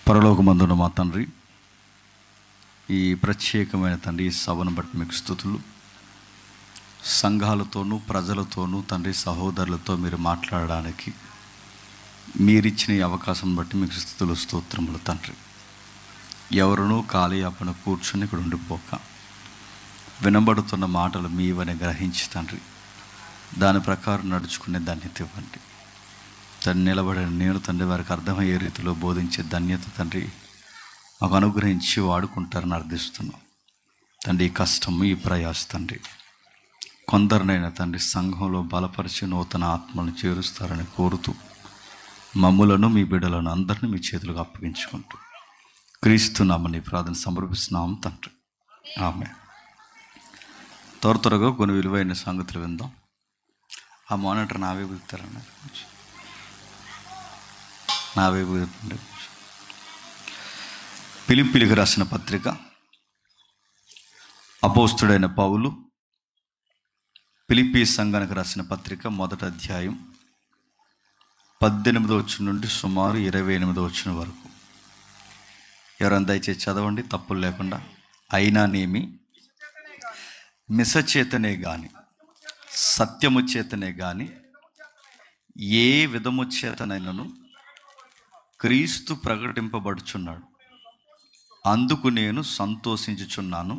పరలోకమందున్న మా తండ్రి, ఈ ప్రత్యేకమైన తండ్రి ఈ సభను బట్టి మీకు స్తుతులు. సంఘాలతోనూ ప్రజలతోనూ తండ్రి సహోదరులతో మీరు మాట్లాడడానికి మీరిచ్చిన ఈ అవకాశం బట్టి మీకు స్తుతులు స్తోత్రములు తండ్రి. ఎవరునూ ఖాళీ అప్పన కూర్చుని ఇక్కడ ఉండిపోక వినబడుతున్న మాటలు మీవని గ్రహించి తండ్రి దాని ప్రకారం నడుచుకునే ధన్యత ఇవ్వండి తండ్రి. నిలబడిన నేను తండ్రి వారికి అర్థమయ్యే రీతిలో బోధించే ధన్యత తండ్రి మాకు అనుగ్రహించి వాడుకుంటారని అర్థిస్తున్నాం తండ్రి. ఈ కష్టం ఈ ప్రయాస తండ్రి కొందరినైనా తండ్రి సంఘంలో బలపరిచి నూతన ఆత్మలను చేరుస్తారని కోరుతూ మమ్ములను మీ బిడ్డలను అందరినీ మీ చేతులకు అప్పగించుకుంటూ క్రీస్తున్నామని ప్రార్థన సమర్పిస్తున్నాం తండ్రి. ఆమె త్వరగా కొన్ని విలువైన సంగతులు విందాం. ఆ మానిటర్ నా వైపు ఇస్తారన్న, నా వైపు ఫిలిప్పీయులకు రాసిన పత్రిక అపోస్తుడైన పౌలు ఫిలిప్పీ సంఘానికి రాసిన పత్రిక 1వ అధ్యాయం 18వ వచనం నుండి సుమారు 28వ వచనం వరకు. ఎవరైనా దయచేసి చదవండి తప్పులు లేకుండా. అయినానేమి మిసచేతనే గాని సత్యము చేతనే గాని ఏ విధము చేతనైనను క్రీస్తు ప్రకటింపబడుచున్నాడు, అందుకు నేను సంతోషించుచున్నాను,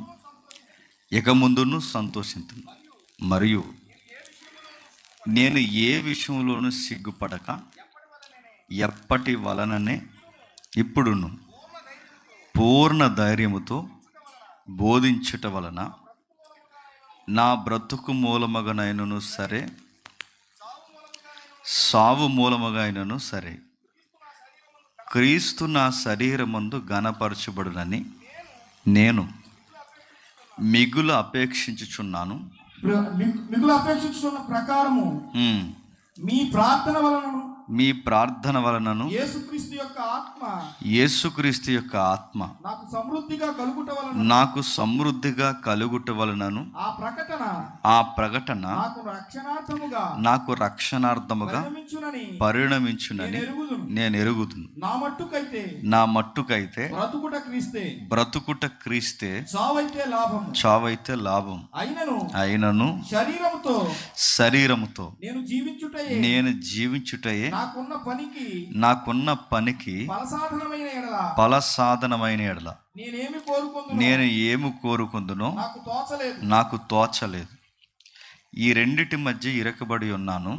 ఇక ముందును సంతోషించున్నాను. మరియు నేను ఏ విషయంలోనూ సిగ్గుపడక ఎప్పటి వలననే ఇప్పుడును పూర్ణ ధైర్యముతో బోధించుట వలన నా బ్రతుకు మూలమగనైనను సరే, సావు మూలమగైనను సరే, క్రీస్తు నా శరీరమందు ఘనపరచబడునని నేను మిగులు అపేక్షించుచున్నాను. మిగులు అపేక్షించుచున్న ప్రకారము మీ ప్రార్థన వలనను యేసుక్రీస్తు యొక్క ఆత్మ నాకు సమృద్ధిగా కలుగుట వలనను ఆ ప్రకటన నాకు రక్షణార్థముగా పరిణమించునని నేను ఎరుగుదును. నా మట్టుకైతే బ్రతుకుట క్రీస్తే, చావైతే లాభం. అయినను శరీరముతో నేను జీవించుటయే నాకున్న పనికి ఫలసాధనమైన ఎడల నేను ఏమి కోరుకుందునో నాకు తోచలేదు. ఈ రెండిటి మధ్య ఇరకబడి ఉన్నాను.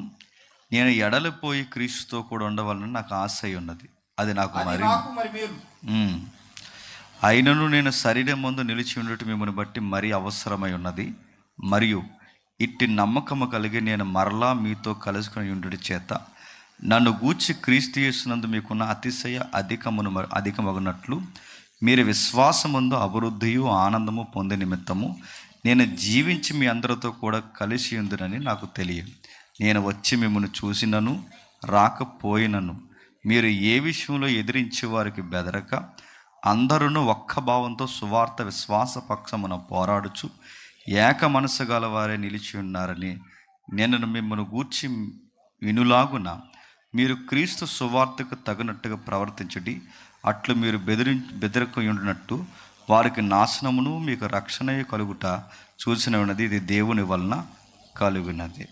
నేను ఎడలిపోయి క్రీస్తుతో కూడా ఉండవాలని నాకు ఆశ ఉన్నది, అది నాకు మరి. అయినను నేను శరీరం ముందు నిలిచి ఉండటం మిమ్మల్ని బట్టి మరీ అవసరమై ఉన్నది. మరియు ఇట్టి నమ్మకము కలిగి నేను మరలా మీతో కలుసుకుని ఉండుట చేత నన్ను గూర్చి క్రీస్తు యేసునందు మీకున్న అతిశయ అధికమగునట్లు మీరు విశ్వాసమందు అభివృద్ధియు ఆనందము పొందే నిమిత్తము నేను జీవించి మీ అందరితో కూడా కలిసి ఉందునని నాకు తెలియదు. నేను వచ్చి మిమ్మల్ని చూసినను రాకపోయినను మీరు ఏ విషయంలో ఎదిరించే వారికి బెదరక అందరూ ఒక్క భావంతో సువార్త విశ్వాస పక్షమున పోరాడుచు ఏక మనసు గల వారే నిలిచి ఉన్నారని నేను మిమ్మల్ని గూర్చి వినులాగున మీరు క్రీస్తు సువార్తకు తగినట్టుగా ప్రవర్తించడి. అట్లు మీరు బెదరకుండినట్టు వారికి నాశనమును మీకు రక్షణ కలుగుట చూసిన ఉన్నది. ఇది దేవుని వలన కలుగునది.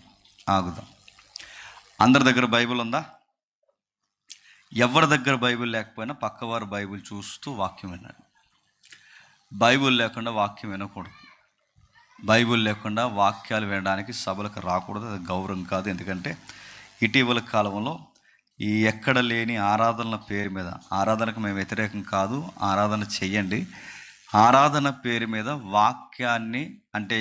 ఆగుదాం. అందరి దగ్గర బైబిల్ ఉందా? ఎవరి దగ్గర బైబిల్ లేకపోయినా పక్కవారు బైబిల్ చూస్తూ వాక్యం వినండి. బైబిల్ లేకుండా వాక్యం వినకూడదు. బైబిల్ లేకుండా వాక్యాలు వినడానికి సభలకు రాకూడదు, అది గౌరవం కాదు. ఎందుకంటే ఇటీవల కాలంలో ఈ ఎక్కడ లేని ఆరాధనల పేరు మీద, ఆరాధనకు మేము వ్యతిరేకం కాదు, ఆరాధన చెయ్యండి, ఆరాధన పేరు మీద వాక్యాన్ని అంటే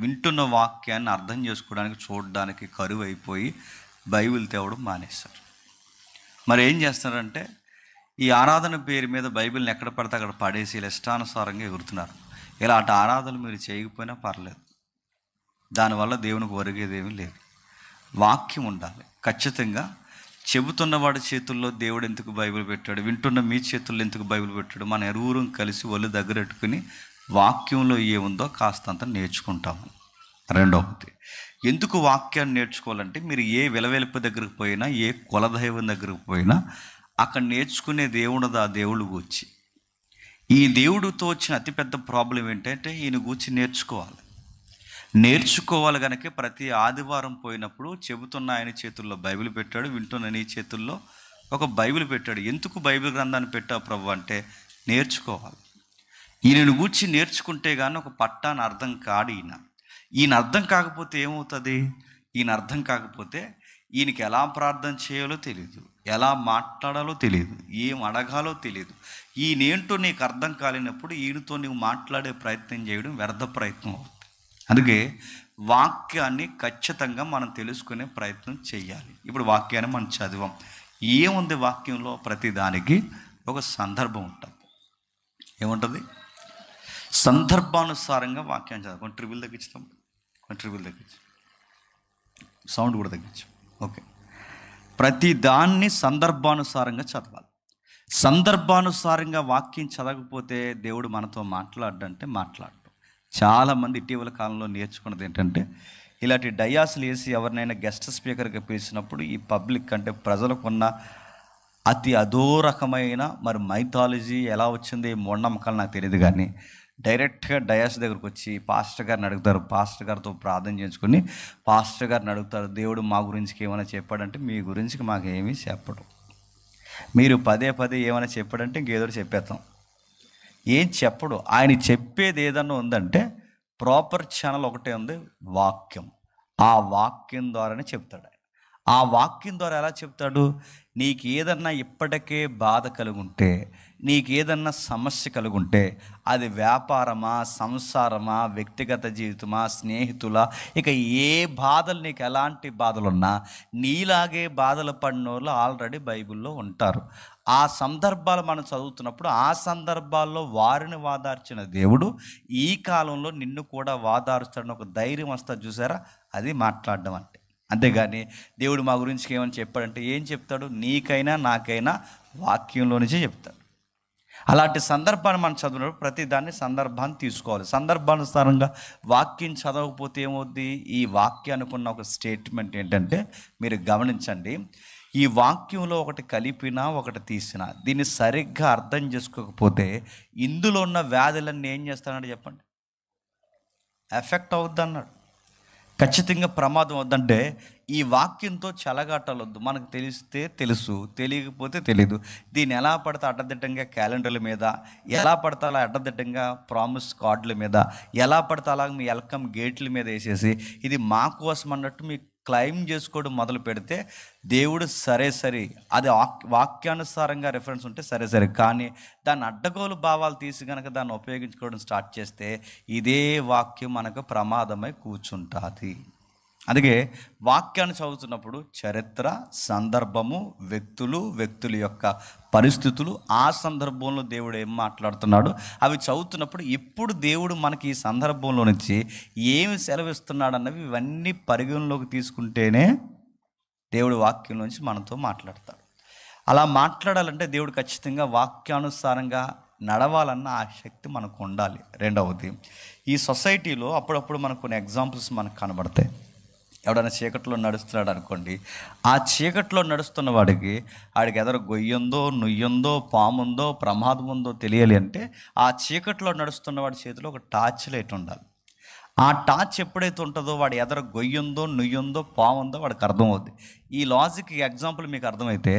వింటున్న వాక్యాన్ని అర్థం చేసుకోవడానికి చూడడానికి కరువు అయిపోయి బైబిల్ తేవడం మానేస్తారు. మరి ఏం చేస్తున్నారంటే ఈ ఆరాధన పేరు మీద బైబిల్ని ఎక్కడ పడితే అక్కడ పడేసి ఇష్టానుసారంగా ఎగురుతున్నారు. ఇలాంటి ఆరాధనలు మీరు చేయకపోయినా పర్లేదు, దానివల్ల దేవునికి ఒరిగేదేమీ లేదు. వాక్యం ఉండాలి ఖచ్చితంగా. చెబుతున్నవాడి చేతుల్లో దేవుడు ఎందుకు బైబిల్ పెట్టాడు, వింటున్న మీ చేతుల్లో ఎందుకు బైబిల్ పెట్టాడు? మన ఎరువురం కలిసి ఒళ్ళు దగ్గరెట్టుకుని వాక్యంలో ఏముందో కాస్తంత నేర్చుకుంటాము. రెండవది, ఎందుకు వాక్యాన్ని నేర్చుకోవాలంటే మీరు ఏ విలవెలుపు దగ్గరకు పోయినా, ఏ కులదైవం దగ్గరకు పోయినా అక్కడ నేర్చుకునే దేవుడు ఆ దేవుడు గూర్చి. ఈ దేవుడితో వచ్చిన అతిపెద్ద ప్రాబ్లం ఏంటంటే ఈయన గూర్చి నేర్చుకోవాలి కనుక ప్రతి ఆదివారం పోయినప్పుడు చెబుతున్న ఆయన చేతుల్లో బైబిల్ పెట్టాడు, వింటున్న నీ చేతుల్లో ఒక బైబిల్ పెట్టాడు. ఎందుకు బైబిల్ గ్రంథాన్ని పెట్టావు ప్రభు అంటే నేర్చుకోవాలి. ఈయనను గూర్చి నేర్చుకుంటే కానీ ఒక పట్టాన్ని అర్థం కాడు. ఈయన అర్థం కాకపోతే ఏమవుతుంది? ఈయన అర్థం కాకపోతే ఈయనకి ఎలా ప్రార్థన చేయాలో తెలియదు, ఎలా మాట్లాడాలో తెలియదు, ఏం అడగాలో తెలియదు. ఈయనేంటో నీకు అర్థం కాలేనప్పుడు ఈయనతో నువ్వు మాట్లాడే ప్రయత్నం చేయడం వ్యర్థ ప్రయత్నం అవుతుంది. అందుకే వాక్యాన్ని ఖచ్చితంగా మనం తెలుసుకునే ప్రయత్నం చేయాలి. ఇప్పుడు వాక్యాన్ని మనం చదివాం. ఏముంది వాక్యంలో? ప్రతి దానికి ఒక సందర్భం ఉంటుంది. ఏముంటుంది? సందర్భానుసారంగా వాక్యాన్ని చదవాలి. కొన్ని ట్రిబుల్ తగ్గించుతాం, కొన్ని ట్రిబుల్ తగ్గించు, సౌండ్ కూడా తగ్గించు. ఓకే, ప్రతి దాన్ని సందర్భానుసారంగా చదవాలి. సందర్భానుసారంగా వాక్యం చదవకపోతే దేవుడు మనతో మాట్లాడంటే మాట్లాడు. చాలామంది ఇటీవల కాలంలో నేర్చుకున్నది ఏంటంటే, ఇలాంటి డయాస్లు వేసి ఎవరినైనా గెస్ట్ స్పీకర్గా పిలిచినప్పుడు ఈ పబ్లిక్ అంటే ప్రజలకున్న అతి అదో రకమైన మరి మైథాలజీ ఎలా వచ్చింది, మూఢనమ్మకాలు నాకు తెలియదు, కానీ డైరెక్ట్గా డయాస్ దగ్గరకు వచ్చి పాస్టర్ గారిని అడుగుతారు. పాస్టర్ గారితో ప్రార్థన చేయించుకొని పాస్టర్ గారిని అడుగుతారు, దేవుడు మా గురించి ఏమైనా చెప్పాడంటే మీ గురించి మాకు ఏమీ చెప్పడు. మీరు పదే పదే ఏమైనా చెప్పాడంటే ఇంకేదో చెప్పేస్తాం. ఏం చెప్పడు. ఆయన చెప్పేది ఏదన్నా ఉందంటే ప్రాపర్ ఛానల్ ఒకటే ఉంది, వాక్యం. ఆ వాక్యం ద్వారానే చెప్తాడు ఆయన. ఆ వాక్యం ద్వారా ఎలా చెప్తాడు? నీకు ఏదన్నా ఇప్పటికే బాధ కలుగుంటే, నీకు ఏదన్నా సమస్య కలుగుంటే, అది వ్యాపారమా, సంసారమా, వ్యక్తిగత జీవితమా, స్నేహితులా, ఇక ఏ బాధలు, నీకు ఎలాంటి బాధలున్నా నీలాగే బాధలు పడిన వాళ్ళు ఆల్రెడీ బైబిల్లో ఉంటారు. ఆ సందర్భాలు మనం చదువుతున్నప్పుడు ఆ సందర్భాల్లో వారిని వాదార్చిన దేవుడు ఈ కాలంలో నిన్ను కూడా వాదారుస్తాడని ఒక ధైర్యం వస్తుంది. చూసారా? అది మాట్లాడడం అంటే. అంతేగాని దేవుడు మా గురించి ఏమని చెప్పాడంటే ఏం చెప్తాడు? నీకైనా నాకైనా వాక్యంలో నుంచే చెప్తాడు. అలాంటి సందర్భాన్ని మనం చదివినప్పుడు ప్రతి దాన్ని సందర్భాన్ని తీసుకోవాలి. సందర్భానుసారంగా వాక్యం చదవకపోతే ఏమవుద్ది? ఈ వాక్యానికి ఉన్న ఒక స్టేట్మెంట్ ఏంటంటే, మీరు గమనించండి, ఈ వాక్యంలో ఒకటి కలిపినా ఒకటి తీసినా దీన్ని సరిగ్గా అర్థం చేసుకోకపోతే ఇందులో ఉన్న వ్యాధులన్నీ ఏం చేస్తానంటే చెప్పండి, ఎఫెక్ట్ అవుద్ది అన్నాడు. ఖచ్చితంగా ప్రమాదం వద్దంటే ఈ వాక్యంతో చెలగాటాలు వద్దు. మనకు తెలిస్తే తెలుసు, తెలియకపోతే తెలియదు. దీన్ని ఎలా పడితే అడ్డదిడ్డంగా క్యాలెండర్ల మీద, ఎలా పడితే అలా అడ్డదిడ్డంగా ప్రామిస్ కార్డుల మీద, ఎలా పడితే అలా మీ వెల్కమ్ గేట్ల మీద వేసేసి ఇది మా కోసం అన్నట్టు మీ క్లెయిమ్ చేసుకోవడం మొదలు పెడితే దేవుడు సరే అది వాక్యానుసారంగా రెఫరెన్స్ ఉంటే సరే, కానీ దాన్ని అడ్డగోలు భావాలు తీసి కనుక దాన్ని ఉపయోగించుకోవడం స్టార్ట్ చేస్తే ఇదే వాక్యం మనకు ప్రమాదమై కూర్చుంటుంది. అందుకే వాక్యాన్ని చదువుతున్నప్పుడు చరిత్ర, సందర్భము, వ్యక్తుల యొక్క పరిస్థితులు, ఆ సందర్భంలో దేవుడు ఏం మాట్లాడుతున్నాడు అవి చదువుతున్నప్పుడు ఇప్పుడు దేవుడు మనకి ఈ సందర్భంలో నుంచి ఏమి సెలవిస్తున్నాడు అన్నవి ఇవన్నీ పరిగణలోకి తీసుకుంటేనే దేవుడు వాక్యం నుంచి మనతో మాట్లాడతాడు. అలా మాట్లాడాలంటే దేవుడు ఖచ్చితంగా వాక్యానుసారంగా నడవాలన్న ఆ శక్తి మనకు ఉండాలి. రెండవది, ఈ సొసైటీలో అప్పుడప్పుడు మనకు కొన్ని ఎగ్జాంపుల్స్ మనకు కనబడతాయి. ఎవడైనా చీకట్లో నడుస్తున్నాడు అనుకోండి, ఆ చీకట్లో నడుస్తున్న వాడికి ఎదర గొయ్యుందో, నుయ్యుందో, పాముందో, ప్రమాదం ఉందో తెలియాలి అంటే ఆ చీకట్లో నడుస్తున్న వాడి చేతిలో ఒక టార్చ్ లైట్ ఉండాలి. ఆ టార్చ్ ఎప్పుడైతే ఉంటుందో వాడి ఎదర గొయ్యుందో, నుయ్యుందో, పాముందో వాడికి అర్థమవుద్ది. ఈ లాజిక్, ఈ ఎగ్జాంపుల్ మీకు అర్థమైతే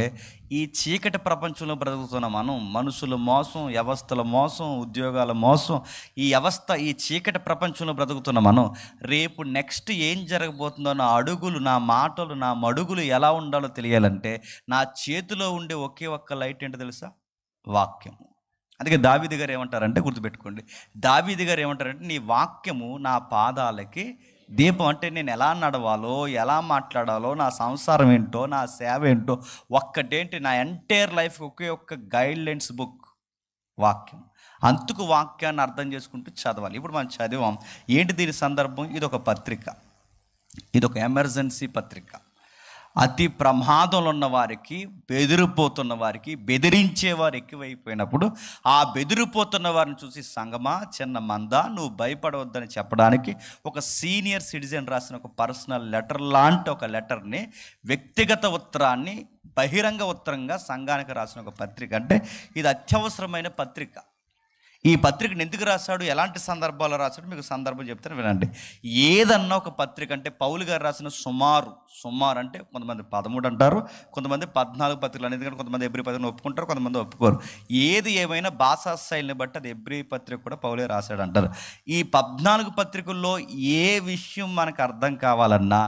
ఈ చీకటి ప్రపంచంలో బ్రతుకుతున్న మనం, మనుషుల మోసం, వ్యవస్థల మోసం, ఉద్యోగాల మోసం, ఈ చీకటి ప్రపంచంలో బ్రతుకుతున్న మనం రేపు నెక్స్ట్ ఏం జరగబోతుందో నా అడుగులు, నా మాటలు, నా మడుగులు ఎలా ఉండాలో తెలియాలంటే నా చేతిలో ఉండే ఒకే ఒక్క లైట్ ఏంటో తెలుసా? వాక్యము. అందుకే దావీదు గారు ఏమంటారంటే, గుర్తుపెట్టుకోండి, దావీదు గారు ఏమంటారంటే నీ వాక్యము నా పాదాలకి దీపం. అంటే నేను ఎలా నడవాలో, ఎలా మాట్లాడాలో, నా సంసారం ఏంటో, నా సేవ ఏంటో ఒక్కటేంటి, నా ఎంటైర్ లైఫ్ ఒకే ఒక్క గైడ్లైన్స్ బుక్ వాక్యం. అందుకు వాక్యాన్ని అర్థం చేసుకుంటూ చదవాలి. ఇప్పుడు మనం చదివాం. ఏంటి దీని సందర్భం? ఇది ఒక పత్రిక, ఇది ఒక ఎమర్జెన్సీ పత్రిక. అతి ప్రమాదంలో ఉన్న వారికి, బెదిరిపోతున్న వారికి, బెదిరించేవారు ఎక్కువైపోయినప్పుడు ఆ బెదిరిపోతున్న వారిని చూసి సంగమా, చిన్న మంద, నువ్వు భయపడవద్దని చెప్పడానికి ఒక సీనియర్ సిటిజన్ రాసిన ఒక పర్సనల్ లెటర్ లాంటి ఒక లెటర్ని, వ్యక్తిగత ఉత్తరాన్ని బహిరంగ ఉత్తరంగా సంఘానికి రాసిన ఒక పత్రిక. అంటే ఇది అత్యవసరమైన పత్రిక. ఈ పత్రికను ఎందుకు రాశాడు, ఎలాంటి సందర్భాల్లో రాశాడు, మీకు సందర్భం చెప్తాను వినండి. ఏదన్నా ఒక పత్రిక అంటే పౌలు గారు రాసిన సుమారు అంటే కొంతమంది 13 అంటారు, కొంతమంది 14 పత్రికలు అనేది. ఎందుకంటే కొంతమంది ఎబ్రీ పత్రికను ఒప్పుకుంటారు, కొంతమంది ఒప్పుకోరు. ఏది ఏమైనా భాషా శైలిని బట్టి అది ఎబ్రీ పత్రిక కూడా పౌలే రాశాడు అంటారు. ఈ 14 పత్రికల్లో ఏ విషయం మనకు అర్థం కావాలన్నా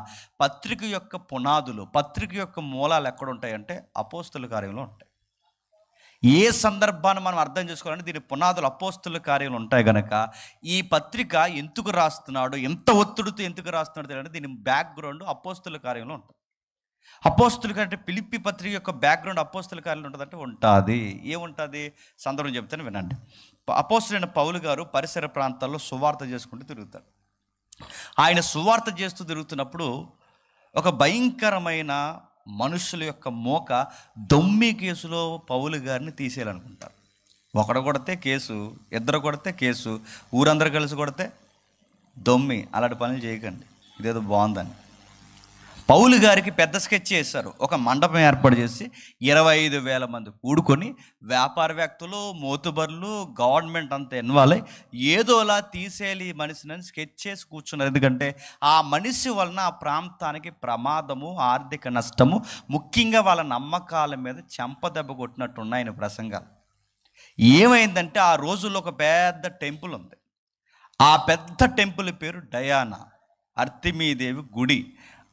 పత్రిక యొక్క పునాదులు, పత్రిక యొక్క మూలాలు ఎక్కడ ఉంటాయంటే అపోస్తుల కార్యంలో ఉంటాయి. ఏ సందర్భాన్ని మనం అర్థం చేసుకోవాలంటే దీని పునాదులు అపోస్తుల కార్యాలు ఉంటాయి కనుక ఈ పత్రిక ఎందుకు రాస్తున్నాడు, ఎంత ఒత్తిడితో ఎందుకు రాస్తున్నాడు తెలియదు. దీని బ్యాక్గ్రౌండ్ అపోస్తుల కార్యంలో ఉంటుంది. అపోస్తుల అంటే ఫిలిప్పీ పత్రిక యొక్క బ్యాక్గ్రౌండ్ అపోస్తుల కార్యాలు ఉంటుందంటే ఉంటుంది. ఏముంటుంది సందర్భం చెప్తాను వినండి. అపోస్తులైన పౌలు గారు పరిసర ప్రాంతాల్లో సువార్త చేసుకుంటూ తిరుగుతాడు. ఆయన సువార్త చేస్తూ తిరుగుతున్నప్పుడు ఒక భయంకరమైన మనుషుల యొక్క మోక దొమ్మి కేసులో పౌలు గారిని తీసేయాలనుకుంటారు. ఒకడు కొడితే కేసు, ఇద్దరు కొడితే కేసు, ఊరందరూ కలిసి కొడితే దొమ్మి. అలాంటి పనులు చేయకండి, ఇదేదో బాగుందని. పౌలు గారికి పెద్ద స్కెచ్ చేశారు. ఒక మండపం ఏర్పాటు చేసి 25,000 మంది కూడుకొని వ్యాపారవేత్తలు, మోతుబర్లు, గవర్నమెంట్ అంతా ఇన్వాల్వ్ అయ్యి ఏదోలా తీసేయాలి ఈ మనిషిని స్కెచ్ చేసి కూర్చున్నారు. ఎందుకంటే ఆ మనిషి వలన ఆ ప్రాంతానికి ప్రమాదము, ఆర్థిక నష్టము, ముఖ్యంగా వాళ్ళ నమ్మకాల మీద చెంపదెబ్బ కొట్టినట్టు ఉన్నాయి ఆయన ప్రసంగాలు. ఏమైందంటే ఆ రోజుల్లో ఒక పెద్ద టెంపుల్ ఉంది. ఆ పెద్ద టెంపుల్ పేరు డయానా, అర్తిమీదేవి గుడి.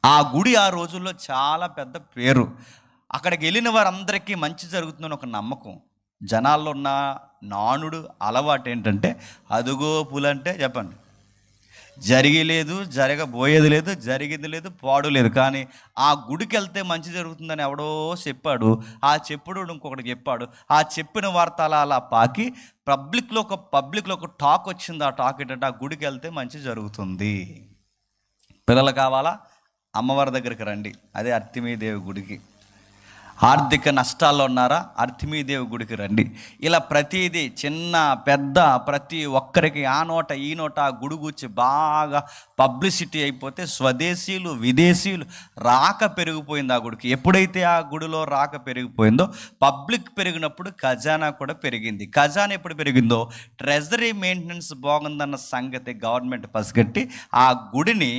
ఆ గుడి ఆ రోజుల్లో చాలా పెద్ద పేరు. అక్కడికి వెళ్ళిన వారందరికీ మంచి జరుగుతుందని ఒక నమ్మకం. జనాల్లో ఉన్న నానుడు అలవాటు ఏంటంటే అదుగో పులంటే చెప్పండి, జరిగలేదు, జరగబోయేది లేదు, జరిగింది లేదు, పాడు లేదు. కానీ ఆ గుడికి వెళ్తే మంచి జరుగుతుందని ఎవడో చెప్పాడు. ఆ చెప్పుడు ఇంకొకటి చెప్పాడు. ఆ చెప్పిన వార్త అలా పాకి పబ్లిక్లో ఒక టాక్ వచ్చింది. ఆ టాక్ ఏంటంటే ఆ గుడికి వెళ్తే మంచి జరుగుతుంది. పిల్లలు కావాలా, అమ్మవారి దగ్గరికి రండి, అదే అర్తిమీదేవి గుడికి. ఆర్థిక నష్టాల్లో ఉన్నారా, అర్తిమీదేవి గుడికి రండి. ఇలా ప్రతిదీ చిన్న పెద్ద ప్రతి ఒక్కరికి ఆ నోట ఈ నోట ఆ గుడి గురించి బాగా పబ్లిసిటీ అయిపోతే స్వదేశీయులు, విదేశీయులు రాక పెరిగిపోయింది ఆ గుడికి. ఎప్పుడైతే ఆ గుడిలో రాక పెరిగిపోయిందో పబ్లిక్ పెరిగినప్పుడు ఖజానా కూడా పెరిగింది. ఖజానా ఎప్పుడు పెరిగిందో ట్రెజరీ మెయింటెనెన్స్ బాగుందన్న సంగతి గవర్నమెంట్ పసిగట్టి ఆ గుడిని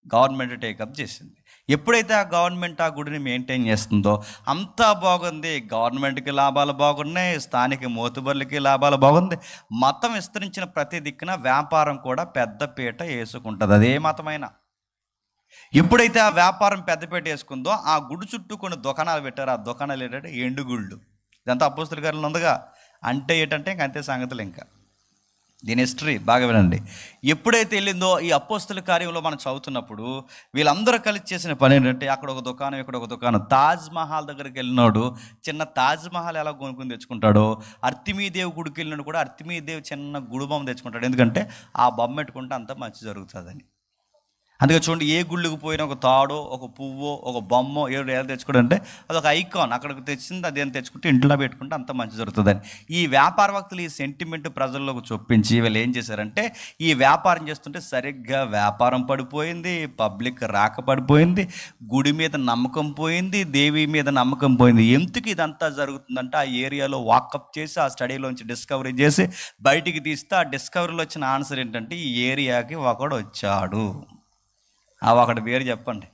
గవర్నమెంట్ టేకప్ చేసింది. ఎప్పుడైతే ఆ గవర్నమెంట్ ఆ గుడిని మెయింటైన్ చేస్తుందో అంతా బాగుంది. గవర్నమెంట్కి లాభాలు బాగున్నాయి, స్థానిక మోతుబర్లకి లాభాలు బాగుంది. మతం విస్తరించిన ప్రతి దిక్కున వ్యాపారం కూడా పెద్దపీట వేసుకుంటుంది, అదే మతమైనా. ఎప్పుడైతే ఆ వ్యాపారం పెద్దపీట వేసుకుందో ఆ గుడి చుట్టూ కొన్ని దుకాణాలు పెట్టారు. ఆ దుకాణాలు ఏంటంటే ఎండుగుళ్ళు. ఇదంతా అపోస్తుల కార్యాల్లో ఉందిగా. అంటే ఏంటంటే ఇంకంతే సంగతులు. ఇంకా దీని హిస్టరీ బాగా వినండి. ఎప్పుడైతే వెళ్ళిందో ఈ అపోస్తుల కార్యంలో మనం చదువుతున్నప్పుడు వీళ్ళందరూ కలిసి చేసిన పని ఏంటంటే అక్కడ ఒక దుకాణం, ఇక్కడ ఒక దుకాణం. తాజ్ మహల్ దగ్గరికి వెళ్ళినాడు, చిన్న తాజ్ మహల్ ఎలా కొనుక్కుని తెచ్చుకుంటాడో అర్తిమీదేవి గుడికి వెళ్ళినాడు కూడా అర్తిమీదేవి చిన్న గుడి బొమ్మ తెచ్చుకుంటాడు. ఎందుకంటే ఆ బొమ్మ పెట్టుకుంటే అంత మంచి జరుగుతుందని. అందుకే చూడండి, ఏ గుళ్ళకి పోయినా ఒక తాడో, ఒక పువ్వో, ఒక బొమ్మో ఏదో తెచ్చుకోవడం అంటే అదొక ఐకాన్. అక్కడికి తెచ్చింది అదేం తెచ్చుకుంటే ఇంట్లో పెట్టుకుంటే అంత మంచి జరుగుతుందని. ఈ వ్యాపార వ్యక్తులు ఈ సెంటిమెంట్ ప్రజల్లోకి చొప్పించి వీళ్ళు ఏం చేశారంటే ఈ వ్యాపారం చేస్తుంటే సరిగ్గా వ్యాపారం పడిపోయింది, పబ్లిక్ రాక పడిపోయింది, గుడి మీద నమ్మకం పోయింది, దేవి మీద నమ్మకం పోయింది. ఎందుకు ఇదంతా జరుగుతుందంటే ఆ ఏరియాలో వాకప్ చేసి ఆ స్టడీలోంచి డిస్కవరీ చేసి బయటికి తీస్తే ఆ డిస్కవరీలో వచ్చిన ఆన్సర్ ఏంటంటే ఈ ఏరియాకి ఒకడు వచ్చాడు. ఒకటి పేరు చెప్పండి,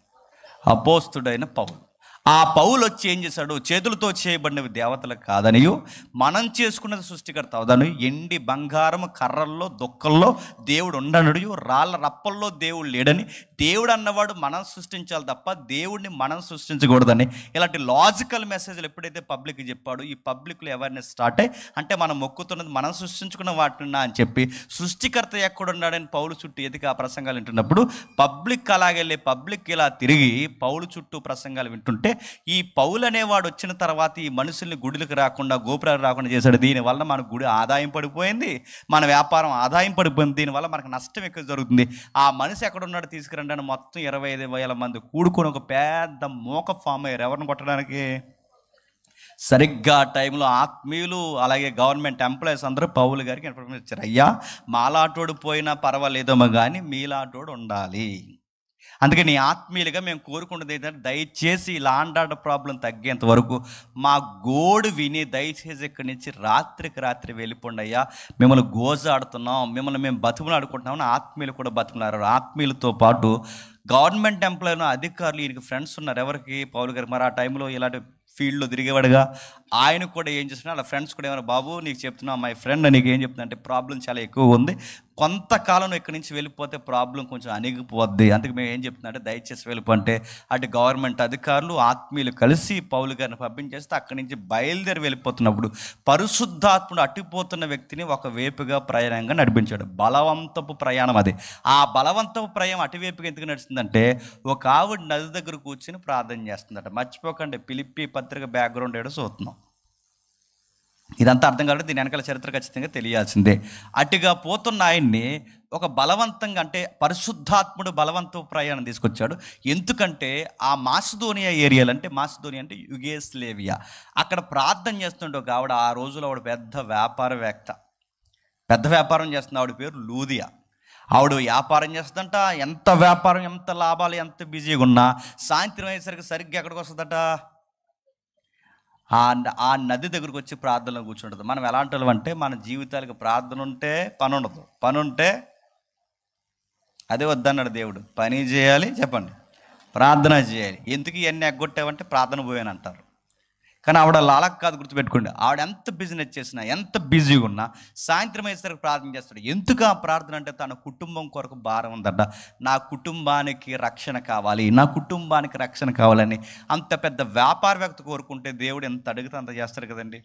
అపోస్తుడైన పౌలు. ఆ పౌలు వచ్చి ఏం చేశాడు, చేతులతో చేయబడినవి దేవతలకు కాదనియు మనం చేసుకున్నది సృష్టికర్త అవదను, ఎండి బంగారము కర్రల్లో దుక్కల్లో దేవుడు ఉండనడు, రాళ్ళ రప్పల్లో దేవుడు లేడని, దేవుడు అన్నవాడు మనం సృష్టించాలి తప్ప దేవుడిని మనం సృష్టించకూడదని ఇలాంటి లాజికల్ మెసేజ్లు ఎప్పుడైతే పబ్లిక్ చెప్పాడో ఈ పబ్లిక్లో అవేర్నెస్ స్టార్ట్ అయ్యి అంటే మనం మొక్కుతున్నది మనం సృష్టించుకున్న వాటిన్నా అని చెప్పి సృష్టికర్త ఎక్కడున్నాడని పౌలు చుట్టూ ఎదిగి ఆ ప్రసంగాలు వింటున్నప్పుడు పబ్లిక్ అలాగెళ్ళి పబ్లిక్ ఇలా తిరిగి పౌలు చుట్టూ ప్రసంగాలు వింటుంటే ఈ పౌలు అనేవాడు వచ్చిన తర్వాత ఈ మనుషుల్ని గుడిలకు రాకుండా గోపురాలు రాకుండా చేశాడు. దీనివల్ల మన గుడి ఆదాయం పడిపోయింది, మన వ్యాపారం ఆదాయం పడిపోయింది, దీనివల్ల మనకు నష్టం ఎక్కువ జరుగుతుంది. ఆ మనిషి ఎక్కడున్నాడు తీసుకురండి అని మొత్తం 25,000 మంది కూడుకొని ఒక పెద్ద మోక ఫామ్ అయ్యారు. ఎవరిని కొట్టడానికి? సరిగ్గా టైంలో ఆత్మీయులు అలాగే గవర్నమెంట్ ఎంప్లాయీస్ అందరూ పౌలు గారికి ఇన్ఫర్మేషన్ ఇచ్చారు. అయ్యా మాలాటోడు పోయినా పర్వాలేదేమో కానీ మీలాటోడు ఉండాలి. అందుకని ఆత్మీయులుగా మేము కోరుకుంటుంది ఏంటంటే దయచేసి ఈ లాండ్ ఆర్డర్ ప్రాబ్లం తగ్గేంత వరకు మా గోడు విని దయచేసి ఇక్కడి నుంచి రాత్రికి రాత్రి వెళ్ళిపోండి అయ్యా, మిమ్మల్ని గోజాడుతున్నాం, మిమ్మల్ని మేము బతుకులు ఆడుకుంటున్నామని ఆత్మీయులు కూడా బతుకున్నారు. ఆత్మీయులతో పాటు గవర్నమెంట్ ఎంప్లాయీలు అధికారులు ఈయనకి ఫ్రెండ్స్ ఉన్నారు. ఎవరికి? పౌలు గారు. మరి ఆ టైంలో ఇలాంటి ఫీల్డ్లో తిరిగేవాడుగా ఆయన కూడా ఏం చేస్తున్నా, అలా ఫ్రెండ్స్ కూడా ఏమైనా, బాబు నీకు చెప్తున్నా, మై ఫ్రెండ్ నీకు ఏం చెప్తున్నా అంటే ప్రాబ్లం చాలా ఎక్కువ ఉంది, కొంతకాలం ఇక్కడి నుంచి వెళ్ళిపోతే ప్రాబ్లం కొంచెం అణిగిపోద్ది, అందుకే మేము ఏం చెప్తున్నా అంటే దయచేసి వెళ్ళిపోంటే అటు గవర్నమెంట్ అధికారులు ఆత్మీయులు కలిసి పౌలు గారిని పంపించేస్తే అక్కడి నుంచి బయలుదేరి వెళ్ళిపోతున్నప్పుడు పరిశుద్ధాత్ముడు అట్టిపోతున్న వ్యక్తిని ఒక వేపుగా ప్రయాణంగా నడిపించాడు. బలవంతపు ప్రయాణం అది. ఆ బలవంతపు ప్రయాణం అటువైపుగా ఎందుకు నడుస్తుందంటే ఒక ఆవిడ నది దగ్గర కూర్చుని ప్రార్థన చేస్తుందట. మర్చిపోకండి, ఫిలిప్పీ పత్రిక బ్యాక్గ్రౌండ్ ఏడో చూస్తున్నాం. ఇదంతా అర్థం కాబట్టి దీని వెనకాల చరిత్ర ఖచ్చితంగా తెలియాల్సిందే. అటుగా పోతున్న ఆయన్ని ఒక బలవంతంగా, అంటే పరిశుద్ధాత్ముడు బలవంతపు ప్రయాణం తీసుకొచ్చాడు. ఎందుకంటే ఆ మాసిదోనియా ఏరియాలు, అంటే మాసిదోనియా అంటే యుగేస్లేవియా, అక్కడ ప్రార్థన చేస్తుండే ఒక ఆవిడ. ఆ రోజులో ఆవిడ పెద్ద వ్యాపారవేత్త, పెద్ద వ్యాపారం చేస్తుంది. ఆవిడ పేరు లూదియా. ఆవిడ వ్యాపారం చేస్తుందంట. ఎంత వ్యాపారం, ఎంత లాభాలు, ఎంత బిజీగా ఉన్నా సాయంత్రం అయ్యేసరికి సరిగ్గా ఎక్కడికి వస్తుందట, ఆ నది దగ్గరకు వచ్చి ప్రార్థనలో కూర్చుంటుంది. మనం ఎలాంటి వాళ్ళం అంటే మన జీవితాలకు ప్రార్థన ఉంటే పని ఉండదు, పని ఉంటే అదే వద్దన్నాడు దేవుడు. పని చేయాలి, చెప్పండి, ప్రార్థన చేయాలి. ఎందుకు ఇవన్నీ ఎగ్గొట్టావంటే ప్రార్థన పోయానంటారు. కానీ ఆవిడ అలా కాదు, గుర్తుపెట్టుకోండి. ఆవిడ ఎంత బిజినెస్ చేసినా, ఎంత బిజీగా ఉన్నా సాయంత్రం అయ్యేసరికి ప్రార్థన చేస్తాడు. ఎందుకు ఆ ప్రార్థన అంటే తన కుటుంబం కొరకు భారం ఉందట. నా కుటుంబానికి రక్షణ కావాలి, నా కుటుంబానికి రక్షణ కావాలని అంత పెద్ద వ్యాపారవేత్త కోరుకుంటే దేవుడు ఎంత అడిగితే అంత చేస్తాడు కదండి.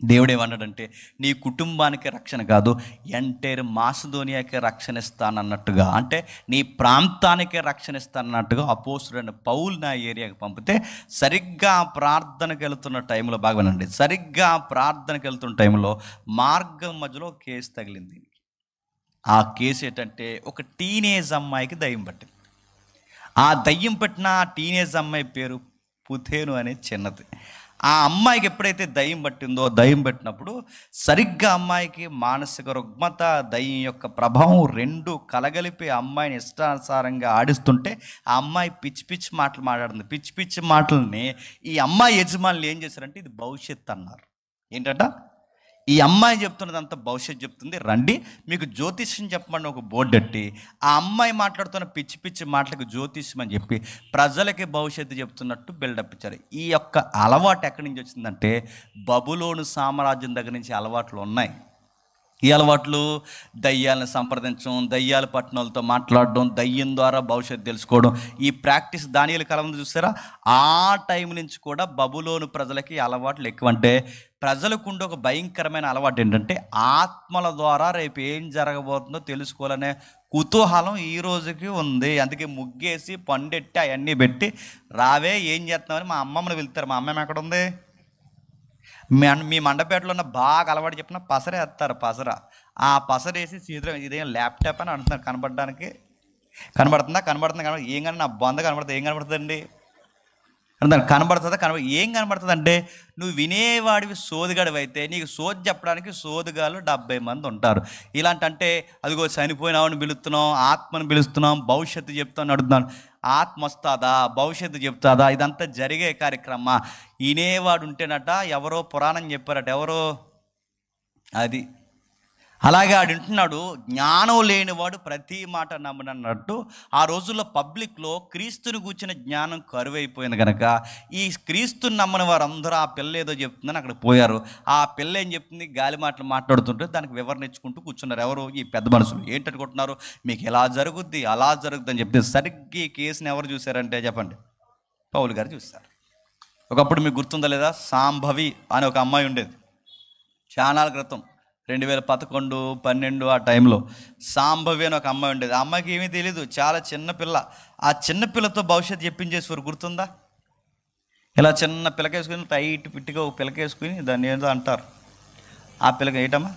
దేవుడు ఏమన్నాడంటే నీ కుటుంబానికి రక్షణ కాదు, ఎంటైర్ మాసిదోనియాకే రక్షణ ఇస్తానన్నట్టుగా, అంటే నీ ప్రాంతానికే రక్షణ ఇస్తానన్నట్టుగా అపోస్తుడైన పౌలు నా ఏరియాకి పంపితే సరిగ్గా ప్రార్థనకు వెళ్తున్న టైంలో, బాగా వినండి, సరిగ్గా ప్రార్థనకు వెళ్తున్న టైంలో మార్గం మధ్యలో కేసు తగిలింది. ఆ కేసు ఏంటంటే ఒక టీనేజ్ అమ్మాయికి దయ్యం పట్టింది. ఆ దయ్యం పట్టిన ఆ టీనేజ్ అమ్మాయి పేరు పుథేను అనే చిన్నది. ఆ అమ్మాయికి ఎప్పుడైతే దయ్యం పట్టిందో, దయ్యం పట్టినప్పుడు సరిగ్గా అమ్మాయికి మానసిక రుగ్మత, దయ్యం యొక్క ప్రభావం రెండు కలగలిపి అమ్మాయిని ఇష్టానుసారంగా ఆడిస్తుంటే ఆ అమ్మాయి పిచ్చి పిచ్చి మాటలు మాట్లాడుతుంది. పిచ్చి పిచ్చి మాటలని ఈ అమ్మాయి యజమానులు ఏం చేశారంటే ఇది భవిష్యత్తు అన్నారు. ఏంటంట, ఈ అమ్మాయి చెప్తున్నదంతా భవిష్యత్తు చెప్తుంది, రండి మీకు జ్యోతిష్యం చెప్పమని ఒక బోర్డు పెట్టి ఆ అమ్మాయి మాట్లాడుతున్న పిచ్చి పిచ్చి మాటలకు జ్యోతిష్యం అని చెప్పి ప్రజలకి భవిష్యత్తు చెప్తున్నట్టు బిల్డప్ ఇచ్చారు. ఈ యొక్క అలవాటు ఎక్కడి నుంచి వచ్చిందంటే బబులోను సామ్రాజ్యం దగ్గర నుంచి అలవాట్లు ఉన్నాయి. ఈ అలవాట్లు దయ్యాలను సంప్రదించడం, దయ్యాల పట్టణాలతో మాట్లాడడం, దయ్యం ద్వారా భవిష్యత్తు తెలుసుకోవడం, ఈ ప్రాక్టీస్ దానియేలు కాలం చూసారా. ఆ టైం నుంచి కూడా బబులోను ప్రజలకి అలవాట్లు ఎక్కువ. అంటే ప్రజలకు ఉండే ఒక భయంకరమైన అలవాటు ఏంటంటే ఆత్మల ద్వారా రేపు ఏం జరగబోతుందో తెలుసుకోవాలనే కుతూహలం ఈ రోజుకి ఉంది. అందుకే ముగ్గేసి పండెట్టి అవన్నీ పెట్టి రావే ఏం చేస్తున్నామని మా అమ్మమ్మని వెళ్తారు. మా అమ్మమ్మ ఎక్కడ ఉంది? మీ మండపేటలో ఉన్న బాగా అలవాటు చెప్పిన పసరే వేస్తారు. పసర, ఆ పసరేసి చేతిలో ఇదేం ల్యాప్టాప్ అని అంటున్నారు. కనబడడానికి కనబడుతుంది కానీ ఏం కానీ నా బొంద కనబడుతుంది. ఏం కనబడుతుందండి? కనబడుతుందా? ఏం కనబడుతుంది అంటే నువ్వు వినేవాడివి సోదిగాడివి అయితే నీకు సోది చెప్పడానికి సోదిగాళ్ళు 70 మంది ఉంటారు. ఇలాంటి అంటే అదిగో చనిపోయినామని పిలుస్తున్నాం, ఆత్మను పిలుస్తున్నాం, భవిష్యత్తు చెప్తాను అడుగుతున్నాను. ఆత్మ వస్తుందా, భవిష్యత్తు చెప్తుందా, ఇదంతా జరిగే కార్యక్రమం. వినేవాడు ఉంటేనట ఎవరో పురాణం చెప్పారట. ఎవరో అది అలాగే ఆడింటున్నాడు. జ్ఞానం లేనివాడు ప్రతి మాట నమ్మనన్నట్టు ఆ రోజుల్లో పబ్లిక్లో క్రీస్తుని కూర్చిన జ్ఞానం కరువైపోయింది కనుక ఈ క్రీస్తుని నమ్మని వారు అందరూ ఆ పిల్ల ఏదో చెప్తుందని అక్కడ పోయారు. ఆ పిల్ల ఏం చెప్తుంది, గాలి మాటలు మాట్లాడుతుంటే దానికి వివరణ ఇచ్చుకుంటూ కూర్చున్నారు. ఎవరు? ఈ పెద్ద మనుషులు. ఏంటనుకుంటున్నారు? మీకు ఎలా జరుగుద్ది, అలా జరుగుద్ది అని చెప్తే సరిగ్గా ఈ కేసుని ఎవరు చూశారంటే చెప్పండి, పౌలు గారు చూశారు. ఒకప్పుడు మీకు గుర్తుందా లేదా, సాంభవి అని ఒక అమ్మాయి ఉండేది. చాలా క్రితం 2011, 12 ఆ టైంలో సాంభవి అని ఒక అమ్మాయి ఉండేది. ఆ అమ్మాయికి ఏమీ తెలియదు, చాలా చిన్నపిల్ల. ఆ చిన్నపిల్లతో భవిష్యత్తు చెప్పించేసేవారు. గుర్తుందా? ఇలా చిన్న పిల్లకేసుకుని టైట్ పిట్టిగా ఒక పిల్లకేసుకుని దాన్ని ఏదో అంటారు. ఆ పిల్లకి ఏంటమ్మా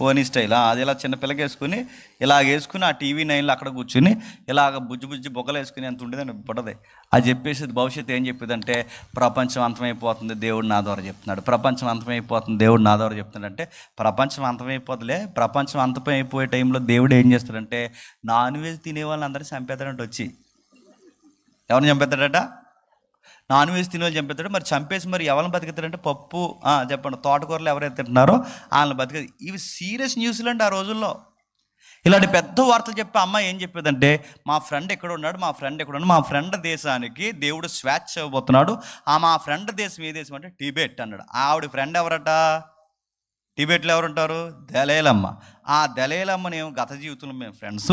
ఓనీ స్టైల్ అది ఇలా చిన్న పిల్లకి వేసుకుని ఇలాగ వేసుకుని ఆ టీవీ నైన్లో అక్కడ కూర్చుని ఇలాగ బుజ్జి బొగ్గలు వేసుకుని ఎంత ఉండేదని పుట్టది. అది చెప్పేసి భవిష్యత్తు ఏం చెప్పేదంటే ప్రపంచం అంతమైపోతుంది దేవుడు నా ద్వారా చెప్తున్నాడు, ప్రపంచం అంతమైపోతుంది దేవుడు నా ద్వారా చెప్తున్నాడు. అంటే ప్రపంచం అంతమైపోతులే, ప్రపంచం అంతమైపోయే టైంలో దేవుడు ఏం చేస్తాడంటే నాన్ వెజ్ తినే వాళ్ళని అందరినీ చంపేస్తాడంటే వచ్చి ఎవరిని చంపేస్తాడట? నాన్ వెజ్ తినే వాళ్ళు చంపేస్తాడు. మరి చంపేసి మరి ఎవరిని బతికిస్తాడంటే పప్పు చెప్పండి తోటకూరలు ఎవరైతే తింటున్నారో వాళ్ళని బతికేది. ఇవి సీరియస్ న్యూస్లు అండి ఆ రోజుల్లో. ఇలాంటి పెద్ద వార్తలు చెప్పే అమ్మాయి ఏం చెప్పేదంటే మా ఫ్రెండ్ ఎక్కడ ఉన్నాడు, మా ఫ్రెండ్ దేశానికి దేవుడు స్వేచ్ఛ ఇవ్వబోతున్నాడు. మా ఫ్రెండ్ దేశం ఏ దేశం అంటే టిబెట్ అన్నాడు. ఆవిడ ఫ్రెండ్ ఎవరట? టిబెట్లో ఎవరుంటారు? దలైలమ్మ. ఆ దలైలమ్మని గత జీవితంలో మేము ఫ్రెండ్స్,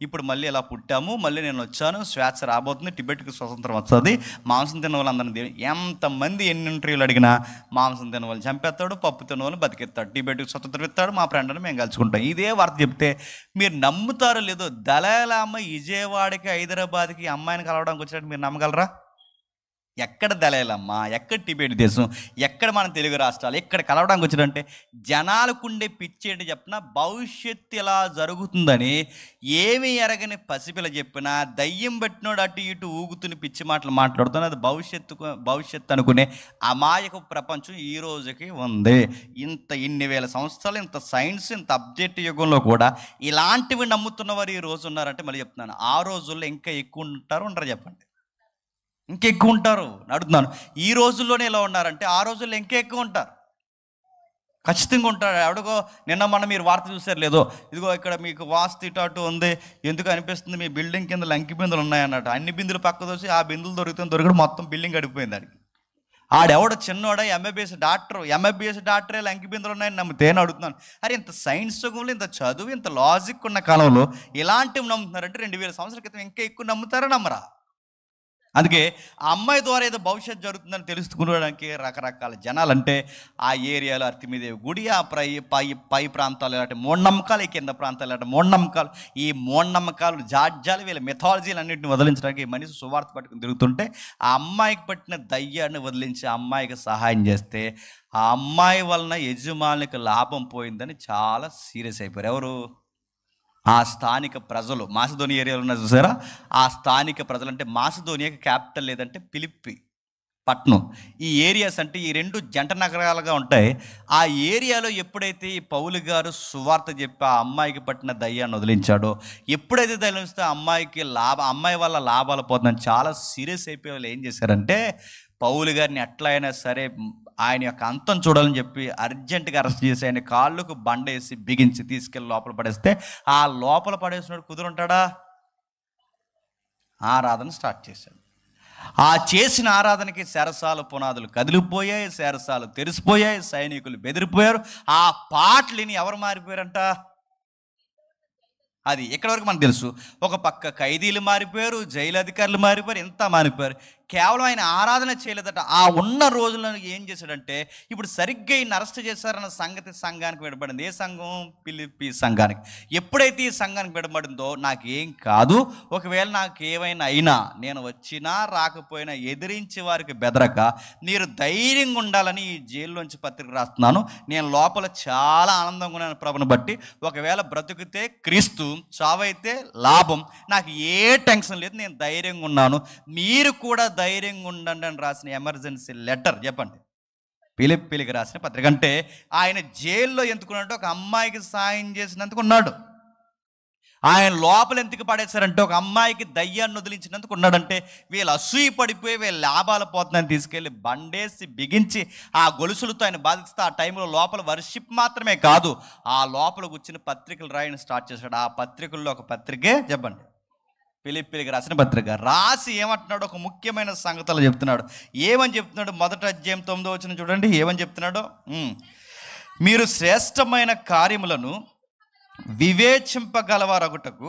ఇప్పుడు మళ్ళీ ఇలా పుట్టాము, మళ్ళీ నేను వచ్చాను, స్వేచ్ఛ రాబోతుంది, టిబెట్కి స్వతంత్రం వస్తుంది, మాంసం తిన్న వాళ్ళందరినీ ఎంతమంది ఎన్ని ఇంటర్వ్యూలు అడిగినా మాంసం తిన్న వాళ్ళని చంపేస్తాడు, పప్పు తిన్న వాళ్ళని బతికిస్తాడు, టిబెట్కి స్వతంత్రం ఇస్తాడు, మా ఫ్రెండ్ని మేము కలుసుకుంటాం. ఇదే వార్త చెప్తే మీరు నమ్ముతారో లేదో, దలైలమ్మ విజయవాడకి హైదరాబాద్కి అమ్మాయిని కలవడానికి వచ్చినట్టు మీరు నమ్మగలరా? ఎక్కడ దలైలమ్మ, ఎక్కడ టిబెట్ దేశం, ఎక్కడ మన తెలుగు రాష్ట్రాలు, ఎక్కడ కలవడానికి వచ్చినంటే జనాలకుండే పిచ్చి ఏంటి చెప్పిన భవిష్యత్తు ఇలా జరుగుతుందని ఏమి ఎరగని పసిపిల్ల చెప్పినా దయ్యం పెట్టినోడు అటు ఇటు ఊగుతుని పిచ్చి మాటలు మాట్లాడుతున్నా అది భవిష్యత్తు అనుకునే అమాయక ప్రపంచం ఈ రోజుకి ఉంది. ఇన్ని వేల సంవత్సరాలు ఇంత సైన్స్ ఇంత అప్డేట్ యుగంలో కూడా ఇలాంటివి నమ్ముతున్న వారు ఈ రోజు ఉన్నారంటే మళ్ళీ చెప్తున్నాను ఆ రోజుల్లో ఇంకా ఎక్కువ ఉండరు చెప్పండి, ఇంకెక్కువ ఉంటారు అడుగుతున్నాను. ఈ రోజుల్లోనే ఎలా ఉన్నారంటే ఆ రోజుల్లో ఇంకా ఎక్కువ ఉంటారు, ఖచ్చితంగా ఉంటాడు. ఎవడికో నిన్న మొన్న మీరు వార్త చూసారు లేదో, ఇదిగో ఇక్కడ మీకు వాస్తు ఇటు ఉంది, ఎందుకు అనిపిస్తుంది మీ బిల్డింగ్ కింద లంకి బిందులు ఉన్నాయన్నట్టు. అన్ని బిందులు పక్క దోసి ఆ బిందులు దొరకడం మొత్తం బిల్డింగ్ అడిగిపోయింది దానికి. ఆడెవడ చిన్నోడ ఎంబీబీఎస్ డాక్టరే లంకి బిందులు ఉన్నాయని నమ్మితేనే అడుగుతున్నాను. అరే ఇంత సైన్స్ యుగంలో ఇంత చదువు ఇంత లాజిక్ ఉన్న కాలంలో ఇలాంటివి నమ్ముతున్నారంటే 2000 సంవత్సరాల క్రితం ఇంకా ఎక్కువ నమ్ముతారా నమ్మరా? అందుకే ఆ అమ్మాయి ద్వారా ఏదో భవిష్యత్తు జరుగుతుందని తెలుసుకునేడానికి రకరకాల జనాలు అంటే ఆ ఏరియాలో అర్తిమీదేవి గుడి, ఆ పై ప్రాంతాలు ఇలాంటి మూఢనమ్మకాలు, ఈ కింద ప్రాంతాలు ఇలాంటి మూఢనమ్మకాలు, ఈ మూఢనమ్మకాలు జాడ్యాలు వీళ్ళ మెథాలజీలు అన్నింటిని వదిలించడానికి మనిషి సువార్త పట్టుకుని తిరుగుతుంటే ఆ అమ్మాయికి పట్టిన దయ్యాన్ని వదిలించి ఆ అమ్మాయికి సహాయం చేస్తే ఆ అమ్మాయి వలన యజమానికి లాభం పోయిందని చాలా సీరియస్ అయిపోయారు. ఎవరు? ఆ స్థానిక ప్రజలు. మాసిదోనియా ఏరియాలో ఉన్నారు చూసారా, ఆ స్థానిక ప్రజలు. అంటే మాసిదోనియాకి క్యాపిటల్ లేదంటే ఫిలిప్పి పట్నం. ఈ ఏరియాస్ అంటే ఈ 2 జంట నగరాలుగా ఉంటాయి. ఆ ఏరియాలో ఎప్పుడైతే ఈ పౌలు గారు సువార్త చెప్పి ఆ అమ్మాయికి పట్టిన దయ్యాన్ని వదిలించాడో, ఎప్పుడైతే దయ్యం వస్తే అమ్మాయి వల్ల లాభాలు పోతుందని చాలా సీరియస్ అయిపోయే వాళ్ళు ఏం చేశారంటే పౌలు గారిని ఎట్లా అయినా సరే ఆయన యొక్క అంతం చూడాలని చెప్పి అర్జెంటుగా అరెస్ట్ చేసి ఆయన కాళ్ళకు బండేసి బిగించి తీసుకెళ్ళి లోపల పడేస్తే ఆ లోపల పడేసినోడు కుదురుంటాడా? ఆరాధన స్టార్ట్ చేశాడు. ఆ చేసిన ఆరాధనకి శరసాల పునాదులు కదిలిపోయాయి, శరసాలు తెరిసిపోయాయి, సైనికులు బెదిరిపోయారు. ఆ పాటలిని ఎవరు మారిపోయారంట? అది ఎక్కడి వరకు మనకు తెలుసు. ఒక పక్క ఖైదీలు మారిపోయారు, జైలు అధికారులు మారిపోయారు, ఎంత మారిపోయారు. కేవలం ఆయన ఆరాధన చేయలేదట. ఆ ఉన్న రోజులను ఏం చేశాడంటే ఇప్పుడు సరిగ్గా ఈయన అరెస్ట్ చేశారన్న సంగతి సంఘానికి విడబడింది. ఏ సంఘం? ఫిలిప్పి సంఘానికి. ఎప్పుడైతే ఈ సంఘానికి విడబడిందో నాకు ఏం కాదు, ఒకవేళ నాకు ఏమైనా అయినా నేను వచ్చినా రాకపోయినా ఎదిరించి వారికి బెదరక మీరు ధైర్యంగా ఉండాలని ఈ జైల్లోంచి పత్రిక రాస్తున్నాను. నేను లోపల చాలా ఆనందంగా ఉన్నాను ప్రభుని బట్టి. ఒకవేళ బ్రతుకుతే క్రీస్తు, చావైతే లాభం, నాకు ఏ టెన్షన్ లేదు, నేను ధైర్యంగా ఉన్నాను, మీరు కూడా ధైర్యంగా ఉండండి అని రాసిన ఎమర్జెన్సీ లెటర్. చెప్పండి, ఫిలిప్పీలకు రాసిన పత్రిక. అంటే ఆయన జైల్లో ఎందుకున్నట్టు ఒక అమ్మాయికి సాయం చేసినందుకు ఉన్నాడు. ఆయన లోపల ఎందుకు పడేశారంటే ఒక అమ్మాయికి దయ్యాన్ని వదిలించినందుకు ఉన్నాడంటే వీళ్ళు అసూయ పడిపోయి వీళ్ళ లాభాలు పోతుందని తీసుకెళ్ళి బండేసి బిగించి ఆ గొలుసులతో ఆయన బాధిస్తే ఆ టైంలో లోపల వర్షిప్ మాత్రమే కాదు ఆ లోపల కూర్చుని పత్రికలు రాయని స్టార్ట్ చేశాడు. ఆ పత్రికల్లో ఒక పత్రికే చెప్పండి ఫిలిప్పీలకు రాసిన పత్రిక. రాసి ఏమంటున్నాడు? ఒక ముఖ్యమైన సంగతులు చెప్తున్నాడు. ఏమని చెప్తున్నాడు? 1వ అధ్యాయం 9వ వచనం చూడండి ఏమని చెప్తున్నాడో. మీరు శ్రేష్టమైన కార్యములను వివేచింపగలవారగుటకు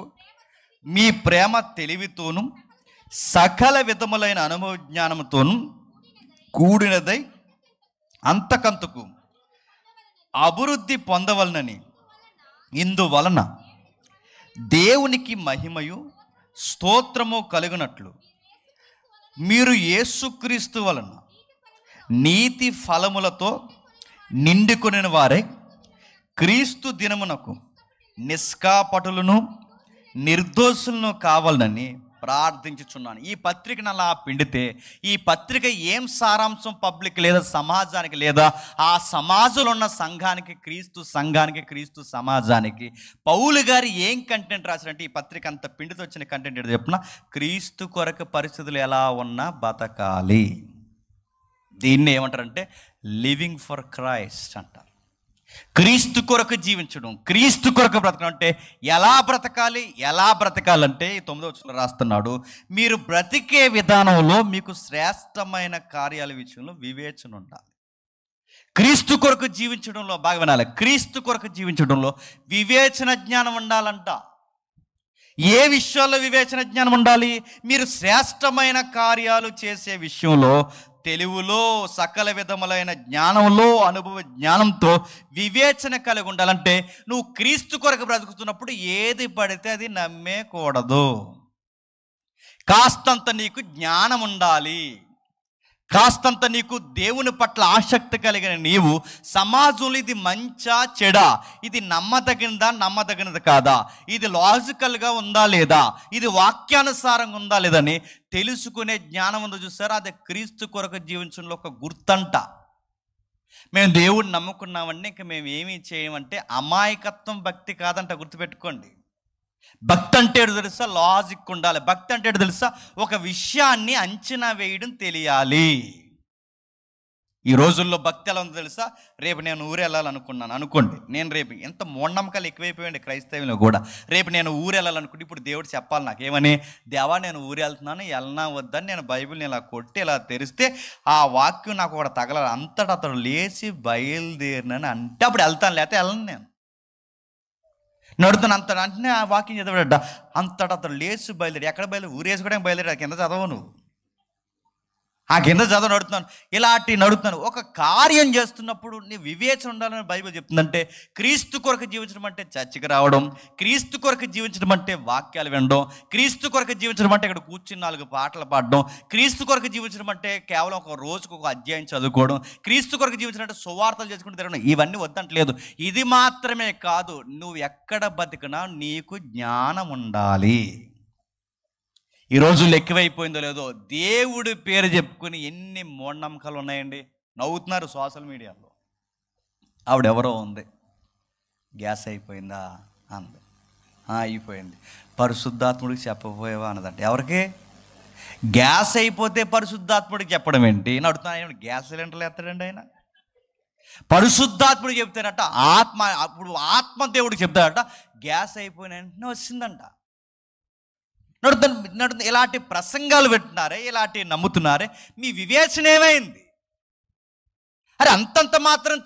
మీ ప్రేమ తెలివితోనూ సకల విధములైన అనుభవ జ్ఞానముతోనూ కూడినదై అంతకంతకు అభివృద్ధి పొందవలనని ఇందువలన దేవునికి మహిమయు స్తోత్రము కలుగునట్లు మీరు యేసుక్రీస్తు వలన నీతి ఫలములతో నిండుకొనిన వారై క్రీస్తు దినమునకు నిష్కాపటులను నిర్దోషులను కావాలని ప్రార్థించుచున్నాను. ఈ పత్రికను అలా పిండితే ఈ పత్రిక ఏం సారాంశం పబ్లిక్ లేదా సమాజానికి లేదా ఆ సమాజంలో ఉన్న సంఘానికి, క్రీస్తు సమాజానికి పౌలు గారు ఏం కంటెంట్ రాశారంటే, ఈ పత్రిక అంత పిండితో వచ్చిన కంటెంట్ ఏంటో చెప్పిన, క్రీస్తు కొరకు పరిస్థితులు ఎలా ఉన్నా బతకాలి. దీన్ని ఏమంటారంటే లివింగ్ ఫర్ క్రైస్ట్ అంటారు. క్రీస్తు కొరకు జీవించడం, క్రీస్తు కొరకు బ్రతకడం అంటే ఎలా బ్రతకాలంటే 9వ వచనంలో రాస్తున్నాడు, మీరు బ్రతికే విధానంలో మీకు శ్రేష్టమైన కార్యాల విషయంలో వివేచన ఉండాలి. క్రీస్తు కొరకు జీవించడంలో బాగా వినాలి, క్రీస్తు కొరకు జీవించడంలో వివేచన జ్ఞానం ఉండాలంట. ఏ విషయాల్లో వివేచన జ్ఞానం ఉండాలి? మీరు శ్రేష్టమైన కార్యాలు చేసే విషయంలో తెలివిలో, సకల విధములైన జ్ఞానంలో, అనుభవ జ్ఞానంతో వివేచన కలిగి ఉండాలంటే నువ్వు క్రీస్తు కొరకు బ్రతుకుతున్నప్పుడు ఏది పడితే అది నమ్మేకూడదు. కాస్తంత నీకు జ్ఞానం ఉండాలి, కాస్తంత నీకు దేవుని పట్ల ఆసక్తి కలిగిన నీవు సమాజంలో ఇది మంచా చెడా, ఇది నమ్మదగినది కాదా, ఇది లాజికల్గా ఉందా లేదా, ఇది వాక్యానుసారంగా ఉందా లేదని తెలుసుకునే జ్ఞానం ఉందో చూసారా, అది క్రీస్తు కొరకు జీవించడంలో ఒక గుర్తంట. మేము దేవుడిని నమ్ముకున్నామంటే ఇంక మేము ఏమీ చేయమంటే అమాయకత్వం భక్తి కాదంట, గుర్తుపెట్టుకోండి. భక్తి అంటే ఏంటో తెలుసా? లాజిక్ ఉండాలి. భక్తి అంటే ఏంటో తెలుసా? ఒక విషయాన్ని అంచనా వేయడం తెలియాలి. ఈ రోజుల్లో భక్తి ఎలా ఉందో తెలుసా? రేపు నేను ఊరు వెళ్ళాలనుకున్నాను అనుకోండి, నేను రేపు ఎంత మూఢనమ్మకాలు ఎక్కువైపోయాయండి క్రైస్తవంలో కూడా. రేపు నేను ఊరు వెళ్ళాలనుకుంటే ఇప్పుడు దేవుడు చెప్పాలి నాకు ఏమని, దేవా నేను ఊరు వెళ్తున్నాను, వెళ్ళనా వద్దని నేను బైబిల్ని ఇలా కొట్టి ఇలా తెరిస్తే ఆ వాక్యం నాకు ఒకటి తగలాలి, అంతటా అతడు లేచి బయలుదేరినని అంటే అప్పుడు వెళ్తాను, లేకపోతే వెళ్ళను. నేను నడుతాను అంత అంటే ఆ వాక్యం చదవడ అంతటా అతడు లేచి బయలుదేరి, ఎక్కడ బయలుదేరి? ఊరేసుకోవడానికి బయలుదేరి, కింద చదవవు నువ్వు, ఆ కింద చదువు నడుతున్నాను, ఇలాంటి నడుతున్నాను. ఒక కార్యం చేస్తున్నప్పుడు నీ వివేచన ఉండాలని బైబిల్ చెప్తుందంటే, క్రీస్తు కొరకు జీవించడం అంటే చర్చికి రావడం, క్రీస్తు కొరకు జీవించడం అంటే వాక్యాలు వినడం, క్రీస్తు కొరకు జీవించడం అంటే ఇక్కడ కూర్చుని 4 పాటలు పాడడం, క్రీస్తు కొరకు జీవించడం అంటే కేవలం ఒక రోజుకు ఒక అధ్యాయం చదువుకోవడం, క్రీస్తు కొరకు జీవించడం అంటే సువార్తలు చేసుకుంటూ తిరగడం, ఇవన్నీ వద్దంటలేదు. ఇది మాత్రమే కాదు, నువ్వు ఎక్కడ బతికినా నీకు జ్ఞానం ఉండాలి. ఈ రోజుల్లో ఎక్కువైపోయిందో లేదో, దేవుడి పేరు చెప్పుకుని ఎన్ని మూఢనమ్మకాలు ఉన్నాయండి. నవ్వుతున్నారు సోషల్ మీడియాలో. ఆవిడెవరో ఉంది, గ్యాస్ అయిపోయిందా అంది, అయిపోయింది. పరిశుద్ధాత్ముడికి చెప్పబోయేవా అన్నదంటే, ఎవరికి? గ్యాస్ అయిపోతే పరిశుద్ధాత్ముడికి చెప్పడం ఏంటి నడుతున్నా? గ్యాస్ సిలిండర్లు ఎత్తాడండి ఆయన. పరిశుద్ధాత్ముడికి చెప్తారట, అప్పుడు ఆత్మదేవుడికి చెప్తారట, గ్యాస్ అయిపోయిన వెంటనే వచ్చిందంట. నడుతుంది ఇలాంటి ప్రసంగాలు పెట్టున్నారే, ఇలాంటి నమ్ముతున్నారే, మీ వివేచన ఏమైంది? అరే అంతంత మాత్రం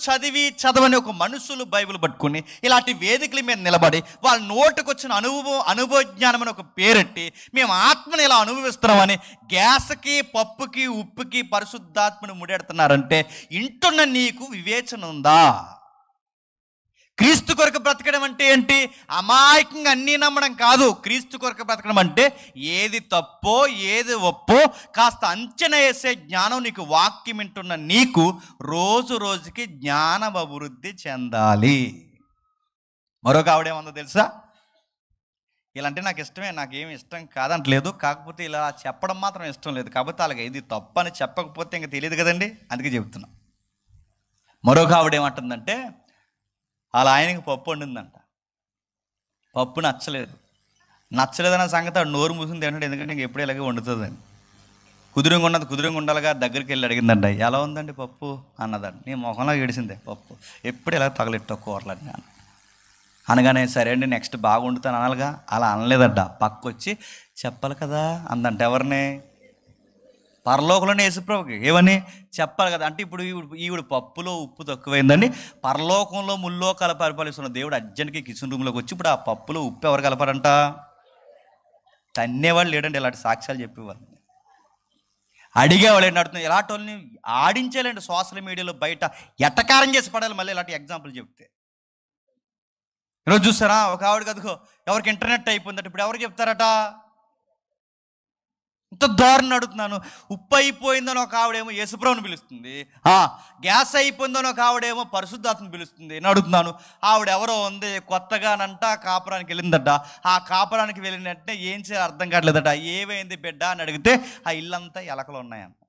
చదవని ఒక మనుషులు బైబిల్ పట్టుకుని ఇలాంటి వేదికల మీద నిలబడి వాళ్ళ నోటికి వచ్చిన అనుభవ జ్ఞానం అని ఒక పేరెట్టి మేము ఆత్మని ఇలా అనుభవిస్తున్నామని గ్యాస్కి, పప్పుకి, ఉప్పుకి పరిశుద్ధాత్మని ముడెడుతున్నారంటే ఇంటున్న నీకు వివేచన ఉందా? క్రీస్తు కొరకు బ్రతకడం అంటే ఏంటి? అమాయకంగా అన్నీ నమ్మడం కాదు. క్రీస్తు కొరకు బ్రతకడం అంటే ఏది తప్పో ఏది ఒప్పో కాస్త అంచనా వేసే జ్ఞానం నీకు, వాక్యం వింటున్న నీకు రోజు రోజుకి జ్ఞానం అభివృద్ధి చెందాలి. మరొక ఆవిడేమందో తెలుసా? ఇలా అంటే నాకు ఇష్టమే, నాకేమి ఇష్టం కాదంటలేదు, కాకపోతే ఇలా చెప్పడం మాత్రం ఇష్టం లేదు, కాకపోతే అలాగే ఇది తప్పు అని చెప్పకపోతే ఇంకా తెలియదు కదండి, అందుకే చెప్తున్నా. మరొక ఆవిడేమంటుందంటే, అలా ఆయనకి పప్పు వండిందంట, పప్పు నచ్చలేదన్న సంగతి ఆడు నోరు మూసింది ఏంటంటే, ఎందుకంటే ఇంక ఎప్పుడు ఇలాగే వండుతుందని. కుదురుగా ఉండాలిగా, దగ్గరికి వెళ్ళి అడిగిందంట, ఎలా ఉందండి పప్పు అన్నదండి. నీ మొహంలో ఏడిసిందే, పప్పు ఎప్పుడు ఇలా తగలెట్టో కూరలని అన్న. అనగానే సరే అండి నెక్స్ట్ బాగా వండుతాను అనాలిగా, అలా అనలేదట, పక్కొచ్చి చెప్పాలి కదా అందంట. ఎవరిని? పరలోకంలోనే యేసుప్రభుకి ఏమని చెప్పాలి కదా. అంటే ఇప్పుడు ఈవిడ పప్పులో ఉప్పు తక్కువైందండి, పరలోకంలో ముల్లోకాల పరిపాలిస్తున్న దేవుడు అర్జెంట్కి కిచెన్ రూమ్లోకి వచ్చి ఇప్పుడు ఆ పప్పులో ఉప్పు ఎవరు కలపారంట? తన్నేవాళ్ళు లేడండి, ఇలాంటి సాక్ష్యాలు చెప్పేవాళ్ళు. అడిగేవాళ్ళు ఏంటి అడుగుతుంది, ఇలాంటి వాళ్ళని ఆడించేయాలండి సోషల్ మీడియాలో బయట ఎట్టకారం చేసి పడాలి. మళ్ళీ ఇలాంటి ఎగ్జాంపుల్ చెప్తే ఈరోజు చూస్తారా, ఒక ఆవిడ కదుకో ఎవరికి ఇంటర్నెట్ అయిపోయిందట, ఇప్పుడు ఎవరు చెప్తారట? ఇంత దారుణం అడుగుతున్నాను. ఉప్పు అయిపోయిందని ఒక ఆవిడేమో యేసుప్రభుని పిలుస్తుంది, గ్యాస్ అయిపోయిందని ఒక ఆవిడేమో పరిశుద్ధాత్మని పిలుస్తుంది. నేను అడుగుతున్నాను, ఆవిడెవరో ఉంది కొత్తగానంట కాపురానికి వెళ్ళిందట. ఆ కాపురానికి వెళ్ళిన వెంటనే ఏం చేయాలి అర్థం కావట్లేదట. ఏమైంది బిడ్డ అని అడిగితే ఆ ఇల్లంతా ఎలకలు ఉన్నాయంట.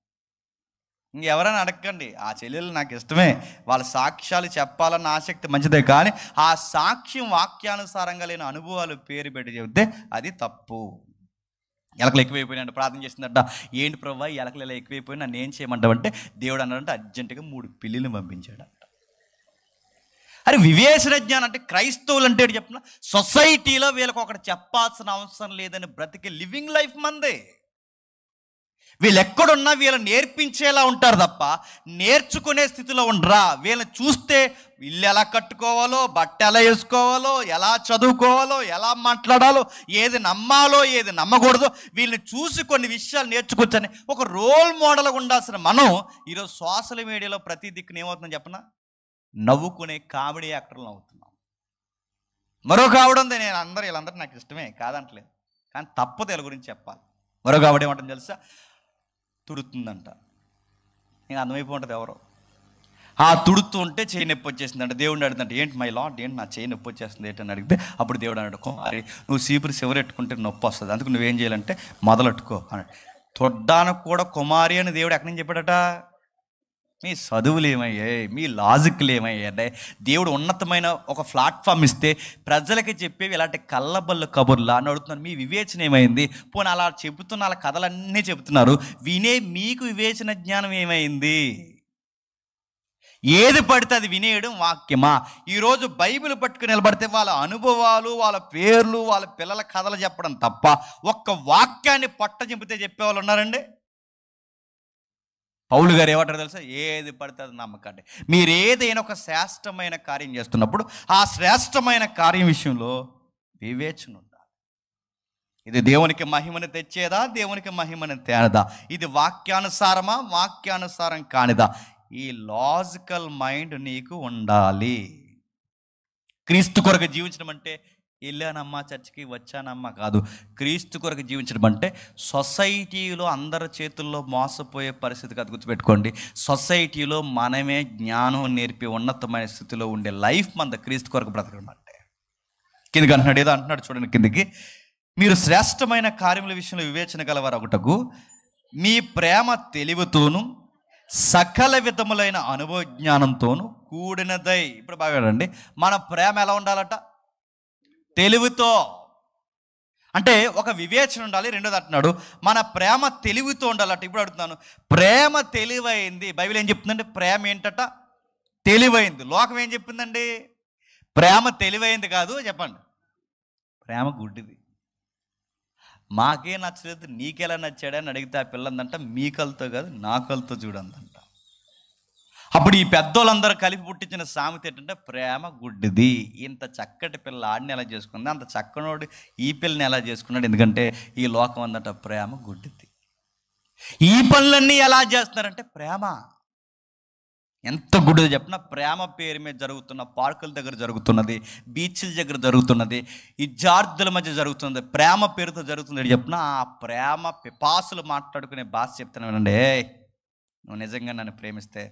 ఇంకెవరైనా అడగండి, ఆ చెల్లెలు నాకు ఇష్టమే, వాళ్ళ సాక్ష్యాలు చెప్పాలన్న ఆసక్తి మంచిదే, కానీ ఆ సాక్ష్యం వాక్యానుసారంగా లేని అనుభవాలు పేరు పెట్టి చెబితే అది తప్పు. ఎలకలు ఎక్కువైపోయినాయంట, ప్రార్థన చేసిందట. ఏంటి ప్రభా ఎలకలు ఇలా ఎక్కువైపోయి నన్ను ఏం చేయమంటావంటే దేవుడు అన్నాడంటే అర్జెంటుగా 3 పిల్లిని పంపించాడంట. అరే వివేచన జ్ఞానం అంటే క్రైస్తవులు అంటే చెప్పిన సొసైటీలో వీళ్ళకి ఒకటి చెప్పాల్సిన అవసరం లేదని బ్రతికే లివింగ్ లైఫ్ మందే. వీళ్ళు ఎక్కడున్నా వీళ్ళని నేర్పించేలా ఉంటారు తప్ప నేర్చుకునే స్థితిలో ఉండరా. వీళ్ళని చూస్తే ఇల్లు ఎలా కట్టుకోవాలో, బట్ట ఎలా వేసుకోవాలో, ఎలా చదువుకోవాలో, ఎలా మాట్లాడాలో, ఏది నమ్మాలో ఏది నమ్మకూడదో వీళ్ళని చూసి కొన్ని విషయాలు నేర్చుకోవచ్చని ఒక రోల్ మోడల్గా ఉండాల్సిన మనం ఈరోజు సోషల్ మీడియాలో ప్రతి దిక్కున ఏమవుతుందని చెప్పనా, నవ్వుకునే కామెడీ యాక్టర్లు అవుతున్నాం. మరొక ఆవిడ ఉంది, నేను వీళ్ళందరూ నాకు ఇష్టమే కాదంటలేదు, కానీ తప్పదు వీళ్ళ గురించి చెప్పాలి. మరొక ఆవిడ ఏమంటుంది తెలుసా, తుడుతుందంట. నేను అర్థమైపోతుంది ఎవరో. ఆ తుడుతూ ఉంటే చేయి నొప్పి వచ్చేసిందంట. దేవుడిని అడుగుతుంటే ఏంటి మై లార్డ్, ఏంటి నా చేయి నొప్పి వచ్చేస్తుంది ఏంటని అడిగితే అప్పుడు దేవుడు అన్నాడు, కుమారి నువ్వు సీపురు చివరెట్టుకుంటే నొప్పి వస్తుంది, అందుకు నువ్వేం చేయాలంటే మొదలెట్టుకో అన్నాడు. తొడ్డానికి కూడా కుమారి అని దేవుడు ఎక్కడి నుంచి చెప్పాడట. మీ చదువులు ఏమయ్యాయి, మీ లాజిక్లు ఏమయ్యాయి. దేవుడు ఉన్నతమైన ఒక ప్లాట్ఫామ్ ఇస్తే ప్రజలకి చెప్పేవి ఇలాంటి కళ్ళబల్లు కబుర్లా అని అడుగుతున్నారు. మీ వివేచన ఏమైంది? పోనీ అలా చెబుతున్న అలా కథలన్నీ చెబుతున్నారు, వినే మీకు వివేచన జ్ఞానం ఏమైంది? ఏది పడితే అది వినేయడం వాక్యమా? ఈరోజు బైబిల్ పట్టుకుని నిలబడితే వాళ్ళ అనుభవాలు, వాళ్ళ పేర్లు, వాళ్ళ పిల్లల కథలు చెప్పడం తప్ప ఒక్క వాక్యాన్ని పట్ట చెబితే చెప్పేవాళ్ళు ఉన్నారండి. పౌలు గారు ఏమంటారు తెలుసా, ఏది పడితే అది నమ్మకండి. మీరు ఏదైనా ఒక శ్రేష్టమైన కార్యం చేస్తున్నప్పుడు ఆ శ్రేష్టమైన కార్యం విషయంలో వివేచన ఉండాలి. ఇది దేవునికి మహిమను తెచ్చేదా, దేవునికి మహిమను తేనదా? ఇది వాక్యానుసారమా, వాక్యానుసారం కానిదా? ఈ లాజికల్ మైండ్ నీకు ఉండాలి. క్రీస్తు కొరకు జీవించడం అంటే వెళ్ళానమ్మా చర్చికి వచ్చానమ్మా కాదు. క్రీస్తు కొరకు జీవించడం అంటే సొసైటీలో అందరి చేతుల్లో మోసపోయే పరిస్థితి కాదు. గుర్తుపెట్టుకోండి, సొసైటీలో మనమే జ్ఞానం నేర్పి ఉన్నతమైన స్థితిలో ఉండే లైఫ్ మన క్రీస్తు కొరకు బ్రతకడం అంటే. కిందికి అంటున్నాడు, ఏదో అంటున్నాడు చూడండి కిందికి, మీరు శ్రేష్టమైన కార్యముల విషయంలో వివేచన గలవారు ఒకటకు మీ ప్రేమ తెలివితోను సకల విధములైన అనుభవ జ్ఞానంతోను కూడినదై. ఇప్పుడు బాగాడండి, మన ప్రేమ ఎలా ఉండాలట? తెలివితో. అంటే ఒక వివేచన ఉండాలి. రెండోది అంటున్నాడు మన ప్రేమ తెలివితో ఉండాలట. ఇప్పుడు అడుగుతున్నాను, ప్రేమ తెలివైంది. బైబిల్ ఏం చెప్తుందంటే ప్రేమ ఏంటట? తెలివైంది. లోకం ఏం చెప్పిందండి? ప్రేమ తెలివైంది కాదు. చెప్పండి, ప్రేమ గుడ్డిది. మాకే నచ్చలేదు నీకెలా నచ్చాడని అడిగితే ఆ పిల్లందంట మీ కళ్ళతో కాదు నా కళ్ళతో చూడందంట. అప్పుడు ఈ పెద్దోళ్ళందరూ కలిపి పుట్టించిన సామెత ఏంటంటే ప్రేమ గుడ్డిది. ఇంత చక్కటి పిల్ల ఆడిని ఎలా చేసుకుంది, అంత చక్కనోడు ఈ పిల్లని ఎలా చేసుకున్నాడు, ఎందుకంటే ఈ లోకం అందట ప్రేమ గుడ్డిది. ఈ పనులన్నీ ఎలా చేస్తున్నారంటే ప్రేమ ఎంత గుడ్డిది చెప్పిన. ప్రేమ పేరు మీద జరుగుతున్న పార్కుల దగ్గర జరుగుతున్నది, బీచ్ల దగ్గర జరుగుతున్నది, విద్యార్థుల మధ్య జరుగుతున్నది, ప్రేమ పేరుతో జరుగుతుంది చెప్పిన. ఆ ప్రేమ పిపాసులు మాట్లాడుకునే భాష చెప్తున్నానండి, నువ్వు నిజంగా నన్ను ప్రేమిస్తే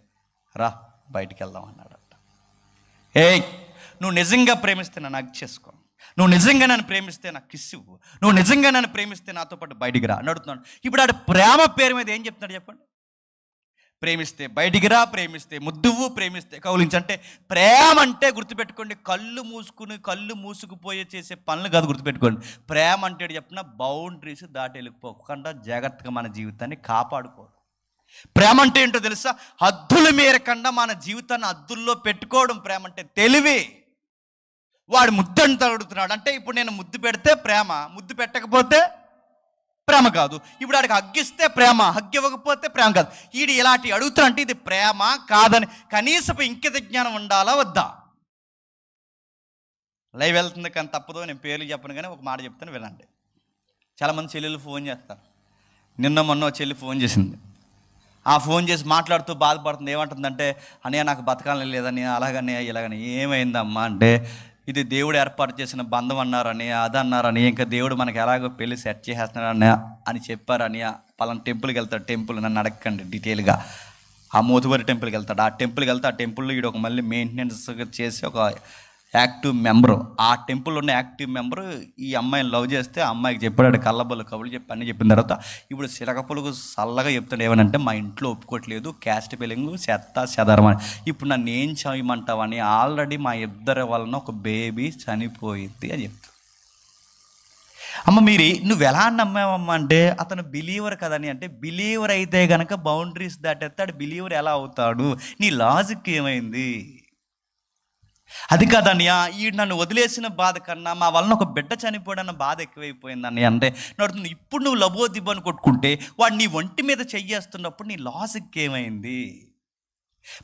రా బయటికి వెళ్దాం అన్నాడట. నువ్వు నిజంగా ప్రేమిస్తే నన్ను హగ్ చేసుకో, నువ్వు నిజంగా నన్ను ప్రేమిస్తే నాకు కిస్ ఇవ్వు, నువ్వు నిజంగా నన్ను ప్రేమిస్తే నాతో పాటు బయటికి రా అని అడుగుతున్నాడు. ఇప్పుడు ఆడు ప్రేమ పేరు మీద ఏం చెప్తున్నాడు చెప్పండి? ప్రేమిస్తే బయటికి రా, ప్రేమిస్తే ముద్దువ్వు, ప్రేమిస్తే కౌలించంటే. ప్రేమ అంటే గుర్తుపెట్టుకోండి, కళ్ళు మూసుకుపోయే చేసే పనులు కాదు. గుర్తుపెట్టుకోండి, ప్రేమ అంటే చెప్పిన బౌండరీస్ దాటి వెళ్ళిపోకుండా జాగ్రత్తగా మన జీవితాన్ని కాపాడుకోవడం. ప్రేమ అంటే ఏంటో తెలుసా? హద్దుల మేరకుండా మన జీవితాన్ని హద్దుల్లో పెట్టుకోవడం ప్రేమ అంటే. తెలివి. వాడు ముద్దంత అడుగుతున్నాడు అంటే ఇప్పుడు నేను ముద్దు పెడితే ప్రేమ, ముద్దు పెట్టకపోతే ప్రేమ కాదు. ఇప్పుడు వాడికి హగ్గిస్తే ప్రేమ, హగ్గు ఇవ్వకపోతే ప్రేమ కాదు. వీడు ఇలాంటి అడుగుతున్నా అంటే ఇది ప్రేమ కాదని కనీసపు ఇంకిత జ్ఞానం ఉండాలా వద్దా? లైవ్ వెళ్తుంది కానీ తప్పదు, నేను పేర్లు చెప్పను కానీ ఒక మాట చెప్తాను వినండి. చాలామంది చెల్లెలు ఫోన్ చేస్తారు. నిన్న మొన్న చెల్లి ఫోన్ చేసింది. ఆ ఫోన్ చేసి మాట్లాడుతూ బాధపడుతుంది. ఏమంటుందంటే, అన్నయ్య నాకు బతకాలని లేదని, అలాగనే ఇలాగని. ఏమైందమ్మా అంటే, ఇది దేవుడు ఏర్పాటు చేసిన బంధం అన్నారని, అదన్నారని, ఇంకా దేవుడు మనకి ఎలాగో పెళ్లి సెట్ చేసేస్తున్నాడని అని చెప్పారని పలానా టెంపుల్కి వెళ్తాడు, టెంపుల్ నన్ను అడగండి డీటెయిల్గా, ఆ మోతుబరి టెంపుల్కి వెళ్తాడు, ఆ టెంపుల్కి వెళ్తే ఆ టెంపుల్లో ఈడు ఒక మళ్ళీ మెయింటెనెన్స్ చేసి ఒక యాక్టివ్ మెంబరు, ఆ టెంపుల్లో ఉన్న యాక్టివ్ మెంబరు ఈ అమ్మాయిని లవ్ చేస్తే ఆ అమ్మాయికి చెప్పాడు, కళ్ళబొల్లు కబులు చెప్పి అన్నీ చెప్పిన తర్వాత ఇప్పుడు సిలకపులకు చల్లగా చెప్తాడు ఏమనంటే మా ఇంట్లో ఒప్పుకోవట్లేదు, క్యాస్ట్ ఫీలింగ్, చెదారం అని. ఇప్పుడు నన్ను ఏం చేయమంటావని, ఆల్రెడీ మా ఇద్దరి వలన ఒక బేబీ చనిపోయింది అని చెప్తాడు. అమ్మ నువ్వు ఎలా నమ్మావమ్మా అంటే అతను బిలీవర్ కదని. అంటే బిలీవర్ అయితే కనుక బౌండరీస్ దాటేస్తాడు, బిలీవర్ ఎలా అవుతాడు? నీ లాజిక్ ఏమైంది? అది కాదన్నయ్య, ఈ నన్ను వదిలేసిన బాధ కన్నా మా వలన ఒక బిడ్డ చనిపోయాడన్న బాధ ఎక్కువైపోయింది అన్నయ్య అంటే నడుతుంది. ఇప్పుడు నువ్వు లబోదిబ్బని కొట్టుకుంటే వాడు నీ ఒంటి మీద చెయ్యేస్తున్నప్పుడు నీ లాజిక్ ఏమైంది?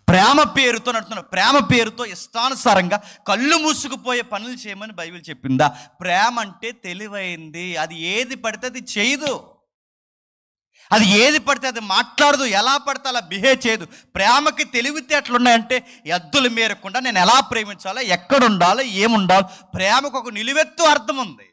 ప్రేమ పేరుతో నడుతున్నాడు, ప్రేమ పేరుతో ఇష్టానుసారంగా కళ్ళు మూసుకుపోయే పనులు చేయమని బైబిల్ చెప్పిందా? ప్రేమ అంటే తెలివైంది, అది ఏది పడితే అది చేయదు, అది ఏది పడితే అది మాట్లాడదు, ఎలా పడితే అలా బిహేవ్ చేయదు. ప్రేమకి తెలివితేటలున్నాయంటే ఎద్దులు మేరకుండా నేను ఎలా ప్రేమించాలో, ఎక్కడుండాలో, ఏముండాలో. ప్రేమకు ఒక నిలువెత్తు అర్థం ఉంది.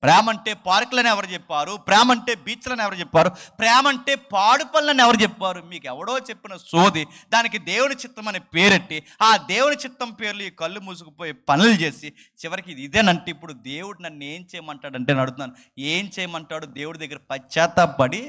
ప్రేమ అంటే పార్కులని ఎవరు చెప్పారు? ప్రేమ అంటే బీచ్లని ఎవరు చెప్పారు? ప్రేమ అంటే పాడు పనులని ఎవరు చెప్పారు? మీకు ఎవడో చెప్పిన సోది. దానికి దేవుని చిత్తం అని పేరెట్టి ఆ దేవుని చిత్తం పేర్లు ఈ కళ్ళు మూసుకుపోయి పనులు చేసి చివరికి ఇది ఇదేనంటే ఇప్పుడు దేవుడు నన్ను ఏం చేయమంటాడంటే నడుతున్నాను. ఏం చేయమంటాడు? దేవుడి దగ్గర పశ్చాత్తాపడి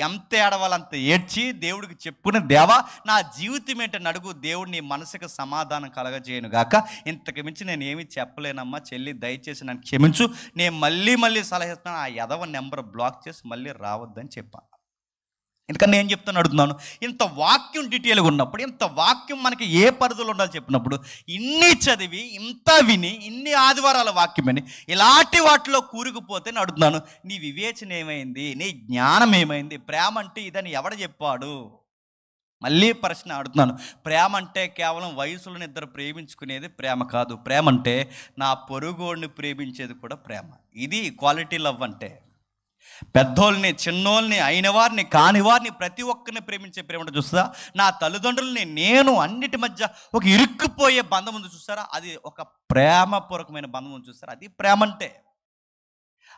ఎంత ఏడవాలంత ఏడ్చి దేవుడికి చెప్పుకుని, దేవా నా జీవితం ఏంటని అడుగు. దేవుడు నీ మనసుకు సమాధానం కలగజేయను గాక. ఇంతకు మించి నేను ఏమి చెప్పలేనమ్మా చెల్లి, దయచేసి నన్ను క్షమించు. నేను మళ్ళీ సలహా ఇస్తాను, ఆ ఎదవ నెంబర్ బ్లాక్ చేసి మళ్ళీ రావద్దని చెప్పాను. ఎందుకని నేను చెప్తాను అడుగుతున్నాను. ఇంత వాక్యం డీటెయిల్గా ఉన్నప్పుడు, ఇంత వాక్యం మనకి ఏ పరిధిలో ఉండాలో చెప్పినప్పుడు, ఇన్ని చదివి ఇంత విని ఇన్ని ఆదివారాల వాక్యమని ఇలాంటి వాటిలో కూరుకుపోతే నేను అడుగుతున్నాను, నీ వివేచన ఏమైంది? నీ జ్ఞానం ఏమైంది? ప్రేమ అంటే ఇదని ఎవడ చెప్పాడు? మళ్ళీ ప్రశ్న అడుగుతున్నాను. ప్రేమ అంటే కేవలం వయసులను ఇద్దరు ప్రేమించుకునేది ప్రేమ కాదు. ప్రేమ అంటే నా పొరుగోడిని ప్రేమించేది కూడా ప్రేమ. ఇది క్వాలిటీ లవ్ అంటే. పెద్దోళ్ళని, చిన్నోళ్ళని, అయిన వారిని, కాని వారిని, ప్రతి ఒక్కరిని ప్రేమించే ప్రేమ చూస్తా. నా తల్లిదండ్రులని, నేను అన్నిటి మధ్య ఒక ఇరుక్కుపోయే బంధం ఉంది చూస్తారా, అది ఒక ప్రేమపూర్వకమైన బంధం ఉంది చూస్తారా, అది ప్రేమ అంటే.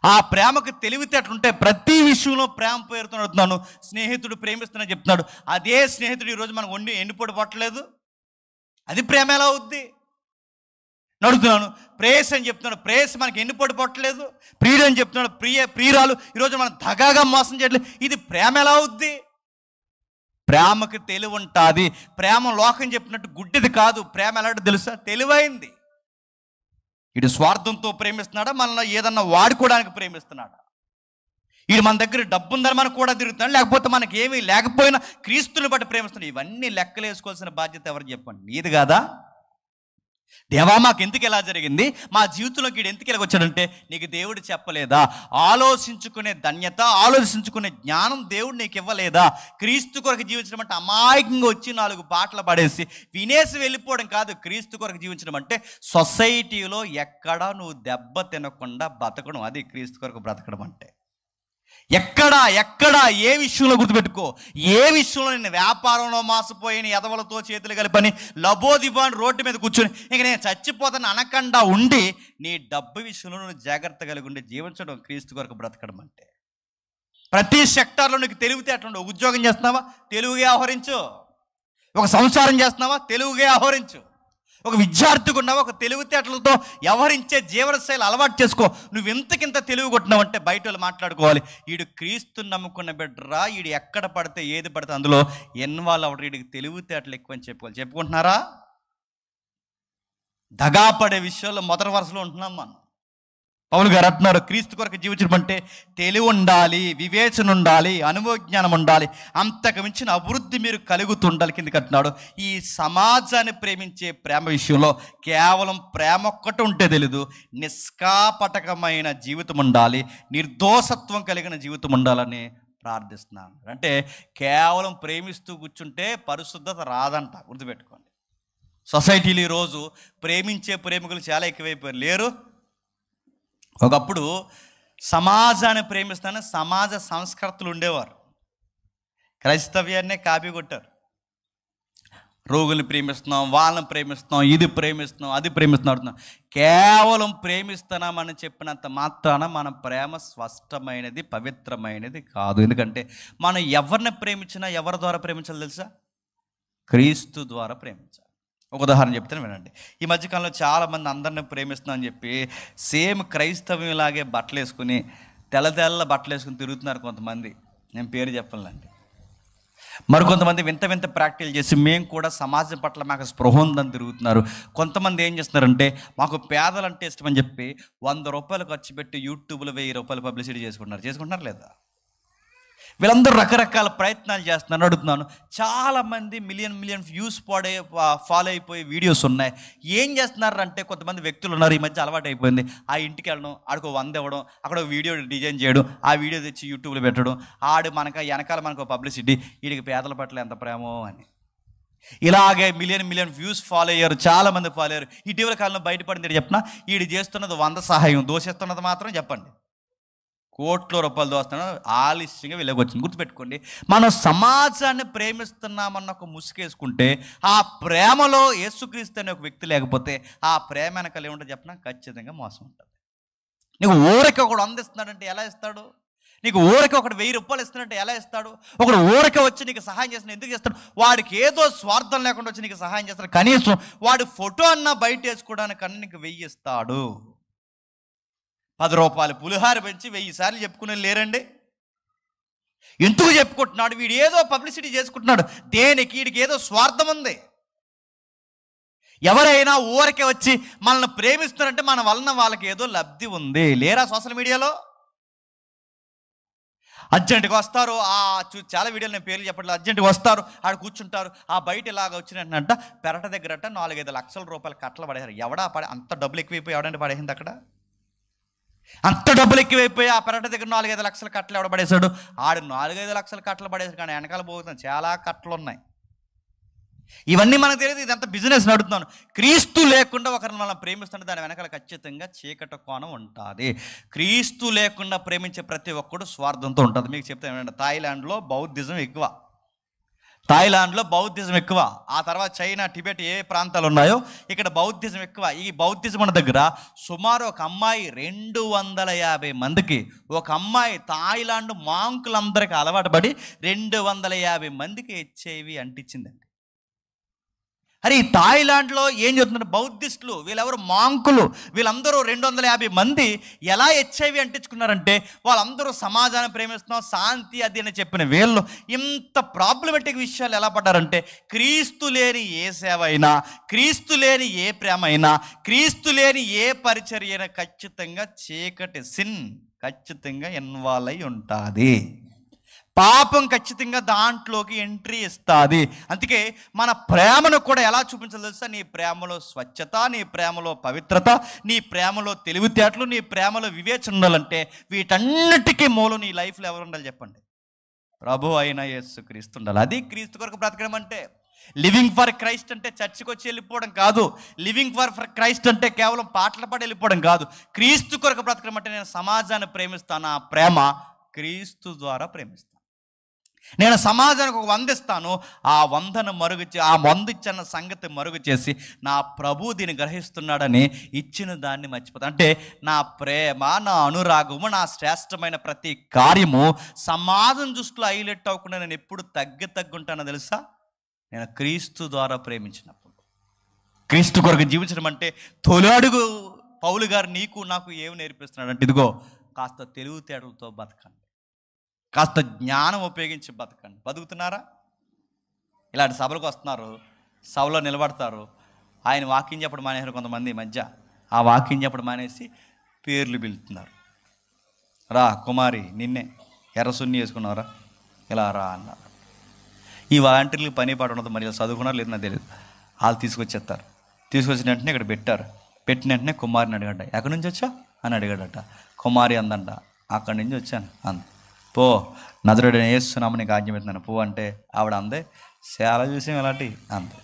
ఆ ప్రేమకు తెలివితేటలుంటే ప్రతి విషయంలో ప్రేమ పేరుతో అడుగుతున్నాను. స్నేహితుడు ప్రేమిస్తున్నా చెప్తున్నాడు, అదే స్నేహితుడు ఈరోజు మనకు ఎండిపోటు పట్టలేదు, అది ప్రేమ ఎలా అవుద్ది? నడుతున్నాను. ప్రేయస్ అని చెప్తున్నాడు, ప్రేయస్ మనకి ఎండిపోటు పట్టలేదు. ప్రియుడు అని చెప్తున్నాడు, ప్రియురాలు ఈరోజు మనం దగాగా మోసం చేయట్లేదు, ఇది ప్రేమ ఎలా అవుద్ది? ప్రేమకు తెలివి ఉంటుంది. ప్రేమ లోకం చెప్పినట్టు గుడ్డిది కాదు. ప్రేమ ఎలాంటి తెలుసా? తెలివైంది. ఇటు స్వార్థంతో ప్రేమిస్తున్నాడా, మనల్ని ఏదన్నా వాడుకోవడానికి ప్రేమిస్తున్నాడా? వీడు మన దగ్గర డబ్బు ఉందని మనకు కూడా తిరుగుతున్నాడు, లేకపోతే మనకి ఏమీ లేకపోయినా క్రీస్తుని బట్టి ప్రేమిస్తున్నాడు. ఇవన్నీ లెక్కలు వేసుకోవాల్సిన బాధ్యత ఎవరు చెప్పండి? నీది కాదా? దేవా మాకు ఎందుకు ఎలా జరిగింది, మా జీవితంలోకి వీడు ఎందుకు వచ్చాడంటే నీకు దేవుడు చెప్పలేదా? ఆలోచించుకునే ధన్యత, ఆలోచించుకునే జ్ఞానం దేవుడు నీకు ఇవ్వలేదా? క్రీస్తు కొరకు జీవించడం అంటే అమాయకంగా వచ్చి 4 పాటలు పడేసి వినేసి వెళ్ళిపోవడం కాదు. క్రీస్తు కొరకు జీవించడం అంటే సొసైటీలో ఎక్కడా నువ్వు దెబ్బ తినకుండా బతకడం, అది క్రీస్తు కొరకు బ్రతకడం అంటే. ఎక్కడ ఏ విషయంలో గుర్తుపెట్టుకో, ఏ విషయంలో నేను వ్యాపారంలో మాసిపోయిన ఎదవలతో చేతులు కలిపని లబోదిబాన్ రోడ్డు మీద కూర్చొని ఇక నేను చచ్చిపోతాను అనకుండా ఉండి నీ డబ్బు విషయంలో నువ్వు జాగ్రత్త కలిగి ఉండి జీవించడం క్రీస్తు కొరకు బ్రతకడం అంటే. ప్రతి సెక్టార్లో నీకు తెలివితేటలుండవు. ఉద్యోగం చేస్తున్నావా? తెలుగుగా వ్యవహరించు. ఒక సంసారం చేస్తున్నావా? తెలుగుగా వ్యవహరించు. ఒక విద్యార్థిగా ఉన్నావా? ఒక తెలివితేటలతో వ్యవహరించే జీవనశైలి అలవాటు చేసుకో. నువ్వు ఎంతకింత తెలివి కొట్టినావు అంటే బయట వాళ్ళు మాట్లాడుకోవాలి, వీడు క్రీస్తుని నమ్ముకున్న బిడ్డరా, వీడు ఎక్కడ పడితే ఏది పడితే అందులో ఇన్వాల్వ్ అవ్వడం, వీడికి తెలివితేటలు ఎక్కువ అని చెప్పుకుంటున్నారా? దగాపడే విషయాల్లో మొదటి వరుసలో ఉంటున్నాం మనం. పౌలు గారు అంటున్నారు, క్రీస్తు కొరకు జీవించడం అంటే తెలివి ఉండాలి, వివేచన ఉండాలి, అనుభవజ్ఞానం ఉండాలి, అంతకు మించిన అభివృద్ధి మీరు కలుగుతుండాలి. కిందకి అంటున్నాడు, ఈ సమాజాన్ని ప్రేమించే ప్రేమ విషయంలో కేవలం ప్రేమ ఒక్కటి ఉంటే తెలీదు, నిష్కాపటకమైన జీవితం ఉండాలి, నిర్దోషత్వం కలిగిన జీవితం ఉండాలని ప్రార్థిస్తున్నాను. అంటే కేవలం ప్రేమిస్తూ కూర్చుంటే పరిశుద్ధత రాదంట, గుర్తుపెట్టుకోండి. సొసైటీలో ఈరోజు ప్రేమించే ప్రేమికులు చాలా ఎక్కువైపోయారు. లేరు? ఒకప్పుడు సమాజాన్ని ప్రేమిస్తానే సమాజ సంస్కర్తలు ఉండేవారు, క్రైస్తవ్యాన్నే కాపీ కొట్టారు. రోగుల్ని ప్రేమిస్తున్నాం, వాళ్ళని ప్రేమిస్తున్నాం, ఇది ప్రేమిస్తున్నాం, అది ప్రేమిస్తున్నాం అడుగుతున్నాం. కేవలం ప్రేమిస్తున్నామని చెప్పినంత మాత్రాన మన ప్రేమ స్పష్టమైనది, పవిత్రమైనది కాదు. ఎందుకంటే మనం ఎవరిని ప్రేమించినా ఎవరి ద్వారా ప్రేమించాలి తెలుసా? క్రీస్తు ద్వారా ప్రేమించాలి. ఒక ఉదాహరణ చెప్తాను వినండి. ఈ మధ్యకాలంలో చాలామంది అందరిని ప్రేమిస్తున్నాం అని చెప్పి సేమ్ క్రైస్తవ్యంలాగే బట్టలు వేసుకుని తెల్ల బట్టలు వేసుకుని తిరుగుతున్నారు కొంతమంది. నేను పేరు చెప్పాలండి. మరికొంతమంది వింత వింత ప్రాక్టీలు చేసి మేము కూడా సమాజం పట్ల మాకు స్పృహ ఉందని తిరుగుతున్నారు. కొంతమంది ఏం చేస్తున్నారంటే మాకు పేదలంటే ఇష్టం అని చెప్పి 100 రూపాయలు ఖర్చు పెట్టి యూట్యూబ్లో 1000 రూపాయలు పబ్లిసిటీ చేసుకుంటున్నారు లేదా? వీళ్ళందరూ రకరకాల ప్రయత్నాలు చేస్తున్నారు. అడుగుతున్నాను, చాలామంది మిలియన్ వ్యూస్ ఫాలో అయిపోయే వీడియోస్ ఉన్నాయి. ఏం చేస్తున్నారు అంటే కొంతమంది వ్యక్తులు ఉన్నారు, ఈ మధ్య అలవాటు అయిపోయింది. ఆ ఇంటికి వెళ్ళడం, ఆడికి 100 ఇవ్వడం, అక్కడ ఒక వీడియో డిజైన్ చేయడం, ఆ వీడియో తెచ్చి యూట్యూబ్లో పెట్టడం, వెనకాల మనకు పబ్లిసిటీ, వీడికి పేదల పట్ల ఎంత ప్రేమో అని. ఇలాగే మిలియన్ వ్యూస్ ఫాలో అయ్యారు, చాలామంది ఫాలో అయ్యారు. ఇటీవల కాలంలో బయటపడింది చెప్పిన, వీడు చేస్తున్నది 100 సహాయం, దోషిస్తున్నది మాత్రం చెప్పండి కోట్ల రూపాయలు దోస్తున్నాడు, ఆలస్యంగా వెలుగొచ్చింది. గుర్తుపెట్టుకోండి, మనం సమాజాన్ని ప్రేమిస్తున్నామన్న ఒక ముసుగేసుకుంటే ఆ ప్రేమలో యేసుక్రీస్తు అనే ఒక వ్యక్తి లేకపోతే ఆ ప్రేమ వెనకాల ఏముంటుంది చెప్పినా ఖచ్చితంగా మోసం ఉంటుంది. నీకు ఊరికి ఒకడు అందిస్తున్నాడంటే ఎలా ఇస్తాడు? నీకు ఊరికి ఒకటి 1000 రూపాయలు ఇస్తున్నట్టు ఎలా ఇస్తాడు? ఒకడు ఊరికి వచ్చి నీకు సహాయం చేస్తున్నా ఎందుకు చేస్తాడు? వాడికి ఏదో స్వార్థం లేకుండా వచ్చి నీకు సహాయం చేస్తాడు. కనీసం వాడి ఫోటో అన్నా బయట వేసుకోవడానికన్నా నీకు 1000 ఇస్తాడు. 10 రూపాయలు పులిహార పెంచి 1000 సార్లు చెప్పుకునే లేరండి. ఎందుకు చెప్పుకుంటున్నాడు? వీడు ఏదో పబ్లిసిటీ చేసుకుంటున్నాడు. దేనికి? వీడికి ఏదో స్వార్థం ఉంది. ఎవరైనా ఊరికే వచ్చి మనల్ని ప్రేమిస్తున్నారంటే మన వలన వాళ్ళకి ఏదో లబ్ధి ఉంది. లేరా సోషల్ మీడియాలో? అర్జెంటుగా వస్తారు, చాలా వీడియోలు నేను పేర్లు చెప్పట్లేదు. అర్జెంటుగా వస్తారు, ఆడ కూర్చుంటారు, ఆ బయట ఇలాగ వచ్చినట్ట పెరట దగ్గరట 4-5 లక్షల రూపాయలు కట్టలు పడేశారు. ఎవడా అంత డబ్బులు ఎక్కువైపోయి ఎవడంటే పడేసింది అక్కడ? అంత డబ్బులు ఎక్కువైపోయి ఆ పెరట దగ్గర 4-5 లక్షల కట్టలు ఎవడ పడేశాడు? ఆడు 4-5 లక్షల కట్టలు పడేశాడు, కానీ వెనకాల పోతున్నాయి చాలా కట్టలు ఉన్నాయి. ఇవన్నీ మనకు తెలియదు, ఇదంతా బిజినెస్ నడుపుతున్నాను. క్రీస్తు లేకుండా ఒకరిని మనం ప్రేమిస్తుంటే దాని వెనకాల ఖచ్చితంగా చీకటి కోణం ఉంటుంది. క్రీస్తు లేకుండా ప్రేమించే ప్రతి ఒక్కడు స్వార్థంతో ఉంటుంది. మీకు చెప్తాను, థాయిలాండ్లో బౌద్ధిజం ఎక్కువ. ఆ తర్వాత చైనా, టిబెట్ ఏ ప్రాంతాలు ఉన్నాయో ఇక్కడ బౌద్ధిజం ఎక్కువ. ఈ బౌద్ధిజం ఉన్న దగ్గర సుమారు ఒక అమ్మాయి 250 మందికి, ఒక అమ్మాయి థాయిలాండ్ మాంకులందరికీ అలవాటు పడి 250 మందికి HIV అంటించిందండి. అరే ఈ థాయిలాండ్లో ఏం చెప్తున్నారు? బౌద్ధిస్టులు, వీళ్ళెవరు మాంకులు, వీళ్ళందరూ 250 మంది ఎలా HIV అంటించుకున్నారంటే వాళ్ళందరూ సమాజాన్ని ప్రేమిస్తున్నాం, శాంతి అది అని చెప్పిన వీళ్ళు ఇంత ప్రాబ్లమెటిక్ విషయాలు ఎలా పడ్డారంటే క్రీస్తు లేని ఏ సేవ అయినా, క్రీస్తు లేని ఏ ప్రేమ అయినా, క్రీస్తు లేని ఏ పరిచర్య అయినా ఖచ్చితంగా చీకటి సిన్ ఖచ్చితంగా ఇన్వాల్వ్ అయి ఉంటుంది. పాపం ఖచ్చితంగా దాంట్లోకి ఎంట్రీ ఇస్తుంది. అందుకే మన ప్రేమను కూడా ఎలా చూపించాలి తెలుసా? నీ ప్రేమలో స్వచ్ఛత, నీ ప్రేమలో పవిత్రత, నీ ప్రేమలో తెలివితేటలు, నీ ప్రేమలో వివేచన ఉండాలంటే వీటన్నిటికీ మూలం నీ లైఫ్లో ఎవరు ఉండాలి చెప్పండి? ప్రభు అయిన యేసుక్రీస్తు ఉండాలి. అది క్రీస్తు కొరకు బ్రతకడం అంటే. లివింగ్ ఫర్ క్రైస్ట్ అంటే చర్చికి వచ్చి వెళ్ళిపోవడం కాదు. లివింగ్ ఫర్ క్రైస్ట్ అంటే కేవలం పాటలు పాడి వెళ్ళిపోవడం కాదు. క్రీస్తు కొరకు బ్రతకడం అంటే నేను సమాజాన్ని ప్రేమిస్తాను, ఆ ప్రేమ క్రీస్తు ద్వారా ప్రేమిస్తాను. నేను సమాజానికి ఒక 100 ఇస్తాను, ఆ 100ను ఆ 100 ఇచ్చిన సంగతి మరుగు చేసి నా ప్రభు దీన్ని గ్రహిస్తున్నాడని ఇచ్చిన దాన్ని మర్చిపోతాను. అంటే నా ప్రేమ, నా అనురాగము, నా శ్రేష్టమైన ప్రతి కార్యము సమాజం దృష్టిలో హైలైట్ అవ్వకుండా నేను ఎప్పుడు తగ్గుంటానో తెలుసా? నేను క్రీస్తు ద్వారా ప్రేమించినప్పుడు. క్రీస్తు కొరకు జీవించడం అంటే తొలి అడుగు పౌలు గారు నీకు నాకు ఏమి నేర్పిస్తున్నాడు అంటే, ఇదిగో కాస్త తెలివితేటలతో బతకండి, కాస్త జ్ఞానం ఉపయోగించి బతకండి. బతుకుతున్నారా? ఇలాంటి సభలకు వస్తున్నారు, సభలో నిలబడతారు, ఆయన వాక్యం చెప్పడం మానేసారు కొంతమంది. మధ్య ఆ వాక్యం చెప్పడం మానేసి పేర్లు పిలుతున్నారు. రా కుమారి, నిన్నే ఎర్ర సున్ని వేసుకున్నారా, ఇలా రా అన్నారు. ఈ వాలంటీర్లకు పని పాట ఉండదు, మరి చదువుకున్నారు లేదు నాకు తెలియదు. వాళ్ళు తీసుకొచ్చేస్తారు. తీసుకొచ్చిన వెంటనే ఇక్కడ పెట్టిన వెంటనే కుమారిని అడిగాడ. ఎక్కడి నుంచి వచ్చా అని అడిగాడట. కుమారి అందంట, అక్కడి నుంచి వచ్చాను అంది. పో, నజరేయుడైన యేసు నామమున నీకు ఆజ్ఞ పెడుతున్నాను పో అంటే ఆవిడ అందే, చాలా చూసాం ఇలాంటి అంది.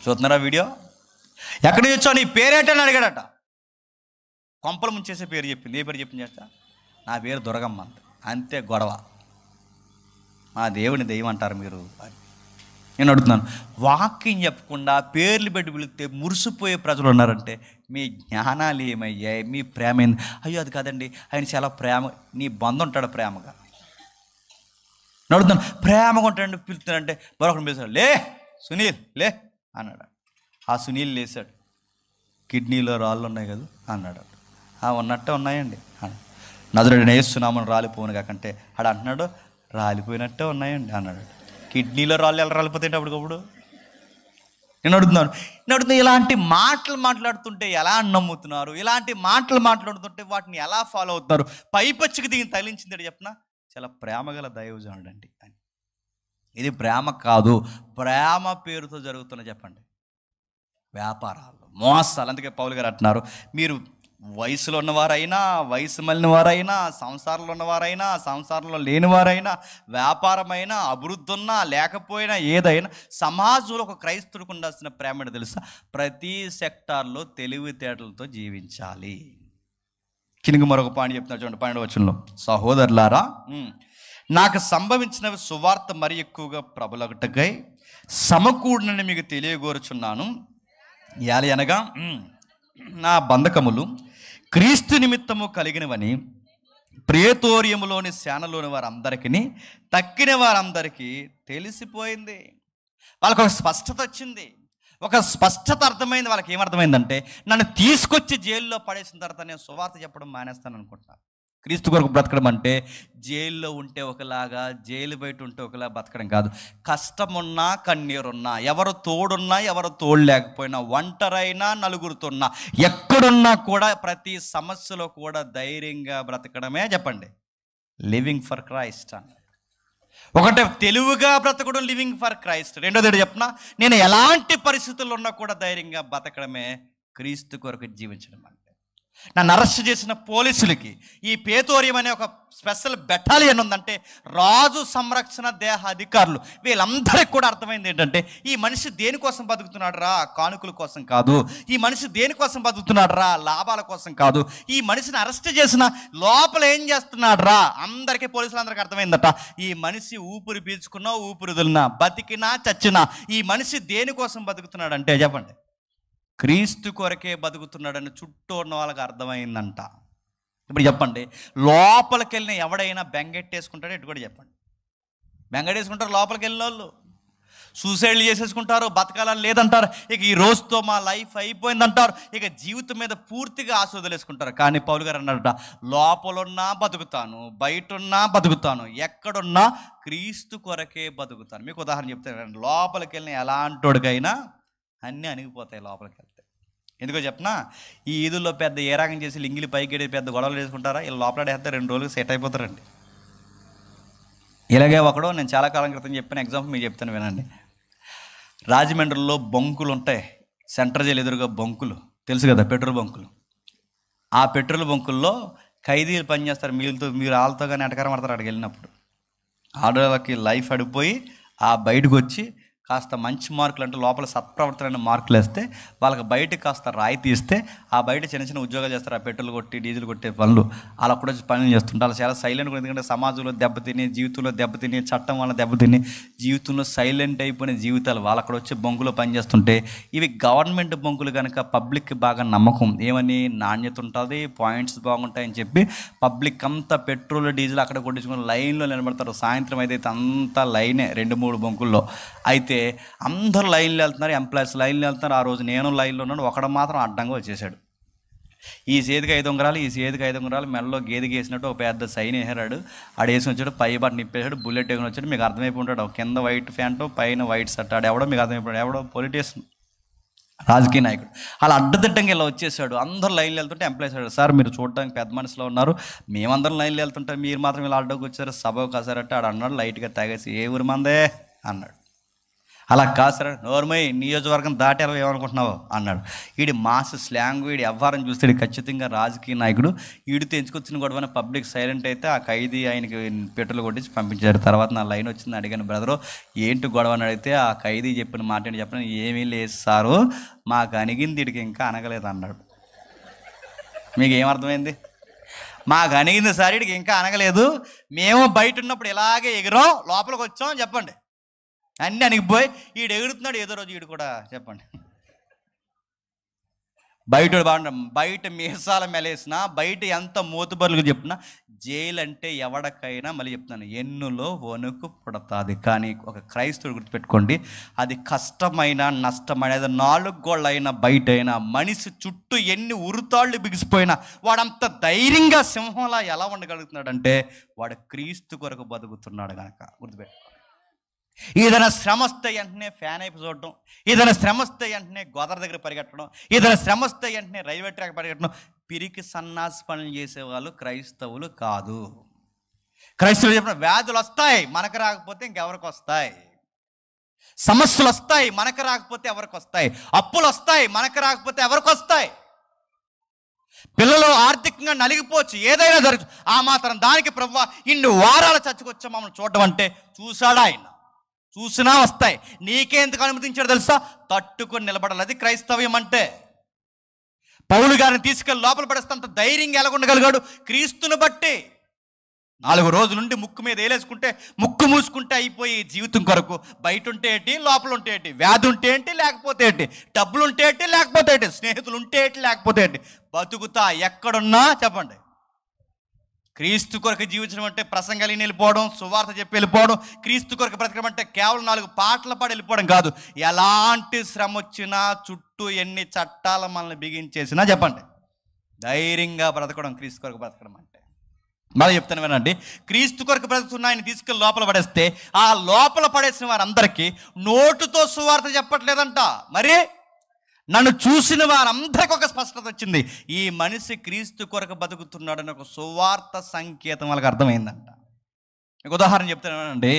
చూస్తున్నారా వీడియో? ఎక్కడి నుంచి వచ్చావు, నీ పేరేంటని అడిగాడట. కొంపలు ముంచేసే పేరు చెప్పింది. ఏ పేరు చెప్పింది చేస్తా? నా పేరు దుర్గమ్మ అంతే. అంతే గొడవ. మా దేవుని దెయ్యం అంటారు మీరు అని. నేను అడుగుతున్నాను, వాక్యం చెప్పకుండా పేర్లు పెట్టి పిలిస్తే మురిసిపోయే ప్రజలు ఉన్నారంటే మీ జ్ఞానాలు ఏమయ్యాయి? మీ ప్రేమ ఏంది? అయ్యో అది కాదండి, ఆయన చాలా ప్రేమ. నీ బంధం ఉంటాడు ప్రేమగా? నేను అడుగుతున్నాను, ప్రేమగా ఉంటాడు పిలుస్తాడంటే మరొకటి పిలుస్తాడు, లే సునీల్ లే అన్నాడు. ఆ సునీల్ లేచాడు. కిడ్నీలో రాళ్ళు ఉన్నాయి కదా అన్నాడు. ఉన్నట్టే ఉన్నాయండి అన్నాడు. నజరేయుడైన యేసునామమున రాలిపోను కాకంటే ఆడు అంటున్నాడు, రాలిపోయినట్టే ఉన్నాయండి అన్నాడు. కిడ్నీలో రాళ్ళు ఎలా రాలిపోతాయంటే అప్పటికప్పుడు? నేను అడుగుతున్నాను, ఇలాంటి మాటలు మాట్లాడుతుంటే ఎలా నమ్ముతున్నారు? ఇలాంటి మాటలు మాట్లాడుతుంటే వాటిని ఎలా ఫాలో అవుతున్నారు? పైపచ్చికి దిగి తగిలించింది చెప్పనా, చాలా ప్రేమగల దైవజనుడు అండి అని. ఇది ప్రేమ కాదు, ప్రేమ పేరుతో జరుగుతున్న చెప్పండి వ్యాపారాలు, మోసాలు. అందుకే పౌలు గారు అంటున్నారు, మీరు వయసులో ఉన్నవారైనా, వయసు మళ్ళిన వారైనా, సంసారంలో ఉన్నవారైనా, సంసారంలో లేనివారైనా, వ్యాపారమైనా, అభివృద్ధి ఉన్నా లేకపోయినా, ఏదైనా సమాజంలో ఒక క్రైస్తవుడికి ఉండాల్సిన ప్రేమ ఏంటో తెలుసా? ప్రతి సెక్టార్లో తెలివితేటలతో జీవించాలి. కిందకి మరొక పాయింట్ చెప్తున్నారు చూడండి, 12వ వచనంలో, సహోదరులారా నాకు సంభవించినవి సువార్త మరి ఎక్కువగా ప్రబలగటకై సమకూడనని మీకు తెలియగోరుచున్నాను. అనగా నా బంధకములు క్రీస్తు నిమిత్తము కలిగినవని ప్రేతోర్యములోని సేనలోని వారందరికీ, తక్కిన వారందరికీ తెలిసిపోయింది. వాళ్ళకు ఒక స్పష్టత వచ్చింది, ఒక స్పష్టత అర్థమైంది. వాళ్ళకి ఏమర్థమైందంటే, నన్ను తీసుకొచ్చి జైల్లో పడేసిన తర్వాత నేను సువార్త చెప్పడం మానేస్తాను అనుకుంటున్నాను. క్రీస్తు కొరకు బ్రతకడం అంటే జైల్లో ఉంటే ఒకలాగా, జైలు బయట ఉంటే ఒకలా బతకడం కాదు. కష్టమున్నా కన్నీరున్నా, ఎవరు తోడున్నా ఎవరు తోడు లేకపోయినా, ఒంటరైనా నలుగురుతున్నా, ఎక్కడున్నా కూడా ప్రతి సమస్యలో కూడా ధైర్యంగా బ్రతకడమే చెప్పండి లివింగ్ ఫర్ క్రైస్ట్ అని. ఒకటే తెలివిగా బ్రతకడం లివింగ్ ఫర్ క్రైస్ట్. రెండోది చెప్పనా, నేను ఎలాంటి పరిస్థితుల్లో ఉన్నా కూడా ధైర్యంగా బ్రతకడమే క్రీస్తు కొరకు జీవించడం అంటే. నన్ను అరెస్ట్ చేసిన పోలీసులకి ఈ పేతోర్యం అనే ఒక స్పెషల్ బెటాలియన్ ఉందంటే, రాజు సంరక్షణ దేహ అధికారులు, వీళ్ళందరికీ కూడా అర్థమైంది ఏంటంటే, ఈ మనిషి దేనికోసం బతుకుతున్నాడు రా, కానుకల కోసం కాదు. ఈ మనిషి దేనికోసం బతుకుతున్నాడు రా, లాభాల కోసం కాదు. ఈ మనిషిని అరెస్ట్ చేసిన లోపల ఏం చేస్తున్నాడు రా, అందరికీ పోలీసులందరికీ అర్థమైందట. ఈ మనిషి ఊపిరి పీల్చుకున్నా, ఊపిరి వదిలినా, బతికినా చచ్చినా, ఈ మనిషి దేనికోసం బతుకుతున్నాడు అంటే చెప్పండి క్రీస్తు కొరకే బతుకుతున్నాడని చుట్టూ ఉన్న వాళ్ళకి అర్థమైందంట. ఇప్పుడు చెప్పండి, లోపలికి వెళ్ళిన ఎవడైనా బెంగెట్టేసుకుంటాడో ఎటు కూడా చెప్పండి. బెంగెట్టేసుకుంటారు లోపలికి వెళ్ళిన వాళ్ళు, సూసైడ్లు చేసేసుకుంటారు, బతకాలని లేదంటారు, ఇక ఈ రోజుతో మా లైఫ్ అయిపోయిందంటారు, ఇక జీవితం మీద పూర్తిగా ఆశ వదిలేసుకుంటారు. కానీ పౌలు గారు అన్నారట, లోపలున్నా బతుకుతాను, బయటున్నా బతుకుతాను, ఎక్కడున్నా క్రీస్తు కొరకే బతుకుతాను. మీకు ఉదాహరణ చెప్తాను, లోపలికి వెళ్ళిన ఎలాంటోడికైనా అన్నీ అణిగిపోతాయి లోపలికి వెళ్తే. ఎందుకో చెప్పనా, ఈ ఈదుల్లో పెద్ద ఏరాగం చేసి లింగిలి పైకి పెద్ద గొడవలు చేసుకుంటారా, ఇలా లోపలాడేస్తే 2 రోజులకు సెట్ అయిపోతారండి. ఇలాగే ఒకడు, నేను చాలా కాలం క్రితం చెప్పిన ఎగ్జాంపుల్ మీకు చెప్తాను వినండి. రాజమండ్రిలో బంకులు ఉంటాయి, సెంట్రల్ జైలు ఎదురుగా బంకులు తెలుసు కదా, పెట్రోల్ బంకులు. ఆ పెట్రోల్ బంకుల్లో ఖైదీలు పనిచేస్తారు, మీరు వాళ్ళతో కానీ ఎటకారం పడతారు. అక్కడికి వెళ్ళినప్పుడు ఆడవాళ్ళకి లైఫ్ అడిగిపోయి ఆ బయటకు వచ్చి కాస్త మంచి మార్కులు అంటే లోపల సత్ప్రవర్తన మార్కులు వేస్తే వాళ్ళకి బయటకు కాస్త రాయితీ ఇస్తే ఆ బయట చిన్న చిన్న ఉద్యోగాలు చేస్తారు. ఆ పెట్రోల్ కొట్టి డీజిల్ కొట్టే పనులు అలా కూడా పనులు చేస్తుంటారు. వాళ్ళు చాలా సైలెంట్గా, ఎందుకంటే సమాజంలో దెబ్బతిని, జీవితంలో దెబ్బతిని, చట్టం వల్ల దెబ్బతిని, జీవితంలో సైలెంట్ అయిపోయిన జీవితాలు వాళ్ళు అక్కడ వచ్చి బంకులో పనిచేస్తుంటే, ఇవి గవర్నమెంట్ బంకులు కనుక పబ్లిక్కి బాగా నమ్మకం, ఏమని నాణ్యత ఉంటుంది, పాయింట్స్ బాగుంటాయని చెప్పి పబ్లిక్ అంతా పెట్రోల్ డీజిల్ అక్కడ కొట్టించుకుని లైన్లో నిలబడతారు. సాయంత్రం అయితే అంతా లైనే 2-3 బంకుల్లో. అయితే అందరూ లైన్లో వెళ్తున్నారు, ఎంప్లాయీస్ లైన్లో వెళ్తున్నారు. ఆ రోజు నేను లైన్లో ఉన్నాను, ఒకడు మాత్రం అడ్డంగా వచ్చేసాడు. ఈ చేతికి 5 ఉంగరాలు, ఈ చేతికి 5 ఉంగరాలు, మెడలో గేదెకి వేసినట్టు ఒక పెద్ద సైన్ వేసాడు. ఆడు వేసి వచ్చాడు, పై బట్టను నిప్పేశాడు, బుల్లెట్ వేసుకుని వచ్చాడు. మీకు అర్థమైపోయింటాడు, కింద వైట్ ప్యాంటు పైన వైట్ షర్ట్. ఆడు ఎవడో మీకు అర్థమైపోయాడు, ఎవడో పొలిటీషియన్, రాజకీయ నాయకుడు. అలా అడ్డదిడ్డంగా ఇలా వచ్చేసాడు. అందరూ లైన్లో వెళ్తుంటే ఎంప్లాయీస్ అయ్యాడు, సార్ మీరు చూడడానికి పెద్ద మనుషులో ఉన్నారు, మేమందరం లైన్లో వెళ్తుంటే మీరు మాత్రం ఇలా అడ్డకు వచ్చారు, సభకు కాసారంటే ఆడు అన్నాడు లైట్గా తాగేసి, ఏ ఊరి మందే అన్నాడు. అలా కాసారా, నోర్మై నియోజకవర్గం దాటారో ఏమనుకుంటున్నావు అన్నాడు. వీడి మాస్ స్లాంగ్, వీడి వ్యవహారం చూస్తే ఖచ్చితంగా రాజకీయ నాయకుడు. వీడితో ఎంచుకొచ్చిన గొడవని పబ్లిక్ సైలెంట్ అయితే ఆ ఖైదీ ఆయనకి పెట్రోల్ కొట్టించి పంపించారు. తర్వాత నా లైన్ వచ్చింది, అడిగాను, బ్రదరు ఏంటి గొడవ అని అడిగితే ఆ ఖైదీ చెప్పిన మాట ఏంటి చెప్పిన, ఏమీ లేదు సారు, మాకు అణిగింది వీడికి ఇంకా అనగలేదు అన్నాడు. మీకు ఏమర్థమైంది? మాకు అణిగింది సార్, వీడికి ఇంకా అనగలేదు, మేము బయట ఉన్నప్పుడు ఇలాగే ఎగిరాం, లోపలికి వచ్చాం చెప్పండి అన్నీ అనిగిపోయి ఈడు ఎగురుతున్నాడు, ఏదో రోజు ఈడు కూడా చెప్పండి. బయట బాగుంటాం, బయట మీసాల మెలేసినా, బయట ఎంత మూతుబరులుగా చెప్పినా, జైలు అంటే ఎవడికైనా మళ్ళీ చెప్తున్నాను ఎన్నులో వణుకు పుడతాది. కానీ ఒక క్రైస్తవుడు గుర్తుపెట్టుకోండి, అది కష్టమైన నష్టమైన, అది 4 గోళ్ళైనా బయట అయినా, మనిషి చుట్టూ ఎన్ని ఉరుతాళ్ళు బిగిసిపోయినా వాడంత ధైర్యంగా సింహంలా ఎలా ఉండగలుగుతున్నాడంటే వాడు క్రీస్తు కొరకు బతుకుతున్నాడు కనుక. గుర్తుపెట్టుకో. ఏదైనా శ్రమ వస్తే వెంటనే ఫ్యాన్ అయిపో చూడటం, ఏదైనా శ్రమ వస్తే వెంటనే గోదర దగ్గర పరిగెట్టడం, ఏదైనా శ్రమ వస్తే వెంటనే రైల్వే ట్రాక్ పరిగెట్టడం, పిరికి సన్నాసి పనులు చేసేవాళ్ళు క్రైస్తవులు కాదు. క్రైస్తవులు చెప్పిన వ్యాధులు వస్తాయి, మనకు రాకపోతే ఇంకెవరికి వస్తాయి. సమస్యలు వస్తాయి, మనకు రాకపోతే ఎవరికి వస్తాయి. అప్పులు వస్తాయి, మనకు రాకపోతే ఎవరికి వస్తాయి. పిల్లలు ఆర్థికంగా నలిగిపోవచ్చు, ఏదైనా జరగచ్చు. ఆ మాత్రం దానికి ప్రభువా ఇన్ని వారాల చర్చకొచ్చా మమ్మల్ని చూడడం అంటే చూశాడా ఆయన? చూసినా వస్తాయి. నీకెందుకు అనుమతించాడు తెలుసా? తట్టుకొని నిలబడాలి. అది క్రైస్తవ్యం అంటే. పౌలు గారిని తీసుకెళ్ళి లోపల పడేస్తంత ధైర్యంగా ఎలాగుండగలిగాడు? క్రీస్తుని బట్టి. 4 రోజులుండి ముక్కు మీద వేలేసుకుంటే, ముక్కు మూసుకుంటే అయిపోయి జీవితం కొరకు. బయట ఉంటే ఏంటి, లోపల ఉంటే ఏంటి, వ్యాధి ఉంటే ఏంటి, లేకపోతే ఏంటి, డబ్బులు ఉంటే ఏంటి, లేకపోతే ఏంటి, స్నేహితులు ఉంటే ఏంటి, లేకపోతే ఏంటి, బతుకుతా ఎక్కడున్నా చెప్పండి. క్రీస్తు కొరకు జీవించడం అంటే ప్రసంగాలు వెళ్ళిపోవడం, సువార్త చెప్పి వెళ్ళిపోవడం. క్రీస్తు కొరకు బ్రతకడం అంటే కేవలం 4 పాటలు పాడి వెళ్ళిపోవడం కాదు. ఎలాంటి శ్రమ వచ్చినా, చుట్టూ ఎన్ని చట్టాలు మనల్ని బిగించేసినా చెప్పండి, ధైర్యంగా బ్రతకడం క్రీస్తు కొరకు బ్రతకడం అంటే. మళ్ళీ చెప్తాను వినండి, క్రీస్తు కొరకు బ్రతుకుతున్న ఆయన తీసుకెళ్ళి లోపల పడేస్తే, ఆ లోపల పడేసిన వారందరికీ నోటుతో సువార్త చెప్పట్లేదంట. మరి నన్ను చూసిన వారందరికీ ఒక స్పష్టత వచ్చింది, ఈ మనిషి క్రీస్తు కొరకు బతుకుతున్నాడని ఒక సువార్త సంకేతం వాళ్ళకి అర్థమైందంట. మీకు ఉదాహరణ చెప్తానండి,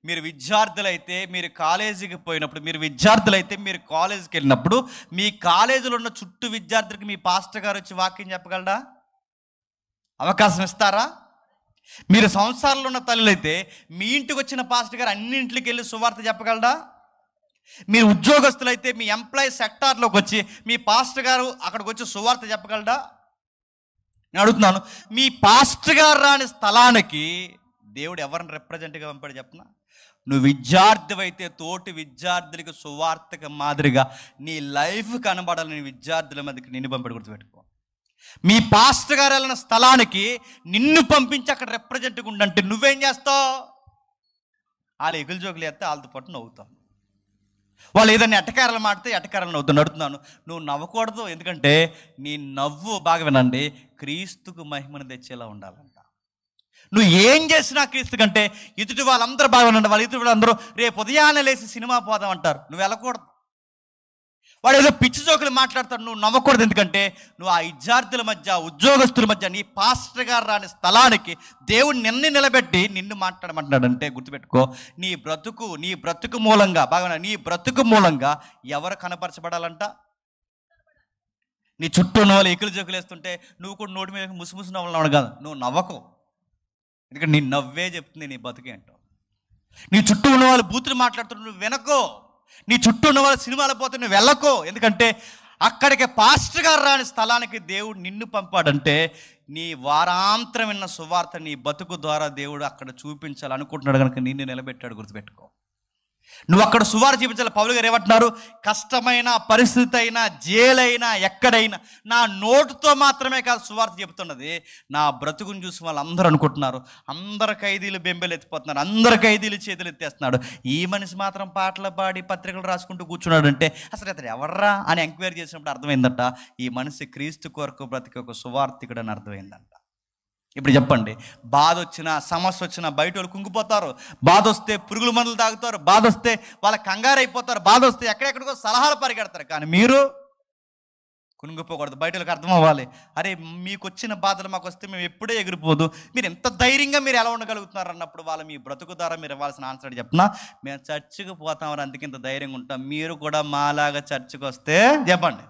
మీరు విద్యార్థులైతే మీరు కాలేజీకి పోయినప్పుడు, మీరు విద్యార్థులైతే మీరు కాలేజీకి వెళ్ళినప్పుడు, మీ కాలేజీలో ఉన్న చుట్టూ విద్యార్థులకి మీ పాస్టర్ గారు వచ్చి వాక్యం చెప్పగలరా? అవకాశం ఇస్తారా? మీరు సంసారంలో ఉన్న తల్లులైతే మీ ఇంటికి వచ్చిన పాస్టర్ గారు అన్నింటికి వెళ్ళి సువార్త చెప్పగలరా? మీరు ఉద్యోగస్తులైతే మీ ఎంప్లాయీ సెక్టార్లోకి వచ్చి మీ పాస్టర్ గారు అక్కడికి వచ్చి సువార్త చెప్పగలరా? నేను అడుగుతున్నాను, మీ పాస్టర్ గారు రాని స్థలానికి దేవుడు ఎవరిని రిప్రజెంట్గా పంపాడు చెప్పనా? నువ్వు విద్యార్థివైతే తోటి విద్యార్థులకి సువార్తక మాదిరిగా నీ లైఫ్ కనబడాలని విద్యార్థుల మధ్యకి నిన్ను పంపాడు. గుర్తుపెట్టుకో. మీ పాస్టర్ గారు వెళ్ళిన స్థలానికి నిన్ను పంపించి అక్కడ రిప్రజెంట్గా ఉండంటే నువ్వేం చేస్తావు? వాళ్ళు ఎగులు జోకులు వేస్తే వాళ్ళతో పాటు నవ్వుతావు. వాళ్ళు ఏదైనా ఎటకారాలు మాడితే ఎటకారాలు నవ్వుతావు. అడుగుతున్నాను, నువ్వు నవ్వకూడదు. ఎందుకంటే నీ నవ్వు, బాగా వినండి, క్రీస్తుకు మహిమను తెచ్చేలా ఉండాలంట. నువ్వు ఏం చేసినా క్రీస్తు కంటే ఎదుటి వాళ్ళందరూ బాగా ఉండండి. వాళ్ళ ఎదుటి వాళ్ళందరూ రేపు ఉదయాన్నే లేచి సినిమా పోదాం అంటారు, నువ్వు వెళ్ళకూడదు. వాడు ఏదో పిచ్చి జోకులు మాట్లాడతాడు, నువ్వు నవ్వకూడదు. ఎందుకంటే నువ్వు ఆ విద్యార్థుల మధ్య, ఉద్యోగస్తుల మధ్య, నీ పాస్టర్ గారు రాని స్థలానికి దేవుడు నిన్ను నిలబెట్టి నిన్ను మాట్లాడమంటున్నాడంటే గుర్తుపెట్టుకో, నీ బ్రతుకు మూలంగా, బాగా నీ బ్రతుకు మూలంగా ఎవరు కనపరచబడాలంట? నీ చుట్టూ ఉన్న వాళ్ళు ఎకులు జోకులు వేస్తుంటే నువ్వు కూడా నోటి మీద ముసుముసు నవ్వడం కాదు, నువ్వు నవ్వకు. ఎందుకంటే నీ నవ్వే చెప్తుంది నీ బతుకేంటో. నీ చుట్టూ ఉన్న వాళ్ళు బూతులు మాట్లాడుతుంటే నువ్వు వినకో. నీ చుట్టూ ఉన్న వాళ్ళ సినిమాలు పోతే నువ్వు వెళ్ళకో. ఎందుకంటే అక్కడికి పాస్టర్ గారు రాని స్థలానికి దేవుడు నిన్ను పంపాడంటే నీ వారాంతరం విన్న సువార్త నీ బతుకు ద్వారా దేవుడు అక్కడ చూపించాలనుకుంటున్నాడు కనుక నిన్ను నిలబెట్టాడు. గుర్తుపెట్టుకో. నువ్వు అక్కడ సువార్త చూపించాలి. పౌలు గారు ఏమంటున్నారు? కష్టమైన పరిస్థితి అయినా, జైలైనా, ఎక్కడైనా నా నోటుతో మాత్రమే కాదు సువార్త చెబుతున్నది, నా బ్రతుకుని చూసి వాళ్ళందరూ అనుకుంటున్నారు, అందరు ఖైదీలు బెంబెలు ఎత్తిపోతున్నారు, అందరు ఖైదీలు చేతులు ఎత్తేస్తున్నాడు, ఈ మనిషి మాత్రం పాటలు పాడి పత్రికలు రాసుకుంటూ కూర్చున్నాడు అంటే అసలు అతను ఎవర్రా అని ఎంక్వైరీ చేసినప్పుడు అర్థమైందట, ఈ మనిషి క్రీస్తు కొరకు బ్రతికి ఒక సువార్తికుడు అని అర్థమైందంట. ఇప్పుడు చెప్పండి, బాధ వచ్చినా, సమస్య వచ్చినా బయట వాళ్ళు కుంగిపోతారు, బాధ వస్తే పురుగుల మందులు తాగుతారు, బాధ వస్తే వాళ్ళ కంగారు అయిపోతారు, బాధ వస్తే ఎక్కడెక్కడికో సలహాలు పరిగెడతారు. కానీ మీరు కుంగిపోకూడదు. బయట వాళ్ళకి అర్థం అవ్వాలి, అరే మీకు వచ్చిన బాధలు మాకు వస్తే మేము ఎప్పుడే ఎగిరిపోదు, మీరు ఎంత ధైర్యంగా మీరు ఎలా ఉండగలుగుతున్నారు అన్నప్పుడు వాళ్ళ మీ బ్రతుకు ద్వారా మీరు ఇవ్వాల్సిన ఆన్సర్ చెప్పినా, మేము చర్చికి పోతామని అందుకే ఇంత ధైర్యంగా ఉంటాం, మీరు కూడా మాలాగా చర్చికి వస్తే చెప్పండి.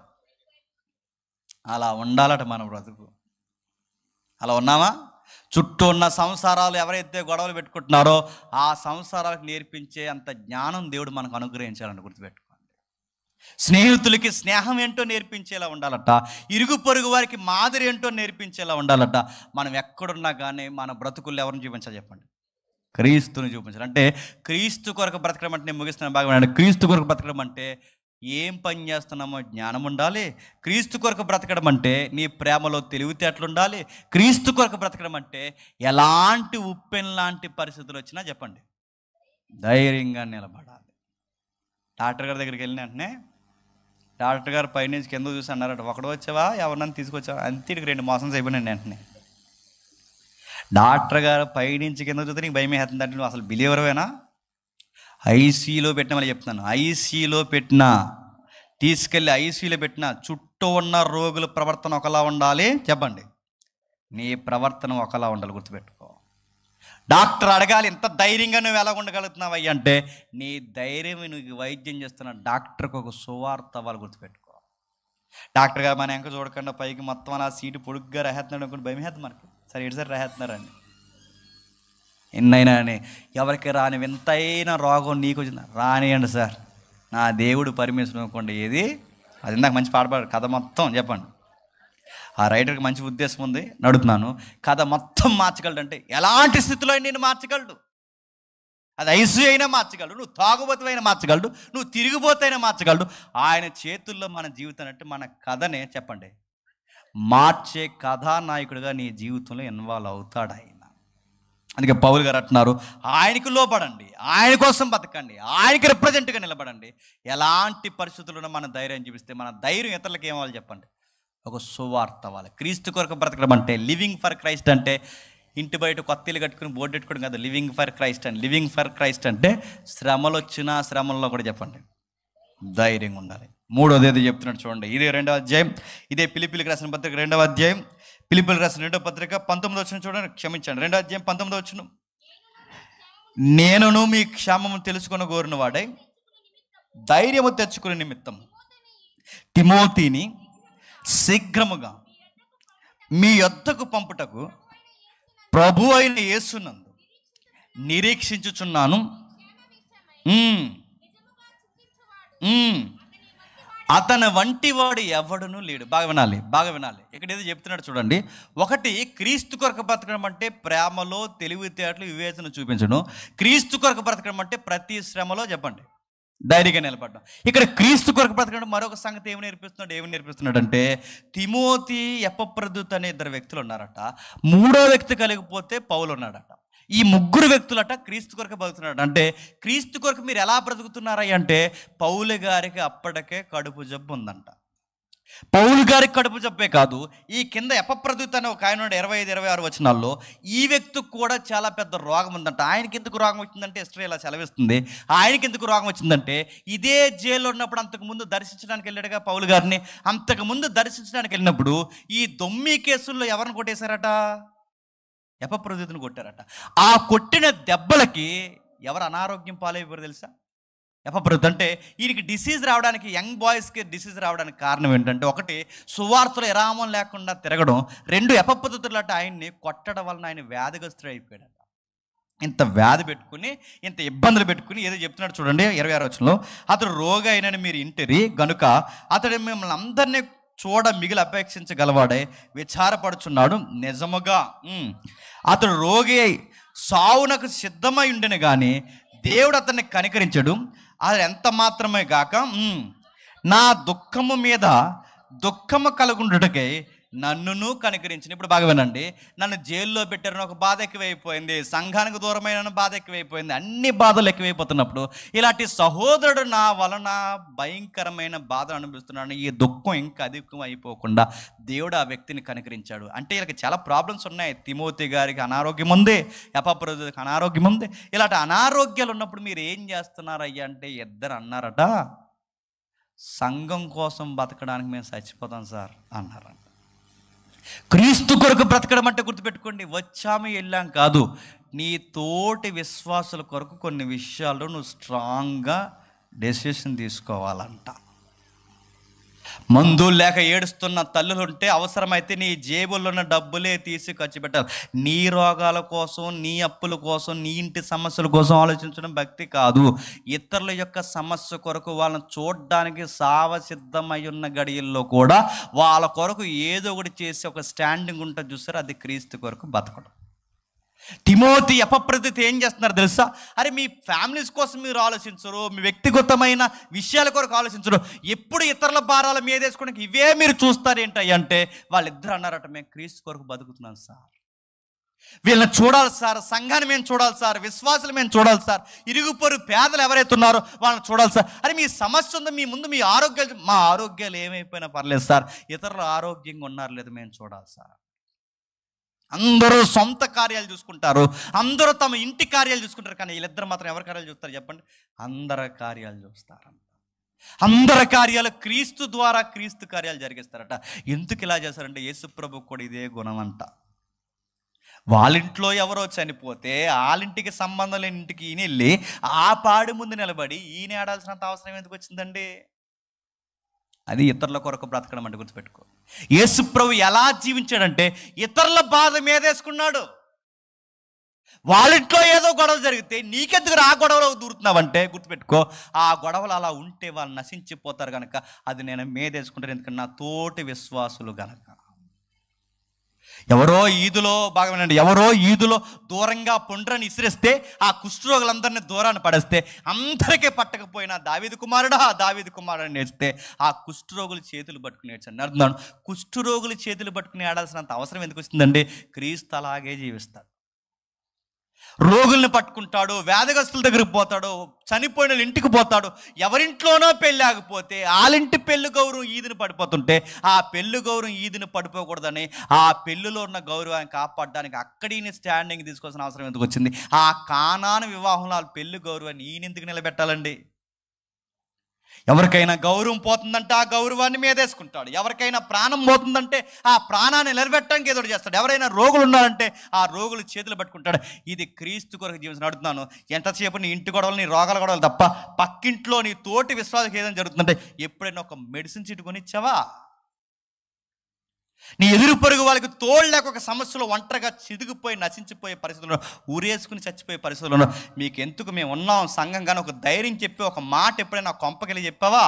అలా ఉండాలట మన బ్రతుకు. అలా ఉన్నామా? చుట్టూ ఉన్న సంసారాలు ఎవరైతే గొడవలు పెట్టుకుంటున్నారో ఆ సంసారాలకు నేర్పించే అంత జ్ఞానం దేవుడు మనకు అనుగ్రహించాలని గుర్తుపెట్టుకోండి. స్నేహితులకి స్నేహం ఏంటో నేర్పించేలా ఉండాలట, ఇరుగు పొరుగు వారికి మాదిరి ఏంటో నేర్పించేలా ఉండాలట. మనం ఎక్కడున్నా కానీ మన బ్రతుకుల్లో ఎవరిని చూపించాలి చెప్పండి? క్రీస్తుని చూపించాలి. అంటే క్రీస్తు కొరకు బ్రతకడం అంటే, నేను ముగిస్తున్నాను బాగా వినండి. క్రీస్తు కొరకు బ్రతకడం అంటే ఏం పని చేస్తున్నామో జ్ఞానం ఉండాలి. క్రీస్తు కొరకు బ్రతకడం అంటే నీ ప్రేమలో తెలివితేటలు ఉండాలి. క్రీస్తు కొరకు బ్రతకడం అంటే ఎలాంటి ఉప్పెన్ లాంటి పరిస్థితులు వచ్చినా చెప్పండి ధైర్యంగా నిలబడాలి. డాక్టర్ గారి దగ్గరికి వెళ్ళిన వెంటనే డాక్టర్ గారు పైనుంచి కింద చూసి అన్నారట, ఒకడు వచ్చావా ఎవరినైనా తీసుకొచ్చావా, అంతేటికి 2 మోసం అయిపోయినాను వెంటనే. డాక్టర్ గారు పైనుంచి కింద చూస్తే నీకు భయం వేస్తుంది అంటే నువ్వు అసలు బిలీవరవేనా? ఐసీలో పెట్టిన మళ్ళీ చెప్తున్నాను, ఐసీలో పెట్టినా, తీసుకెళ్ళి ఐసీలో పెట్టినా చుట్టూ ఉన్న రోగుల ప్రవర్తన ఒకలా ఉండాలి. చెప్పండి, నీ ప్రవర్తన ఒకలా ఉండాలి. గుర్తుపెట్టుకో. డాక్టర్ అడగాలి, ఇంత ధైర్యంగా నువ్వు ఎలా ఉండగలుగుతున్నావు అయ్యి అంటే, నీ ధైర్యం నువ్వు వైద్యం చేస్తున్న డాక్టర్కి ఒక సువార్త వాళ్ళు. గుర్తుపెట్టుకో. డాక్టర్ గారు మన ఎంక చూడకుండా పైకి మొత్తం అలా సీటు పొడుగ్గా రాహేస్తున్నాడు అనుకుంటే భయం వేస్తుంది మనకి. సరే ఇటు సరే రాహేస్తున్నారండి. ఎన్నైనా అని ఎవరికి రాని వింతైన రోగం నీకు వచ్చిందా, రానియండి సార్, నా దేవుడు పర్మిషన్ అనుకోండి. ఏది అది ఇందాక మంచి పాడపాడు కథ మొత్తం చెప్పండి. ఆ రైటర్కి మంచి ఉద్దేశం ఉంది, నడుపుతున్నాను. కథ మొత్తం మార్చగలడు అంటే ఎలాంటి స్థితిలో అయినా నేను మార్చగలడు. అది ఐసీ అయినా మార్చగలడు, నువ్వు తాగుబోతు అయినా మార్చగలడు, నువ్వు తిరిగిపోతైనా మార్చగలడు. ఆయన చేతుల్లో మన జీవితం అంటే మన కథనే చెప్పండి మార్చే కథానాయకుడిగా నీ జీవితంలో ఇన్వాల్వ్ అవుతాడు ఆయన. అందుకే పౌలు గారు అంటున్నారు, ఆయనకు లోపడండి, ఆయన కోసం బతకండి, ఆయనకి రిప్రజెంట్గా నిలబడండి. ఎలాంటి పరిస్థితుల్లో మన ధైర్యం చూపిస్తే మన ధైర్యం ఇతరులకు ఏమవ్వాలి చెప్పండి, ఒక సువార్త అవ్వాలి. క్రీస్తు కొరకు బ్రతకడం అంటే, లివింగ్ ఫర్ క్రైస్ట్ అంటే ఇంటి బయట కొత్త ఇల్లు కట్టుకుని బోర్డు పెట్టుకోవడం కాదు. లివింగ్ ఫర్ క్రైస్ట్ అని, లివింగ్ ఫర్ క్రైస్ట్ అంటే శ్రమలు వచ్చినా శ్రమల్లో కూడా చెప్పండి ధైర్యంగా ఉండాలి. మూడోది ఏదో చెప్తున్నాడు చూడండి, ఇదే 2వ అధ్యాయం, ఇదే ఫిలిప్పీలకు రాసిన పత్రిక 2వ అధ్యాయం, ఫిలిప్పీలకు రాసిన 2వ పత్రిక 19వ వచనం చూడండి, క్షమించండి 2వ అధ్యాయం 19వ వచనం. నేనును మీ క్షేమము తెలుసుకుని కోరిన వాడై ధైర్యము తెచ్చుకునే నిమిత్తం తిమోతిని శీఘ్రముగా మీ యొద్దకు పంపుటకు ప్రభు అయిన యేసునందు నిరీక్షించుచున్నాను. అతని వంటి వాడు ఎవడునూ లేడు. బాగా వినాలి, బాగా వినాలి. ఇక్కడ ఏదో చెప్తున్నాడు చూడండి. ఒకటి, క్రీస్తు కొరకు బ్రతకడం అంటే ప్రేమలో తెలివితేటలు వివేచన చూపించడం. క్రీస్తు కొరకు బ్రతకడం అంటే ప్రతి శ్రమలో చెప్పండి ధైర్యంగా నిలబడ్డాం. ఇక్కడ క్రీస్తు కొరకు బ్రతకడం మరొక సంగతి ఏమి నేర్పిస్తున్నాడు అంటే, తిమోతి ఎపఫ్రొదితు అనే 2 వ్యక్తులు ఉన్నారట. 3వ వ్యక్తి కలిగిపోతే పౌలు ఉన్నాడట. ఈ 3 వ్యక్తులట క్రీస్తు కొరకు బ్రతుకుతున్నాడు. అంటే క్రీస్తు కొరకు మీరు ఎలా బ్రతుకుతున్నారా అంటే, పౌలు గారికి అప్పటికే కడుపు జబ్బు ఉందంట. పౌలు గారికి కడుపు జబ్బే కాదు, ఈ కింద ఎపఫ్రొదితు అనే ఒక ఆయన 25-26 వచనాల్లో ఈ వ్యక్తికి కూడా చాలా పెద్ద రోగం ఉందంట. ఆయనకి ఎందుకు రోగం వచ్చిందంటే హిస్టరీ ఇలా సెలవిస్తుంది. ఆయనకి ఎందుకు రోగం వచ్చిందంటే, ఇదే జైల్లో ఉన్నప్పుడు అంతకుముందు దర్శించడానికి వెళ్ళాడుగా పౌలు గారిని. అంతకుముందు దర్శించడానికి వెళ్ళినప్పుడు ఈ దొమ్మి కేసుల్లో ఎవరిని కొట్టేశారట, ఎపఫ్రొదితుని కొట్టారట. ఆ కొట్టిన దెబ్బలకి ఎవరు అనారోగ్యం పాలైపోయారు తెలుసా? ఎపఫ్రొదితు. అంటే వీరికి డిసీజ్ రావడానికి, యంగ్ బాయ్స్కి డిసీజ్ రావడానికి కారణం ఏంటంటే, ఒకటి సువార్తలో విరామం లేకుండా తిరగడం, 2 ఎపఫ్రొదితులట ఆయన్ని కొట్టడం వలన ఆయన వ్యాధిగ్రస్తుడు అయిపోయాడట. ఇంత వ్యాధి పెట్టుకుని, ఇంత ఇబ్బందులు పెట్టుకుని ఏదో చెప్తున్నాడు చూడండి 26వ వచనంలో, అతడు రోగి అయినని మీరు ఇంటిరి గనుక అతడు మిమ్మల్ని అందరినీ చూడ మిగిలి అపేక్షించగలవాడే విచారపడుచున్నాడు. నిజముగా అతడు రోగి అయి సావునకు సిద్ధమై ఉండెను కానీ దేవుడు అతన్ని కనికరించడు. అది ఎంత మాత్రమే గాక నా దుఃఖము మీద దుఃఖము కలుగుండుటకై నన్నును కనికరించిన. ఇప్పుడు బాగా వినండి, నన్ను జైల్లో పెట్టారని ఒక బాధ ఎక్కువైపోయింది, సంఘానికి దూరమైన బాధ ఎక్కువైపోయింది, అన్ని బాధలు ఎక్కువైపోతున్నప్పుడు ఇలాంటి సహోదరుడు నా వలన భయంకరమైన బాధ అనిపిస్తున్నాడు. ఈ దుఃఖం ఇంకా అధికం అయిపోకుండా దేవుడు ఆ వ్యక్తిని కనికరించాడు. అంటే వీళ్ళకి చాలా ప్రాబ్లమ్స్ ఉన్నాయి. తిమోతి గారికి అనారోగ్యం ఉంది, ఎపఫ్రొదితుకి అనారోగ్యం ఉంది. ఇలాంటి అనారోగ్యాలు ఉన్నప్పుడు మీరు ఏం చేస్తున్నారయ్యా అంటే, ఇద్దరు అన్నారట, సంఘం కోసం బతకడానికి మేము చచ్చిపోతాం సార్ అన్నారంట. క్రీస్తు కొరకు బ్రతకడం అంటే గుర్తుపెట్టుకోండి, వచ్చాము వెళ్ళాం కాదు, నీ తోటి విశ్వాసుల కొరకు కొన్ని విషయాల్లో నువ్వు స్ట్రాంగ్గా డెసిషన్ తీసుకోవాలంట. మందు లేక ఏడుస్తున్న తల్లులు ఉంటే అవసరమైతే నీ జేబుల్లో ఉన్న డబ్బులే తీసి ఖర్చు పెట్టాలి. నీ రోగాల కోసం, నీ అప్పుల కోసం, నీ ఇంటి సమస్యల కోసం ఆలోచించడం భక్తి కాదు. ఇతరుల యొక్క సమస్య కొరకు వాళ్ళని చూడడానికి సావసిద్ధమై ఉన్న గడియల్లో కూడా వాళ్ళ కొరకు ఏదో ఒకటి చేసి ఒక స్టాండింగ్ ఉంటుంది చూస్తారు, అది క్రీస్తు కొరకు బతకడం. తిమోతి అపప్రతిత ఏం చేస్తున్నారు తెలుసా? అరే మీ ఫ్యామిలీస్ కోసం మీరు ఆలోచించరు, మీ వ్యక్తిగతమైన విషయాల కొరకు ఆలోచించరు, ఎప్పుడు ఇతరుల భారాల మీద వేసుకోవడానికి ఇవే మీరు చూస్తారు ఏంటి అంటే వాళ్ళిద్దరు అన్నారట, మేము క్రీస్తు కొరకు బతుకుతున్నాం సార్, వీళ్ళని చూడాలి సార్, సంఘాన్ని మేము చూడాలి సార్, విశ్వాసులు మేము చూడాలి సార్, ఇరుగు పొరుగు పేదలు ఎవరైతే ఉన్నారో వాళ్ళని చూడాలి సార్. అరే మీ సమస్య ఉందో, మీ ముందు మీ ఆరోగ్యాలు, మా ఆరోగ్యాలు ఏమైపోయినా పర్లేదు సార్, ఇతరులు ఆరోగ్యంగా ఉన్నారు లేదు మేము చూడాలి సార్. అందరూ సొంత కార్యాలు చూసుకుంటారు, అందరూ తమ ఇంటి కార్యాలు చూసుకుంటారు, కానీ వీళ్ళిద్దరు మాత్రం ఎవరి కార్యాలు చూస్తారు చెప్పండి? అందరి కార్యాలు చూస్తారంట. అందరి కార్యాలు క్రీస్తు ద్వారా క్రీస్తు కార్యాలు జరిగిస్తారట. ఎందుకు ఇలా చేస్తారంటే యేసుప్రభు కూడా ఇదే గుణం అంట. వాళ్ళింట్లో ఎవరో చనిపోతే వాళ్ళింటికి సంబంధం లేని ఇంటికి ఈయన వెళ్ళి ఆ పాడి ముందు నిలబడి ఈయన ఆడాల్సినంత అవసరం ఎందుకు వచ్చిందండి? అది ఇతరుల కొరకు బ్రతకడం అంటే గుర్తుపెట్టుకో. యేసుప్రభు ఎలా జీవించాడంటే ఇతరుల బాధ మీదేసుకున్నాడు. వాళ్ళింట్లో ఏదో గొడవ జరిగితే నీకెందుకు ఆ గొడవలో దూరుతున్నావంటే గుర్తుపెట్టుకో, ఆ గొడవలు అలా ఉంటే వాళ్ళు నశించిపోతారు కనుక అది నేను మీదేసుకుంటాను, ఎందుకంటే నా తోటి విశ్వాసులు గనక. ఎవరో ఈదులో భాగమేనండి, ఎవరో ఈదులో దూరంగా పొండ్రని ఇసిరేస్తే ఆ కుష్ఠరోగులందరినీ దూరాన్ని పడేస్తే అందరికీ పట్టకపోయినా దావీదు కుమారుడు నేర్స్తే ఆ కుష్ఠరోగులు చేతులు పట్టుకుని నేర్చండి. అర్థం, కుష్ఠరోగులు చేతులు పట్టుకుని ఆడాల్సినంత అవసరం ఎందుకు వస్తుందండి? క్రీస్తు అలాగే జీవిస్తాడు. రోగుల్ని పట్టుకుంటాడు, వ్యాధిగ్రస్తుల దగ్గరికి పోతాడు, చనిపోయిన ఇంటికి పోతాడు. ఎవరింట్లోనో పెళ్ళి ఆగిపోతే వాళ్ళింటి పెళ్లి గౌరవం ఈదిని పడిపోతుంటే ఆ పెళ్లి గౌరవం ఈదిని పడిపోకూడదని ఆ పెళ్లిలో ఉన్న గౌరవాన్ని కాపాడడానికి అక్కడి స్టాండింగ్ తీసుకోవాల్సిన అవసరం ఎందుకు వచ్చింది? ఆ కానాను వివాహంలో వాళ్ళ పెళ్లి గౌరవాన్ని ఈయన ఎందుకు నిలబెట్టాలండి? ఎవరికైనా గౌరవం పోతుందంటే ఆ గౌరవాన్ని మీదేసుకుంటాడు, ఎవరికైనా ప్రాణం పోతుందంటే ఆ ప్రాణాన్ని నిలబెట్టడానికి ఏదో చేస్తాడు, ఎవరైనా రోగులు ఉన్నారంటే ఆ రోగులు చేతులు పట్టుకుంటాడు. ఇది క్రీస్తు కొరకు జీవించి అడుగుతున్నాను. ఎంతసేపు నీ ఇంటి గొడవలు, నీ రోగాల గొడవలు తప్ప పక్కింట్లో నీ తోటి విశ్వాసకి ఏదైనా జరుగుతుందంటే ఎప్పుడైనా ఒక మెడిసిన్ చీటు కొనిచ్చావా? నీ ఎదురు పొరుగు వాళ్ళకి తోడు లేక ఒక సమస్యలో ఒంటరిగా చిదిగిపోయి నశించిపోయే పరిస్థితుల్లో, ఊరేసుకుని చచ్చిపోయే పరిస్థితుల్లో మీకు ఎందుకు మేము ఉన్నాం సంఘంగానే ఒక ధైర్యం చెప్పి ఒక మాట ఎప్పుడైనా కొంపకెళ్ళి చెప్పావా?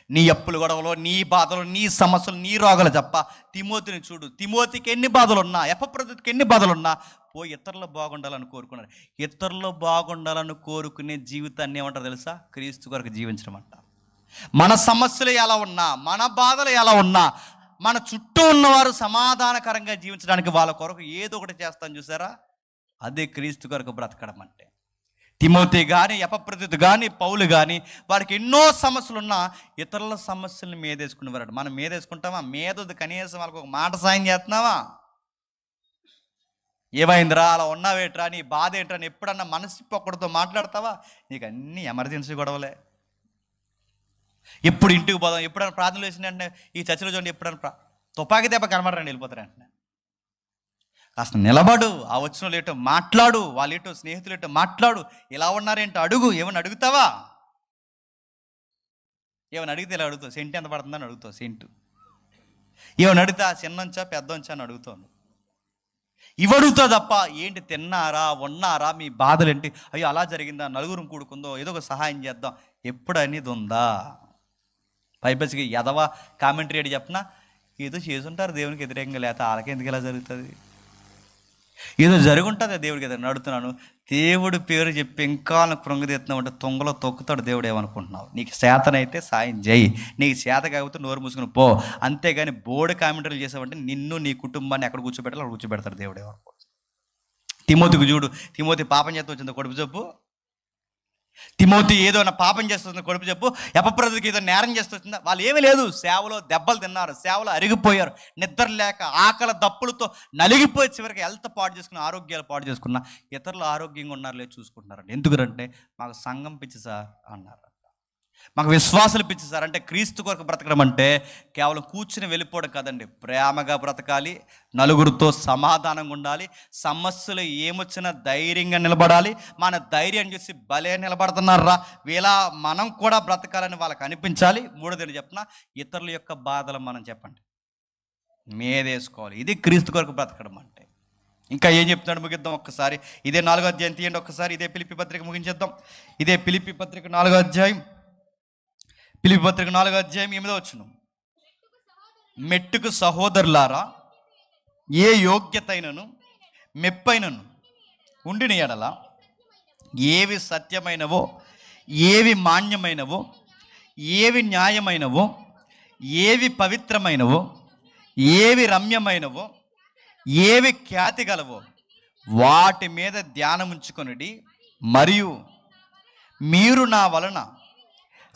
నీ అప్పులు గొడవలు, నీ బాధలు, నీ సమస్యలు, నీ రోగాలు తప్ప. తిమోతిని చూడు, తిమోతికి ఎన్ని బాధలు ఉన్నా, ఎపఫ్రొదితుకి ఎన్ని బాధలు ఉన్నా పోయి ఇతరులు బాగుండాలని కోరుకున్నారు. ఇతరులు బాగుండాలని కోరుకునే జీవితాన్ని ఏమంటారు తెలుసా? క్రీస్తు కొరకు జీవించడం అంట. మన సమస్యలు ఎలా ఉన్నా, మన బాధలు ఎలా ఉన్నా, మన చుట్టూ ఉన్నవారు సమాధానకరంగా జీవించడానికి వాళ్ళ కొరకు ఏదో ఒకటి చేస్తాను చూసారా? అదే క్రీస్తు కొరకు బ్రతకడం అంటే. తిమోతి కానీ, ఎపఫ్రొదితు కానీ, పౌలు కానీ వారికి ఎన్నో సమస్యలు ఉన్నా ఇతరుల సమస్యలను మీదేసుకునేవారు. మనం మీదేసుకుంటామా? మీదొద్దు, కనీసం వాళ్ళకి ఒక మాట సాయం చేస్తున్నావా? ఏమైందిరా, అలా ఉన్నావేట్రా, నీ బాధ ఏంట్రా అని ఎప్పుడన్నా మనసు ఒక్కడితో మాట్లాడతావా? నీకు అన్ని ఎమర్జెన్సీ గొడవలే. ఎప్పుడు ఇంటికి పోదాం, ఎప్పుడైనా ప్రార్థనలు వేసిన వెంటనే ఈ చర్చలో చూడండి, ఎప్పుడైనా తుపాకీ దెబ్బ కనబడరండి, వెళ్ళిపోతారు వెంటనే. కాస్త నిలబడు, ఆ వచ్చిన వాళ్ళు ఏటో మాట్లాడు, వాళ్ళు ఏటో స్నేహితులు ఏటో మాట్లాడు, ఇలా ఉన్నారేంటో అడుగు. ఏమన్నా అడుగుతావా? ఏమన్నా అడిగితే ఇలా అడుగుతావు, సెంటు ఎంత పడుతుందని అడుగుతావు, సెంటు. ఏమన్నా అడిగితే చిన్నంచా పెద్దంచా అని అడుగుతాను. ఇవి అడుగుతావు తప్ప ఏంటి తిన్నారా, ఉన్నారా, మీ బాధలు ఏంటి, అయ్యో అలా జరిగిందా, నలుగురు కూడుకుందో, ఏదో ఒక సహాయం చేద్దాం, ఎప్పుడు అనేది ఉందా? పైపసికి ఎదవా కామెంటరీ అడి చెప్పినా ఏదో చేసుంటారు దేవునికి వ్యతిరేకంగా, లేకపోతే వాళ్ళకి ఎందుకు ఇలా జరుగుతుంది? ఏదో జరుగుంటుంది దేవుడికి ఎదురు అడుగుతున్నాను. దేవుడి పేరు చెప్పి ఇంకా కృంగదీస్తున్నావు అంటే తొంగలో తొక్కుతాడు దేవుడు. ఏమనుకుంటున్నావు? నీకు చేతనైతే సాయం చేయి, నీకు చేత కాకపోతే నోరు మూసుకుని పో. అంతేగాని బోర్డు కామెంటరీలు చేసావంటే నిన్ను, నీ కుటుంబాన్ని ఎక్కడ కూర్చోబెట్టాలో అక్కడ కూర్చోబెడతాడు దేవుడు. ఏమనుకో. తిమోతికి చూడు, తిమోతి పాపం చేస్తూ వచ్చింది కొడుపు చెప్పు. తిమోతి ఏదో పాపం చేస్తుంది కొడుపు చెప్పు. ఎపఫ్రొదితుకి ఏదో నేరం చేస్తుందా? వాళ్ళు ఏమీ లేదు, సేవలో దెబ్బలు తిన్నారు, సేవలో అరిగిపోయారు, నిద్ర లేక ఆకలి దప్పులతో నలిగిపోయి చివరికి హెల్త్ పాడు చేసుకున్న, ఆరోగ్యాలు పాడు చేసుకున్న. ఇతరులు ఆరోగ్యంగా ఉన్నారు లేదు చూసుకుంటున్నారండి. ఎందుకంటే మాకు సంఘం పిచ్చి సార్ అన్నారు, మాకు విశ్వాసాలు పిచ్చి సార్. అంటే క్రీస్తు కొరకు బ్రతకడం అంటే కేవలం కూర్చుని వెళ్ళిపోవడం కాదండి, ప్రేమగా బ్రతకాలి, నలుగురితో సమాధానంగా ఉండాలి, సమస్యలు ఏమొచ్చినా ధైర్యంగా నిలబడాలి. మన ధైర్యం చూసి భలే నిలబడుతున్నారా వీళ్ళ, మనం కూడా బ్రతకాలని వాళ్ళకి అనిపించాలి. మూడోది చెప్పిన ఇతరుల యొక్క బాధలు మనం చెప్పండి మీదేసుకోవాలి. ఇది క్రీస్తు కొరకు బ్రతకడం అంటే. ఇంకా ఏం చెప్తున్నాడు ముగిద్దాం ఒక్కసారి. ఇదే 4వ అధ్యాయం తీయండి ఒక్కసారి. ఇదే ఫిలిప్పీ పత్రిక ముగించేద్దాం. ఇదే ఫిలిప్పీ పత్రిక 4వ అధ్యాయం, ఫిలిప్పీ పత్రిక 4వ అధ్యాయం 8వ వచనం. మెట్టుకు సహోదరులారా, ఏ యోగ్యతైనను మెప్పైనను ఉండిన ఎడల ఏవి సత్యమైనవో, ఏవి మాన్యమైనవో, ఏవి న్యాయమైనవో, ఏవి పవిత్రమైనవో, ఏవి రమ్యమైనవో, ఏవి ఖ్యాతి గలవో వాటి మీద ధ్యానం ఉంచుకొనుడి. మరియు మీరు నా వలన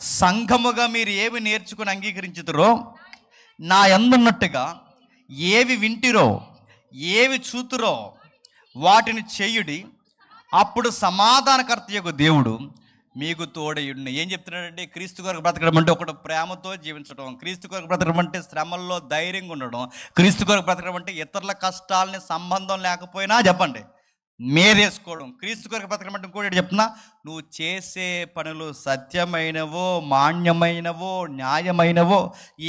సంఘముగా మీరు ఏవి నేర్చుకుని అంగీకరించుతారో, నా యందున్నట్టుగా ఏవి వింటిరో, ఏవి చూతురో వాటిని చేయుడి. అప్పుడు సమాధానకర్త యొక్క దేవుడు మీకు తోడయుడిని. ఏం చెప్తున్నాడంటే, క్రీస్తు కొరకు బ్రతకడం అంటే ఒకటి ప్రేమతో జీవించడం, క్రీస్తు కొరకు బ్రతకడం అంటే శ్రమల్లో ధైర్యంగా ఉండడం, క్రీస్తు కొరకు బ్రతకడం అంటే ఇతరుల కష్టాలని సంబంధం లేకపోయినా చెప్పండి మేరేసుకోవడం. క్రీస్తు కొరకు బ్రతకడం అంటే ఇంకోటి చెప్తున్నా, నువ్వు చేసే పనులు సత్యమైనవో, మాన్యమైనవో, న్యాయమైనవో,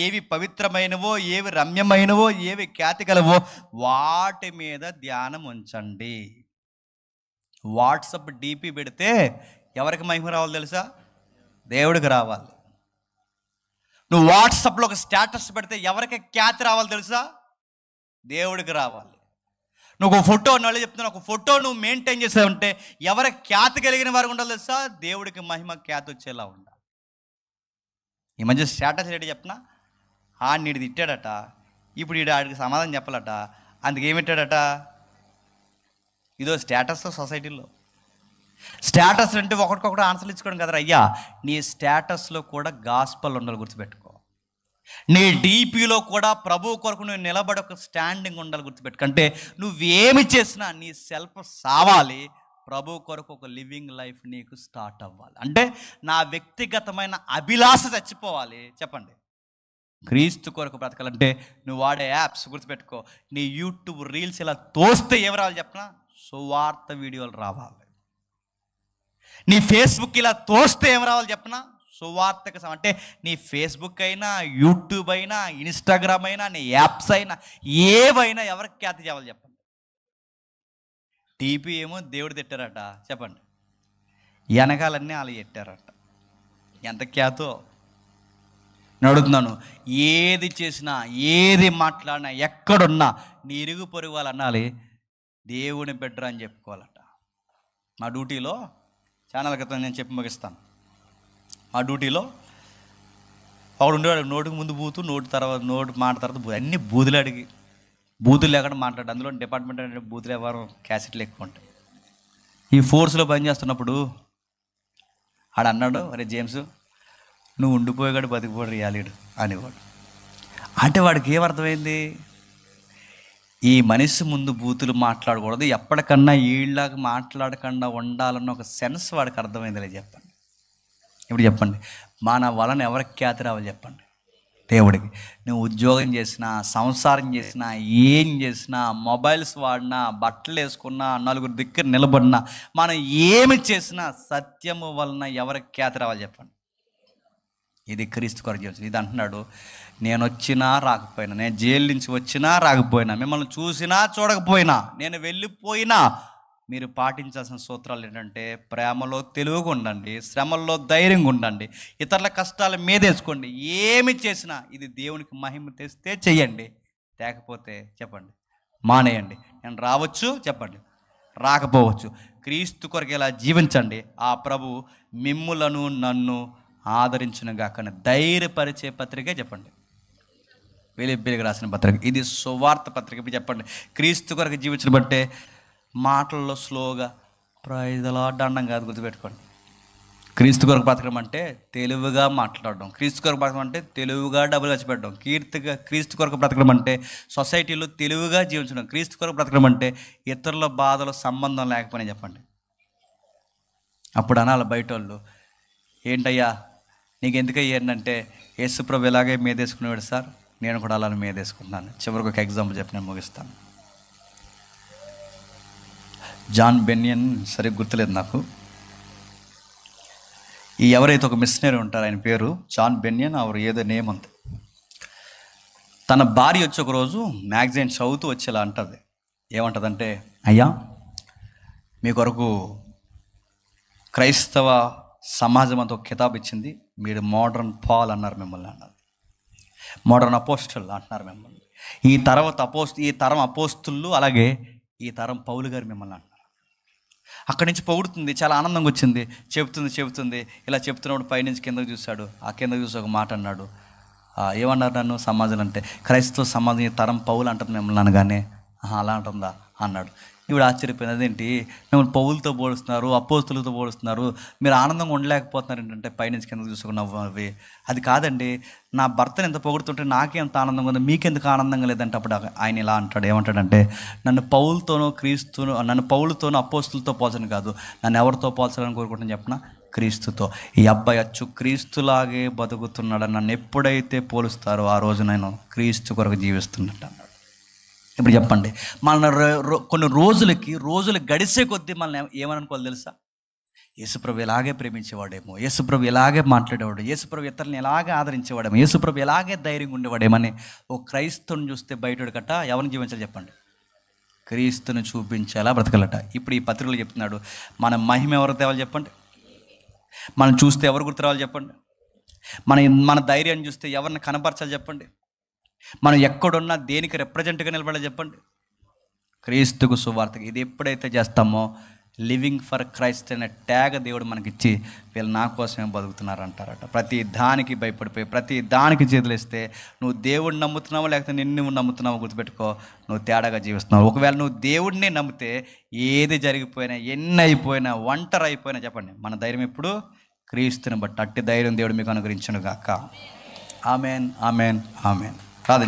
ఏవి పవిత్రమైనవో, ఏవి రమ్యమైనవో, ఏవి ఖ్యాతి కలవో వాటి మీద ధ్యానం ఉంచండి. వాట్సప్ డీపీ పెడితే ఎవరికి మహిమ రావాలి తెలుసా? దేవుడికి రావాలి. నువ్వు వాట్సాప్లో ఒక స్టేటస్ పెడితే ఎవరికి ఖ్యాతి రావాలి తెలుసా? దేవుడికి రావాలి. నువ్వు ఒక ఫోటో, నాళ్ళు చెప్తున్నా, ఒక ఫోటో నువ్వు మెయింటైన్ చేసావంటే ఎవరికి ఖ్యాతి కలిగిన వారికి ఉండాలి తెలుసా? దేవుడికి మహిమ ఖ్యాతి వచ్చేలా ఉండాలి. ఈ మధ్య స్టేటస్ ఏంటి చెప్పినా, నీడు తిట్టాడట, ఇప్పుడు ఆడికి సమాధానం చెప్పాలట, అందుకేమిట్టాడట? ఇదో స్టేటస్ సొసైటీలో. స్టేటస్ అంటే ఒకటికొకటి ఆన్సర్లు ఇచ్చుకోవడం కదా అయ్యా. నీ స్టేటస్లో కూడా గాస్పల్ ఉండాలి, గుర్తుపెట్టుకో. నీ డీపీలో కూడా ప్రభు కొరకు నువ్వు నిలబడి ఒక స్టాండింగ్ ఉండాలి, గుర్తుపెట్టుకో. అంటే నువ్వేమి చేసినా నీ సెల్ఫ్ సావాలి, ప్రభు కొరకు ఒక లివింగ్ లైఫ్ నీకు స్టార్ట్ అవ్వాలి. అంటే నా వ్యక్తిగతమైన అభిలాష చచ్చిపోవాలి. చెప్పండి, క్రీస్తు కొరకు బ్రతకాలంటే నువ్వు వాడే యాప్స్ గుర్తుపెట్టుకో. నీ యూట్యూబ్ రీల్స్ ఇలా తోస్తే ఏమి రావాలి చెప్పనా? సువార్త వీడియోలు రావాలి. నీ ఫేస్బుక్ ఇలా తోస్తే ఏం రావాలి చెప్పనా? సువార్తకు అంటే నీ ఫేస్బుక్ అయినా, యూట్యూబ్ అయినా, ఇన్స్టాగ్రామ్ అయినా, నీ యాప్స్ అయినా, ఏవైనా ఎవరికి ఖ్యాతి చేయాలి చెప్పండి? టీపీ ఏమో దేవుడు తిట్టారట, చెప్పండి, వెనకాలన్నీ వాళ్ళు పెట్టారట. ఎంత ఖ్యాతో నేను అడుగుతున్నాను. ఏది చేసినా, ఏది మాట్లాడినా, ఎక్కడున్నా నీ ఇరుగు పొరుగు వాళ్ళు అనాలి దేవుని బిడ్డ అని చెప్పుకోవాలట. మా డ్యూటీలో ఛానల్ క్రితం నేను చెప్పి ముగిస్తాను. మా డ్యూటీలో ఒకడు ఉండేవాడు, నోటికి ముందు బూతు, నోటి మాట తర్వాత అన్ని బూతులు అడిగి, బూతులు లేకుండా మాట్లాడు. అందులో డిపార్ట్మెంట్ అంటే బూతులు ఎవరు క్యాసెట్లు ఎక్కువ ఉంటాయి. ఈ ఫోర్స్లో పనిచేస్తున్నప్పుడు ఆడు అన్నాడు, అరే జేమ్స్ నువ్వు ఉండిపోయాడు బతికిపోడు రియాలీడు అనేవాడు. అంటే వాడికి ఏమర్థమైంది? ఈ మనిషి ముందు బూతులు మాట్లాడకూడదు, ఎప్పటికన్నా వీళ్ళకి మాట్లాడకుండా ఉండాలన్న ఒక సెన్స్ వాడికి అర్థమైందిలే. చెప్పండి, ఇప్పుడు చెప్పండి, మన వలన ఎవరికి ఖ్యాతి రావాలి చెప్పండి? దేవుడికి. నువ్వు ఉద్యోగం చేసినా, సంసారం చేసినా, ఏం చేసినా, మొబైల్స్ వాడినా, బట్టలు వేసుకున్నా, నలుగురు దిక్కు నిలబడినా, మనం ఏమి చేసినా సత్యము వలన ఎవరికి ఖ్యాతి రావాలి చెప్పండి? ఇది క్రీస్తు కొరకు జీవించడం. ఇది అంటున్నాడు, నేను వచ్చినా రాకపోయినా, నేను జైలు నుంచి వచ్చినా రాకపోయినా, మిమ్మల్ని చూసినా చూడకపోయినా, నేను వెళ్ళిపోయినా మీరు పాటించాల్సిన సూత్రాలు ఏంటంటే, ప్రేమలో తెలివిగా ఉండండి, శ్రమల్లో ధైర్యంగా ఉండండి, ఇతరుల కష్టాలు మీదేసుకోండి. ఏమి చేసినా ఇది దేవునికి మహిమ తెస్తే చెయ్యండి, లేకపోతే చెప్పండి మానేయండి. నేను రావచ్చు చెప్పండి, రాకపోవచ్చు. క్రీస్తు కొరకు ఇలా జీవించండి. ఆ ప్రభు మిమ్ములను నన్ను ఆదరించునుగా. కానీ ధైర్యపరిచే పత్రిక చెప్పండి, ఫిలిప్పీయులకు రాసిన పత్రిక. ఇది సువార్త పత్రిక. చెప్పండి, క్రీస్తు కొరకు జీవించడం బట్టే మాటల్లో స్లోగా ప్రైజ్లా దండం కాదు, గుర్తుపెట్టుకోండి. క్రీస్తు కొరకు బ్రతకడం అంటే తెలివిగా మాట్లాడడం, క్రీస్తు కొరకు బ్రతకడం అంటే తెలివిగా డబ్బులు ఖర్చు పెట్టడం, క్రీస్తు కొరకు బ్రతకడం అంటే సొసైటీలో తెలివిగా జీవించడం, క్రీస్తు కొరకు బ్రతకడం అంటే ఇతరుల బాధలు సంబంధం లేకపోయినా చెప్పండి. అప్పుడు అనాలి బయట వాళ్ళు, ఏంటయ్యా నీకు ఎందుకు అయ్యిందంటే, యేసుప్రభు ఇలాగే మీదేసుకునేవాడు సార్, నేను కూడా అలానే మీదేసుకుంటున్నాను. చివరికి ఒక ఎగ్జాంపుల్ చెప్పి నేను ముగిస్తాను. జాన్ బెన్యన్, సరిగ్గా గుర్తులేదు నాకు, ఈ ఎవరైతే ఒక మిషనరీ ఉంటారో ఆయన పేరు జాన్ బెన్యన్, అవరు ఏదో నేమ్ ఉంది. తన భార్య వచ్చి ఒకరోజు మ్యాగజైన్ చదువుతూ వచ్చేలా అంటుంది. ఏమంటుందంటే, అయ్యా మీ కొరకు క్రైస్తవ సమాజం అంతా ఒక కితాబ్ ఇచ్చింది, మీరు మోడర్న్ పాల్ అన్నారు మిమ్మల్ని అన్నారు, మోడర్న్ అపోస్టల్ అంటున్నారు మిమ్మల్ని. ఈ తరం అపోస్తులు అలాగే ఈ తరం పౌలు గారు మిమ్మల్ని అంటున్నారు. అక్కడి నుంచి పొగుడుతుంది, చాలా ఆనందంగా వచ్చింది, చెబుతుంది. ఇలా చెప్తున్నప్పుడు పైనుంచి కిందకు చూశాడు. ఆ కిందకు చూసి ఒక మాట అన్నాడు. ఏమన్నారు నన్ను సమాజం అంటే? క్రైస్తవ సమాజం ఈ తరం పౌలు అంటుంది మిమ్మల్ని అనగానే, అలా అంటుందా అన్నాడు. ఇప్పుడు ఆశ్చర్యపోయింది. అదేంటి మిమ్మల్ని పౌలతో పోలుస్తున్నారు, అపోస్తులతో పోలుస్తున్నారు, మీరు ఆనందంగా ఉండలేకపోతున్నారు ఏంటంటే పైనుంచి కింద చూసుకున్నావు అవి. అది కాదండి, నా భర్తను ఎంత పొగుడుతుంటే నాకే ఎంత ఆనందంగా ఉంది, మీకెందుకు ఆనందంగా లేదంటే అప్పుడు ఆయన ఇలా అంటాడు. ఏమంటాడంటే, నన్ను పౌలుతోనో అపోస్తులతో పోల్చను కాదు, నన్ను ఎవరితో పోల్చాలని కోరుకుంటాను చెప్పిన? క్రీస్తుతో. ఈ అబ్బాయి అచ్చు క్రీస్తులాగే బతుకుతున్నాడు. నన్ను ఎప్పుడైతే పోలుస్తారో ఆ రోజు నేను క్రీస్తు కొరకు జీవిస్తున్నట్టు అన్నాడు. ఇప్పుడు చెప్పండి, మన కొన్ని రోజులు గడిచే కొద్దీ మనల్ని ఏమనుకోవాలి తెలుసా? యేసుప్రభు ఇలాగే ప్రేమించేవాడేమో, యేసుప్రభు ఇలాగే మాట్లాడేవాడు, యేసుప్రభు ఇతరులను ఇలాగే ఆదరించేవాడేమో, యేసుప్రభు ఇలాగే ధైర్యంగా ఉండేవాడేమని ఓ క్రైస్తవుని చూస్తే బయటడు కట్ట ఎవరిని జీవించాలి చెప్పండి? క్రీస్తుని చూపించేలా బ్రతకలట. ఇప్పుడు ఈ పత్రికలు చెప్తున్నాడు, మన మహిమ ఎవరు తేవాలి చెప్పండి? మనం చూస్తే ఎవరు గుర్తు రావాలి చెప్పండి? మన ధైర్యాన్ని చూస్తే ఎవరిని కనపరచాలి చెప్పండి? మనం ఎక్కడున్నా దేనికి రిప్రజెంట్గా నిలబడాలి చెప్పండి? క్రీస్తుకు సువార్తకి. ఇది ఎప్పుడైతే చేస్తామో లివింగ్ ఫర్ క్రైస్ట్ అనే ట్యాగ్ దేవుడు మనకిచ్చి వీళ్ళు నా కోసమే బతుకుతున్నారు అంటారట. ప్రతి దానికి భయపడిపోయి ప్రతి దానికి చేతులేస్తే నువ్వు దేవుడిని నమ్ముతున్నావో లేకపోతే నిన్ను నమ్ముతున్నావో గుర్తుపెట్టుకో, నువ్వు తేడాగా జీవిస్తున్నావు. ఒకవేళ నువ్వు దేవుడిని నమ్మితే ఏది జరిగిపోయినా, ఎన్ని అయిపోయినా, ఒంటరి అయిపోయినా చెప్పండి, మన ధైర్యం ఎప్పుడు క్రీస్తుని బట్టి. అట్టి ధైర్యం దేవుడు మీకు అనుగ్రహించును గాక. Amen, amen, amen. కాదండి.